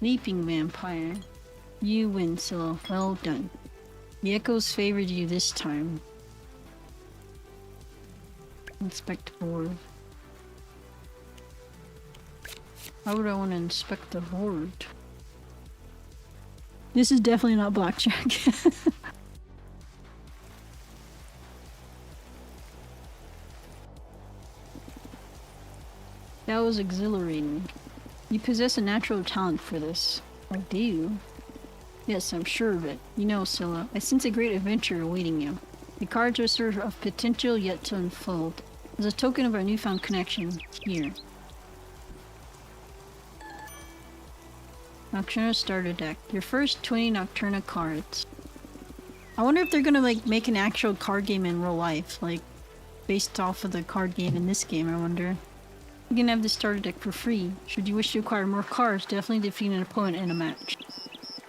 Leaping Vampire. You win, Scylla. Well done. The Echoes favored you this time. Inspect board. How would I want to inspect the board? This is definitely not blackjack. That was exhilarating. You possess a natural talent for this. I do. Yes, I'm sure of it. You know, Scylla, I sense a great adventure awaiting you. The cards are sort of potential yet to unfold. As a token of our newfound connection, here. Nocturna starter deck. Your first 20 Nocturna cards. I wonder if they're gonna like make an actual card game in real life, like based off of the card game in this game. I wonder. You can have the starter deck for free. Should you wish to acquire more cards, definitely defeat an opponent in a match.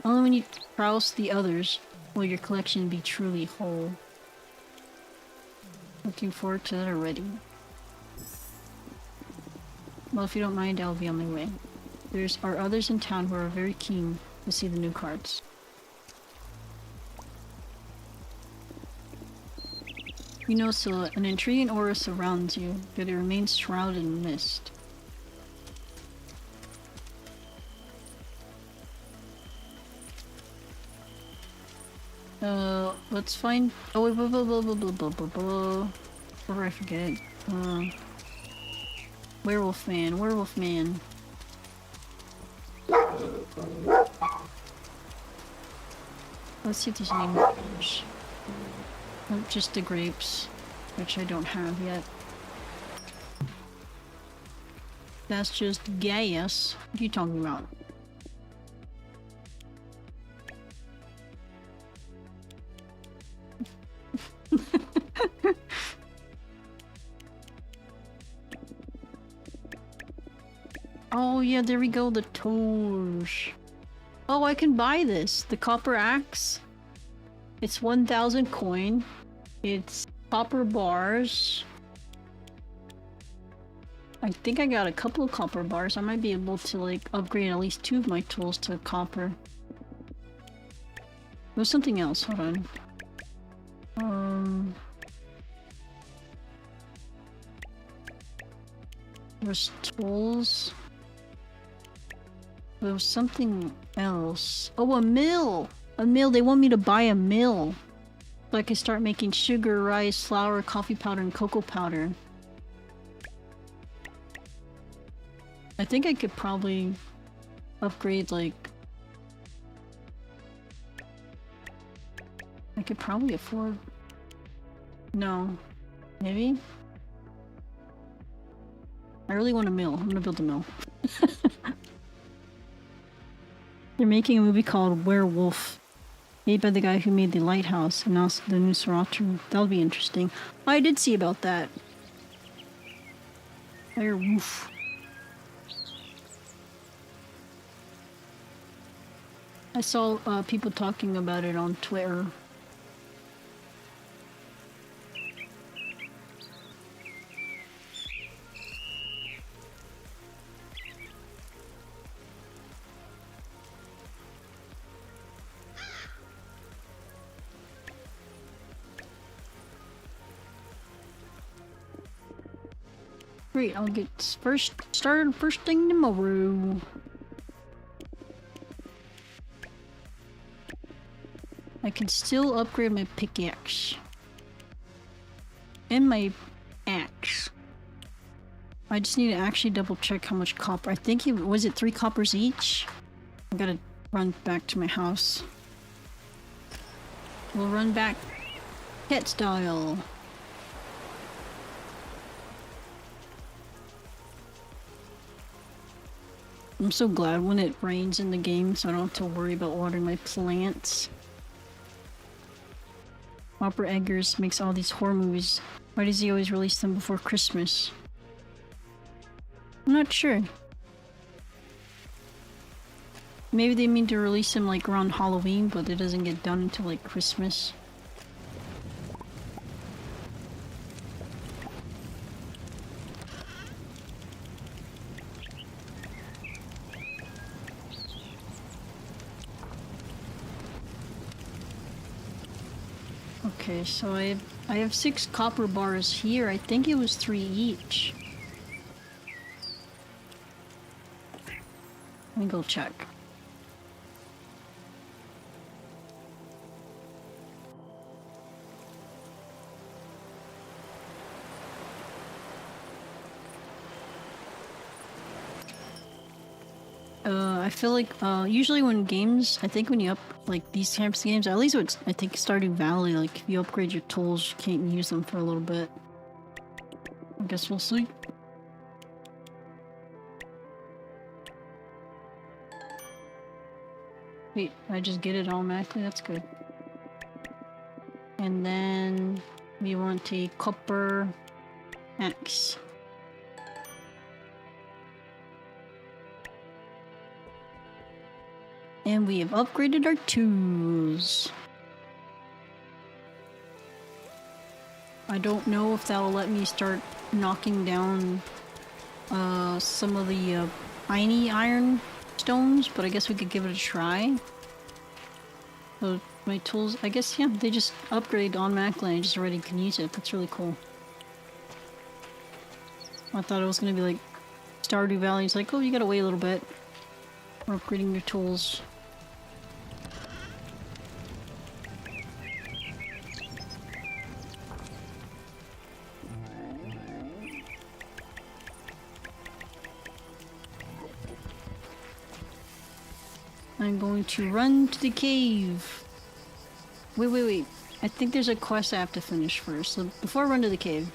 Only when you browse the others will your collection be truly whole. Looking forward to that already. Well, if you don't mind, I'll be on my way. There are others in town who are very keen to see the new cards. You know, Scylla, an intriguing aura surrounds you, but it remains shrouded in mist. Let's find... Oh, wait, blah, blah, blah, blah, blah, blah, blah, blah. Or I forget. Werewolf man, werewolf man. Let's see if there's any grapes. Oh, just the grapes, which I don't have yet. That's just gas. What are you talking about? Oh yeah, there we go, the torch. Oh, I can buy this. The copper axe. It's 1,000 coin. It's copper bars. I think I got a couple of copper bars. I might be able to like upgrade at least 2 of my tools to copper. There's something else. Hold on. There's tools. There was something else. Oh, a mill! A mill. They want me to buy a mill. So I can start making sugar, rice, flour, coffee powder, and cocoa powder. I think I could probably upgrade, like... I could probably afford... No. Maybe? I really want a mill. I'm gonna build a mill. They're making a movie called Werewolf, made by the guy who made The Lighthouse and also the new Nosferatu. That'll be interesting. Oh, I did see about that. Werewolf. I saw people talking about it on Twitter. Great, I'll get started first thing tomorrow. I can still upgrade my pickaxe. And my axe. I just need to actually double check how much copper. I think was it 3 coppers each? I gotta run back to my house. We'll run back cat style. I'm so glad when it rains in the game so I don't have to worry about watering my plants. Robert Eggers makes all these horror movies. Why does he always release them before Christmas? I'm not sure. Maybe they mean to release them like around Halloween, but it doesn't get done until like Christmas. Okay, so I have 6 copper bars here. I think it was 3 each. Let me go check. I feel like usually when games, I think when you up like these types of games, at least with I think Stardew Valley, like if you upgrade your tools, you can't use them for a little bit. I guess we'll see. Wait, I just get it automatically? That's good. And then we want a copper axe. And we have upgraded our tools. I don't know if that'll let me start knocking down some of the tiny iron stones, but I guess we could give it a try. So my tools, I guess, yeah, they just upgrade automatically and I just already can use it. That's really cool. I thought it was gonna be like Stardew Valley. It's like, oh, you gotta wait a little bit. We're upgrading your tools. I'm going to run to the cave. Wait. I think there's a quest I have to finish first. So before I run to the cave,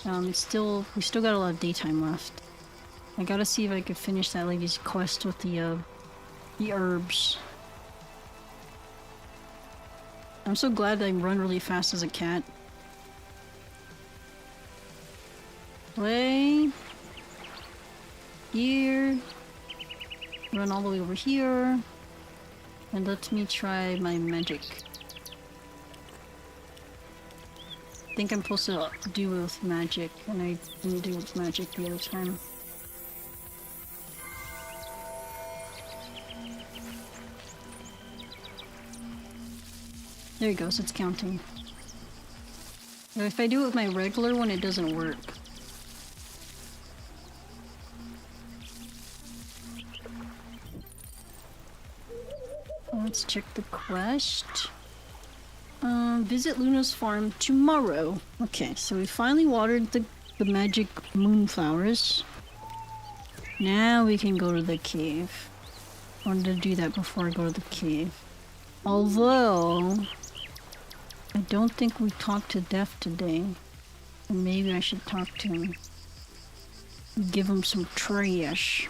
we still got a lot of daytime left. I gotta see if I can finish that lady's quest with the herbs. I'm so glad I run really fast as a cat. Play. Here. Run all the way over here. And let me try my magic. I think I'm supposed to do it with magic, and I didn't do it with magic the other time. There it goes, it's counting. Now if I do it with my regular one, it doesn't work. Let's check the quest. Visit Luna's farm tomorrow. Okay, so we finally watered the magic moonflowers. Now we can go to the cave. I wanted to do that before I go to the cave. Although, I don't think we talked to Death today. And maybe I should talk to him. Give him some trash.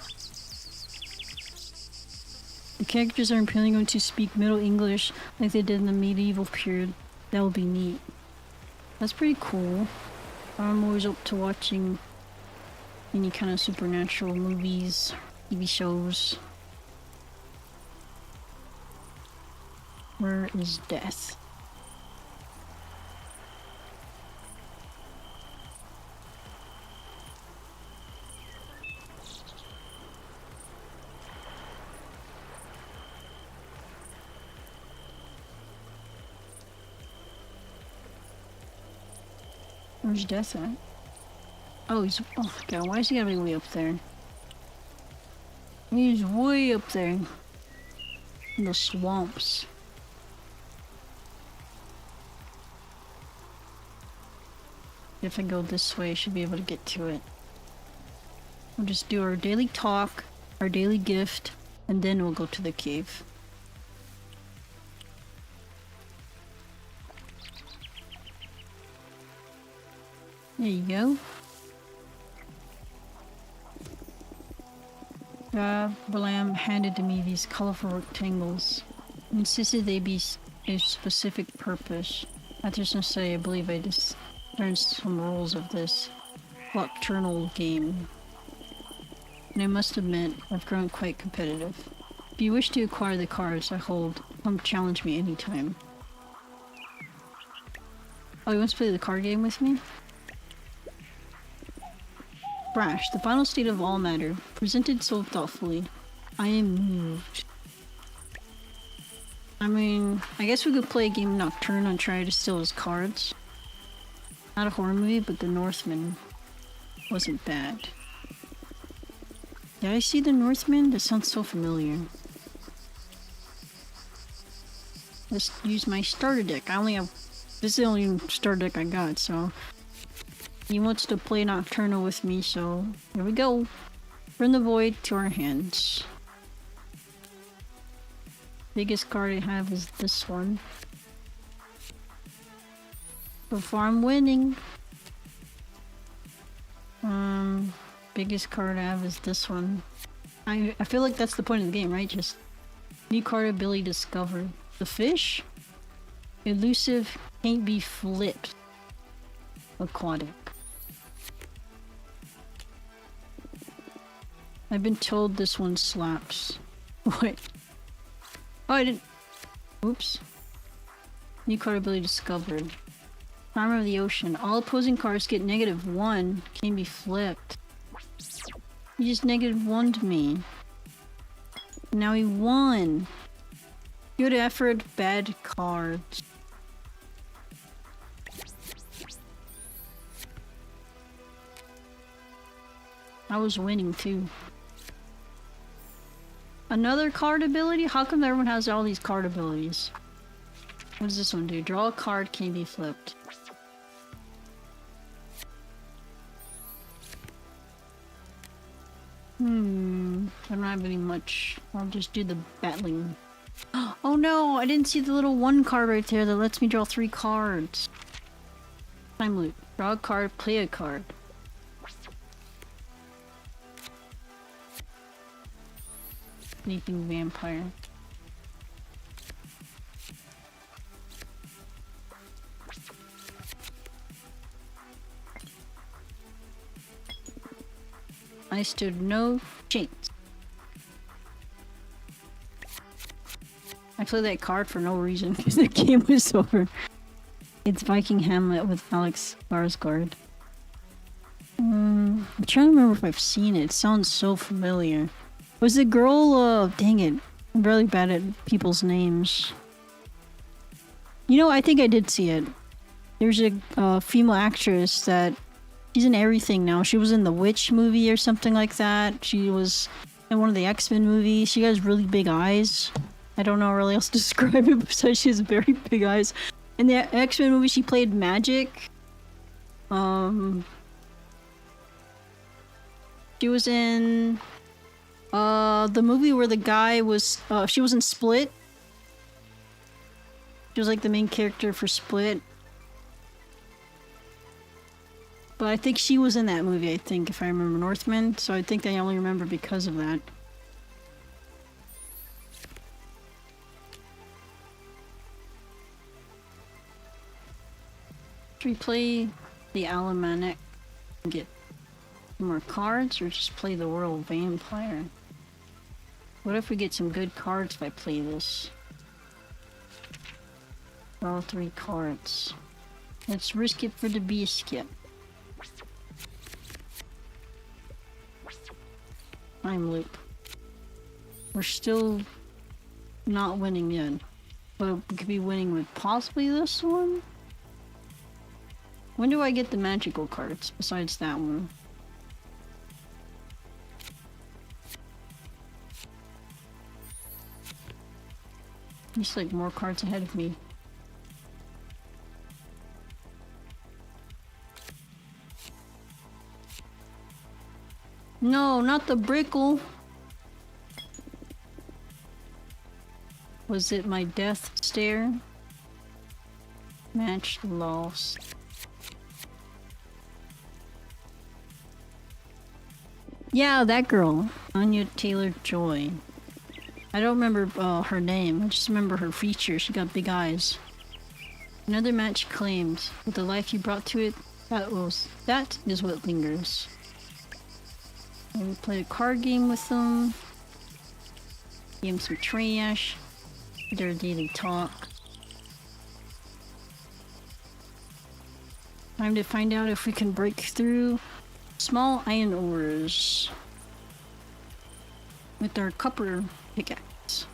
The characters are apparently going to speak Middle English like they did in the medieval period. That would be neat. That's pretty cool. I'm always up to watching any kind of supernatural movies, TV shows. Where is Death? Where's Death at? Oh, he's... Oh, God, why is he gotta be way up there? He's way up there. In the swamps. If I go this way, I should be able to get to it. We'll just do our daily talk, our daily gift, and then we'll go to the cave. There you go. Balam handed to me these colorful rectangles. He insisted they be a specific purpose. After necessary, I believe I just learned some rules of this nocturnal game. And I must admit, I've grown quite competitive. If you wish to acquire the cards I hold, come challenge me anytime. Oh, you want to play the card game with me? Brash, the final state of all matter, presented so thoughtfully. I am moved. I mean, I guess we could play a game Nocturne and try to steal his cards. Not a horror movie, but The Northman wasn't bad. Did I see The Northman? That sounds so familiar. Let's use my starter deck. I only have... This is the only starter deck I got, so... He wants to play Nocturnal with me, so... Here we go. Bring the void to our hands. Biggest card I have is this one. So far I'm winning. Biggest card I have is this one. I feel like that's the point of the game, right? Just new card ability discovered. The fish? Elusive, can't be flipped. Aquatic. I've been told this one slaps. Wait. Oh, I didn't... Oops. New card ability discovered. Armor of the Ocean. All opposing cards get -1. Can be flipped. He just -1'd me. Now he won. Good effort, bad cards. I was winning too. Another card ability? How come everyone has all these card abilities? What does this one do? Draw a card, can be flipped. I don't have any much. I'll just do the battling. Oh no! I didn't see the little 1 card right there that lets me draw 3 cards. Time loop. Draw a card, play a card. Sneaking vampire. I stood no chance. I played that card for no reason because the game was over. It's Viking Hamlet with Alex Skarsgård. I'm trying to remember if I've seen it. It sounds so familiar. Was the girl, dang it. I'm really bad at people's names. You know, I think I did see it. There's a female actress that... She's in everything now. She was in the Witch movie or something like that. She was in one of the X-Men movies. She has really big eyes. I don't know really else to describe it besides she has very big eyes. In the X-Men movie, she played Magic. She was in the movie where the guy was she was in Split. She was like the main character for Split. But I think she was in that movie, I think, if I remember Northman. So I think I only remember because of that. Should we play the Almanac and get more cards, or just play the World Vampire? What if we get some good cards if I play this? All 3 cards. Let's risk it for the biscuit. Time loop. We're still not winning yet. But we could be winning with possibly this one? When do I get the magical cards besides that one? He's like more cards ahead of me. No, not the brickle. Was it my death stare? Match lost. Yeah, that girl. Anya Taylor-Joy. I don't remember her name. I just remember her feature. She got big eyes. Another match claimed. With the life you brought to it, that is what lingers. And we played a card game with them. Gave them some trash. Their daily talk. Time to find out if we can break through small iron ores with our copper pickaxe.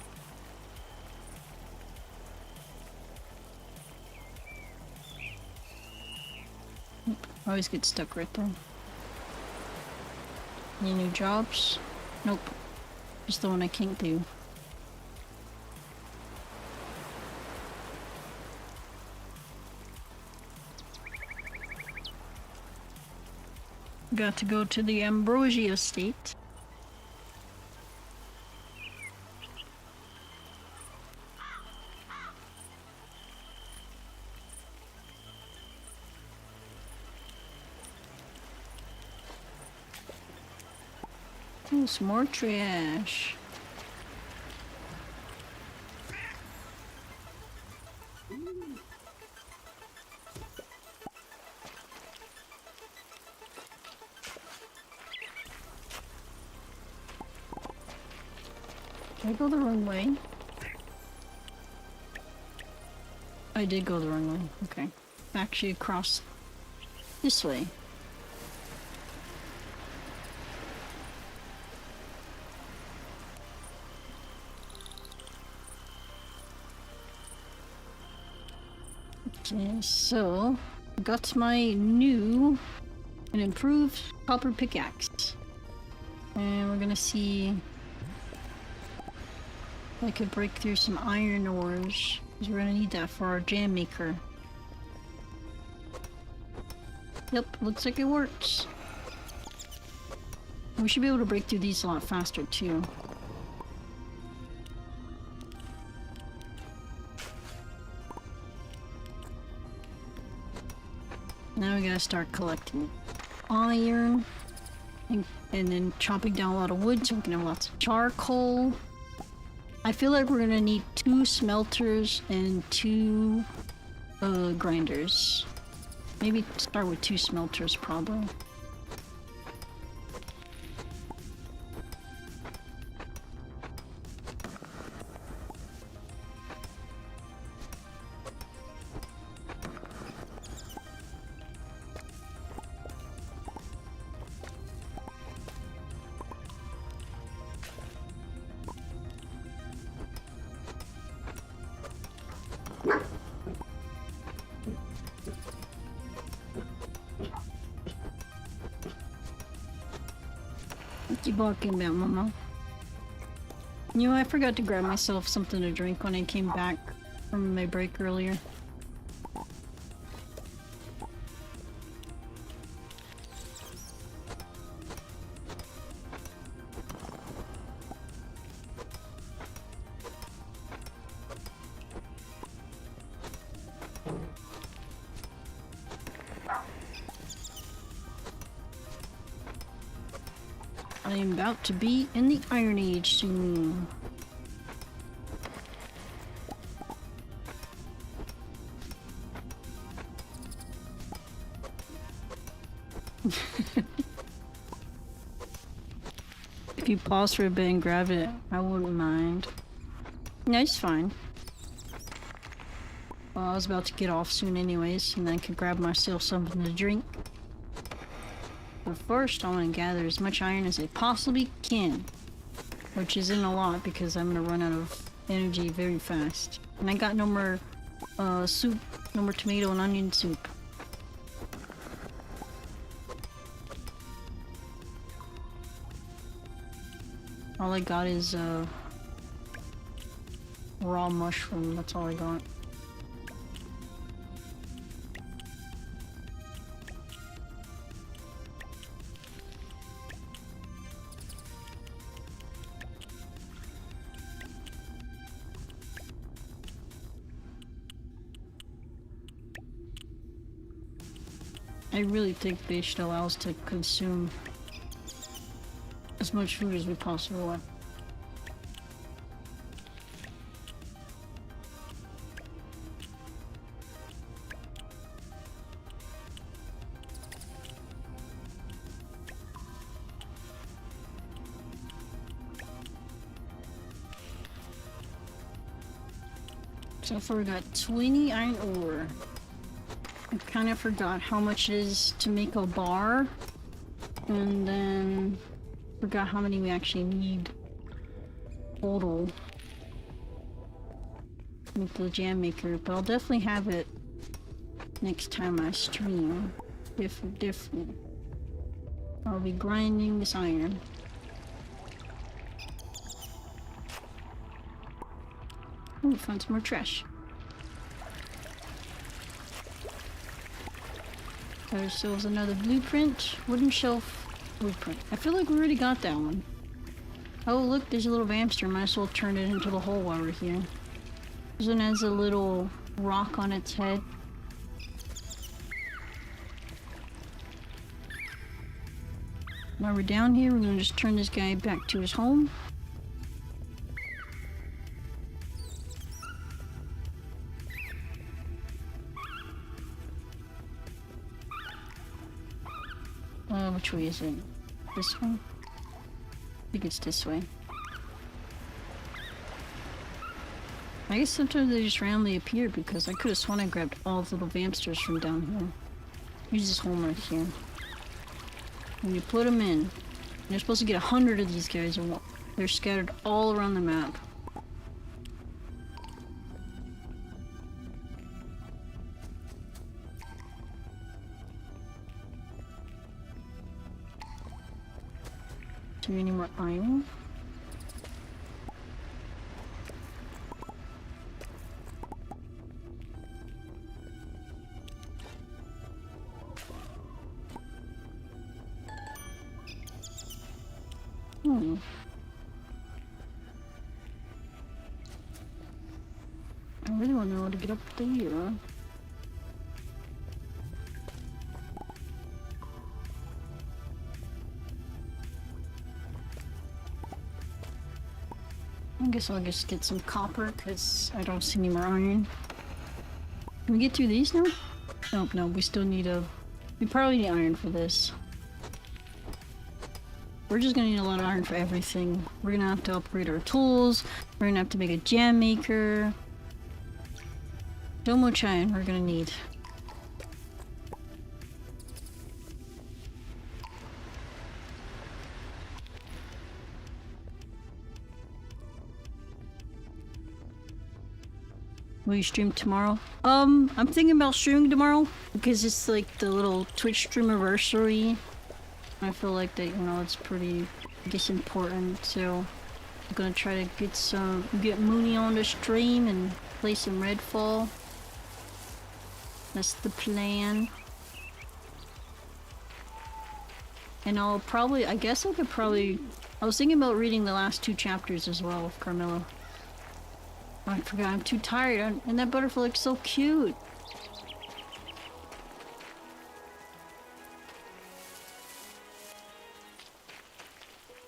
I always get stuck right there. Any new jobs? Nope. Just the one I can't do. Got to go to the Ambrosia Estate. Ooh, some more trash. Did I go the wrong way? I did go the wrong way. Okay. Actually across this way. Okay, so got my new and improved copper pickaxe. And we're gonna see if I could break through some iron ores, because we're gonna need that for our jam maker. Yep, looks like it works. We should be able to break through these a lot faster too. Now we gotta start collecting iron and then chopping down a lot of wood so we can have lots of charcoal. I feel like we're gonna need 2 smelters and 2 grinders. Maybe start with 2 smelters probably. What you barking about, Mama? You know, I forgot to grab myself something to drink when I came back from my break earlier. I am about to be in the Iron Age soon. If you pause for a bit and grab it, I wouldn't mind. No, it's fine. Well, I was about to get off soon anyways, and then I could grab myself something to drink. But first, I want to gather as much iron as I possibly can. Which isn't a lot, because I'm going to run out of energy very fast. And I got no more soup, no more tomato and onion soup. All I got is raw mushroom. That's all I got. I really think they should allow us to consume as much food as we possibly want. So far we got 20 iron ore. I kind of forgot how much it is to make a bar, and then forgot how many we actually need total with the jam maker, but I'll definitely have it next time I stream. Different. I'll be grinding this iron. Ooh, found some more trash. Got ourselves another blueprint. Wooden shelf blueprint. I feel like we already got that one. Oh look, there's a little hamster. Might as well turn it into the hole while we're here. This one has a little rock on its head. While we're down here, we're gonna just turn this guy back to his home. Which way is it? This way? I think it's this way. I guess sometimes they just randomly appear because I could have sworn I grabbed all the little vampsters from down here. Here's this home right here. When you put them in, you're supposed to get 100 of these guys, and they're scattered all around the map. Do you need more iron? I really want to know how to get up there. I guess I'll just get some copper because I don't see any more iron. Can we get through these now? Oh, no, we still need we probably need iron for this. We're just gonna need a lot of iron for everything. We're gonna have to upgrade our tools. We're gonna have to make a jam maker. So much iron we're gonna need. Will you stream tomorrow? I'm thinking about streaming tomorrow because it's like the little Twitch stream anniversary. I feel like that, you know, it's pretty, I guess, important. So I'm gonna try to get Mooney on the stream and play some Redfall. That's the plan. And I guess I was thinking about reading the last 2 chapters as well of Carmilla. I forgot, I'm too tired, and that butterfly looks so cute.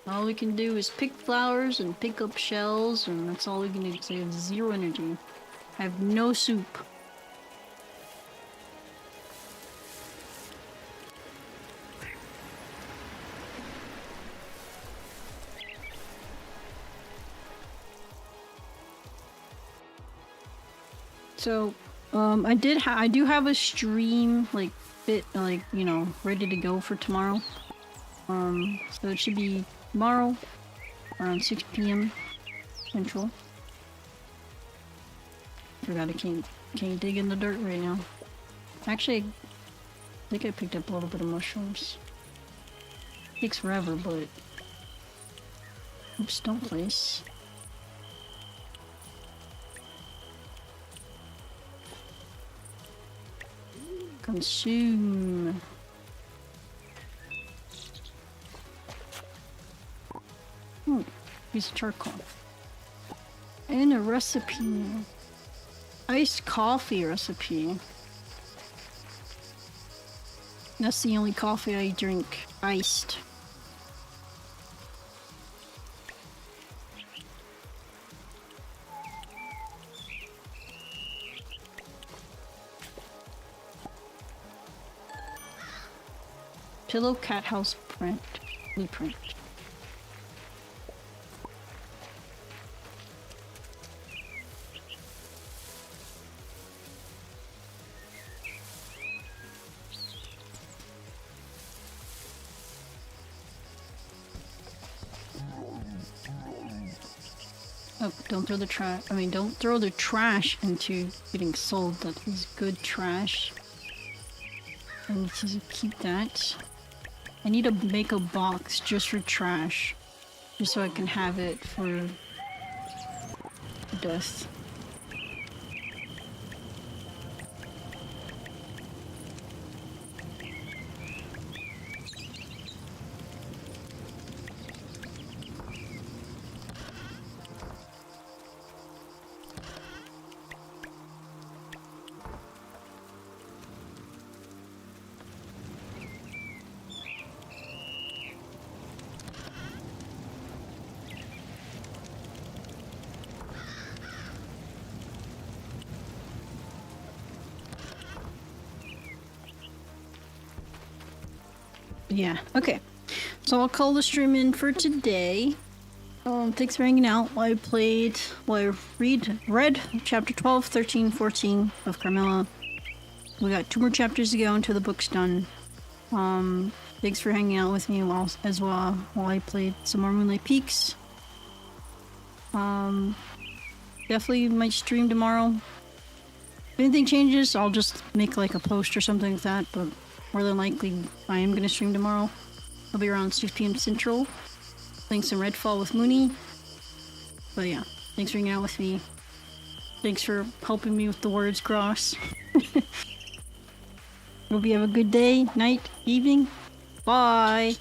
All we can do is pick flowers and pick up shells, and that's all we can do because I have 0 energy. I have no soup. So, I do have a stream, like, you know, ready to go for tomorrow. So it should be tomorrow, around 6 p.m. Central. Forgot I can't dig in the dirt right now. Actually, I think I picked up a little bit of mushrooms. Takes forever, but Oops, don't place. Consume. Piece of charcoal. And a recipe. Iced coffee recipe. That's the only coffee I drink. Iced. Pillow cat house blueprint. Oh, don't throw the trash. I mean, don't throw the trash into getting sold. That is good trash. I need to keep that. I need to make a box just for trash. Just so I can have it for dust. Yeah, okay. So I'll call the stream in for today. Thanks for hanging out while I read chapter 12, 13, 14 of Carmilla. We got 2 more chapters to go until the book's done. Thanks for hanging out with me while I played some more Moonlight Peaks. Definitely might stream tomorrow. If anything changes, I'll just make like a post or something like that, but more than likely, I am going to stream tomorrow. I'll be around 6 p.m. Central, playing some Redfall with Mooney. But yeah, thanks for hanging out with me. Thanks for helping me with the words, Gross. Hope you have a good day, night, evening. Bye!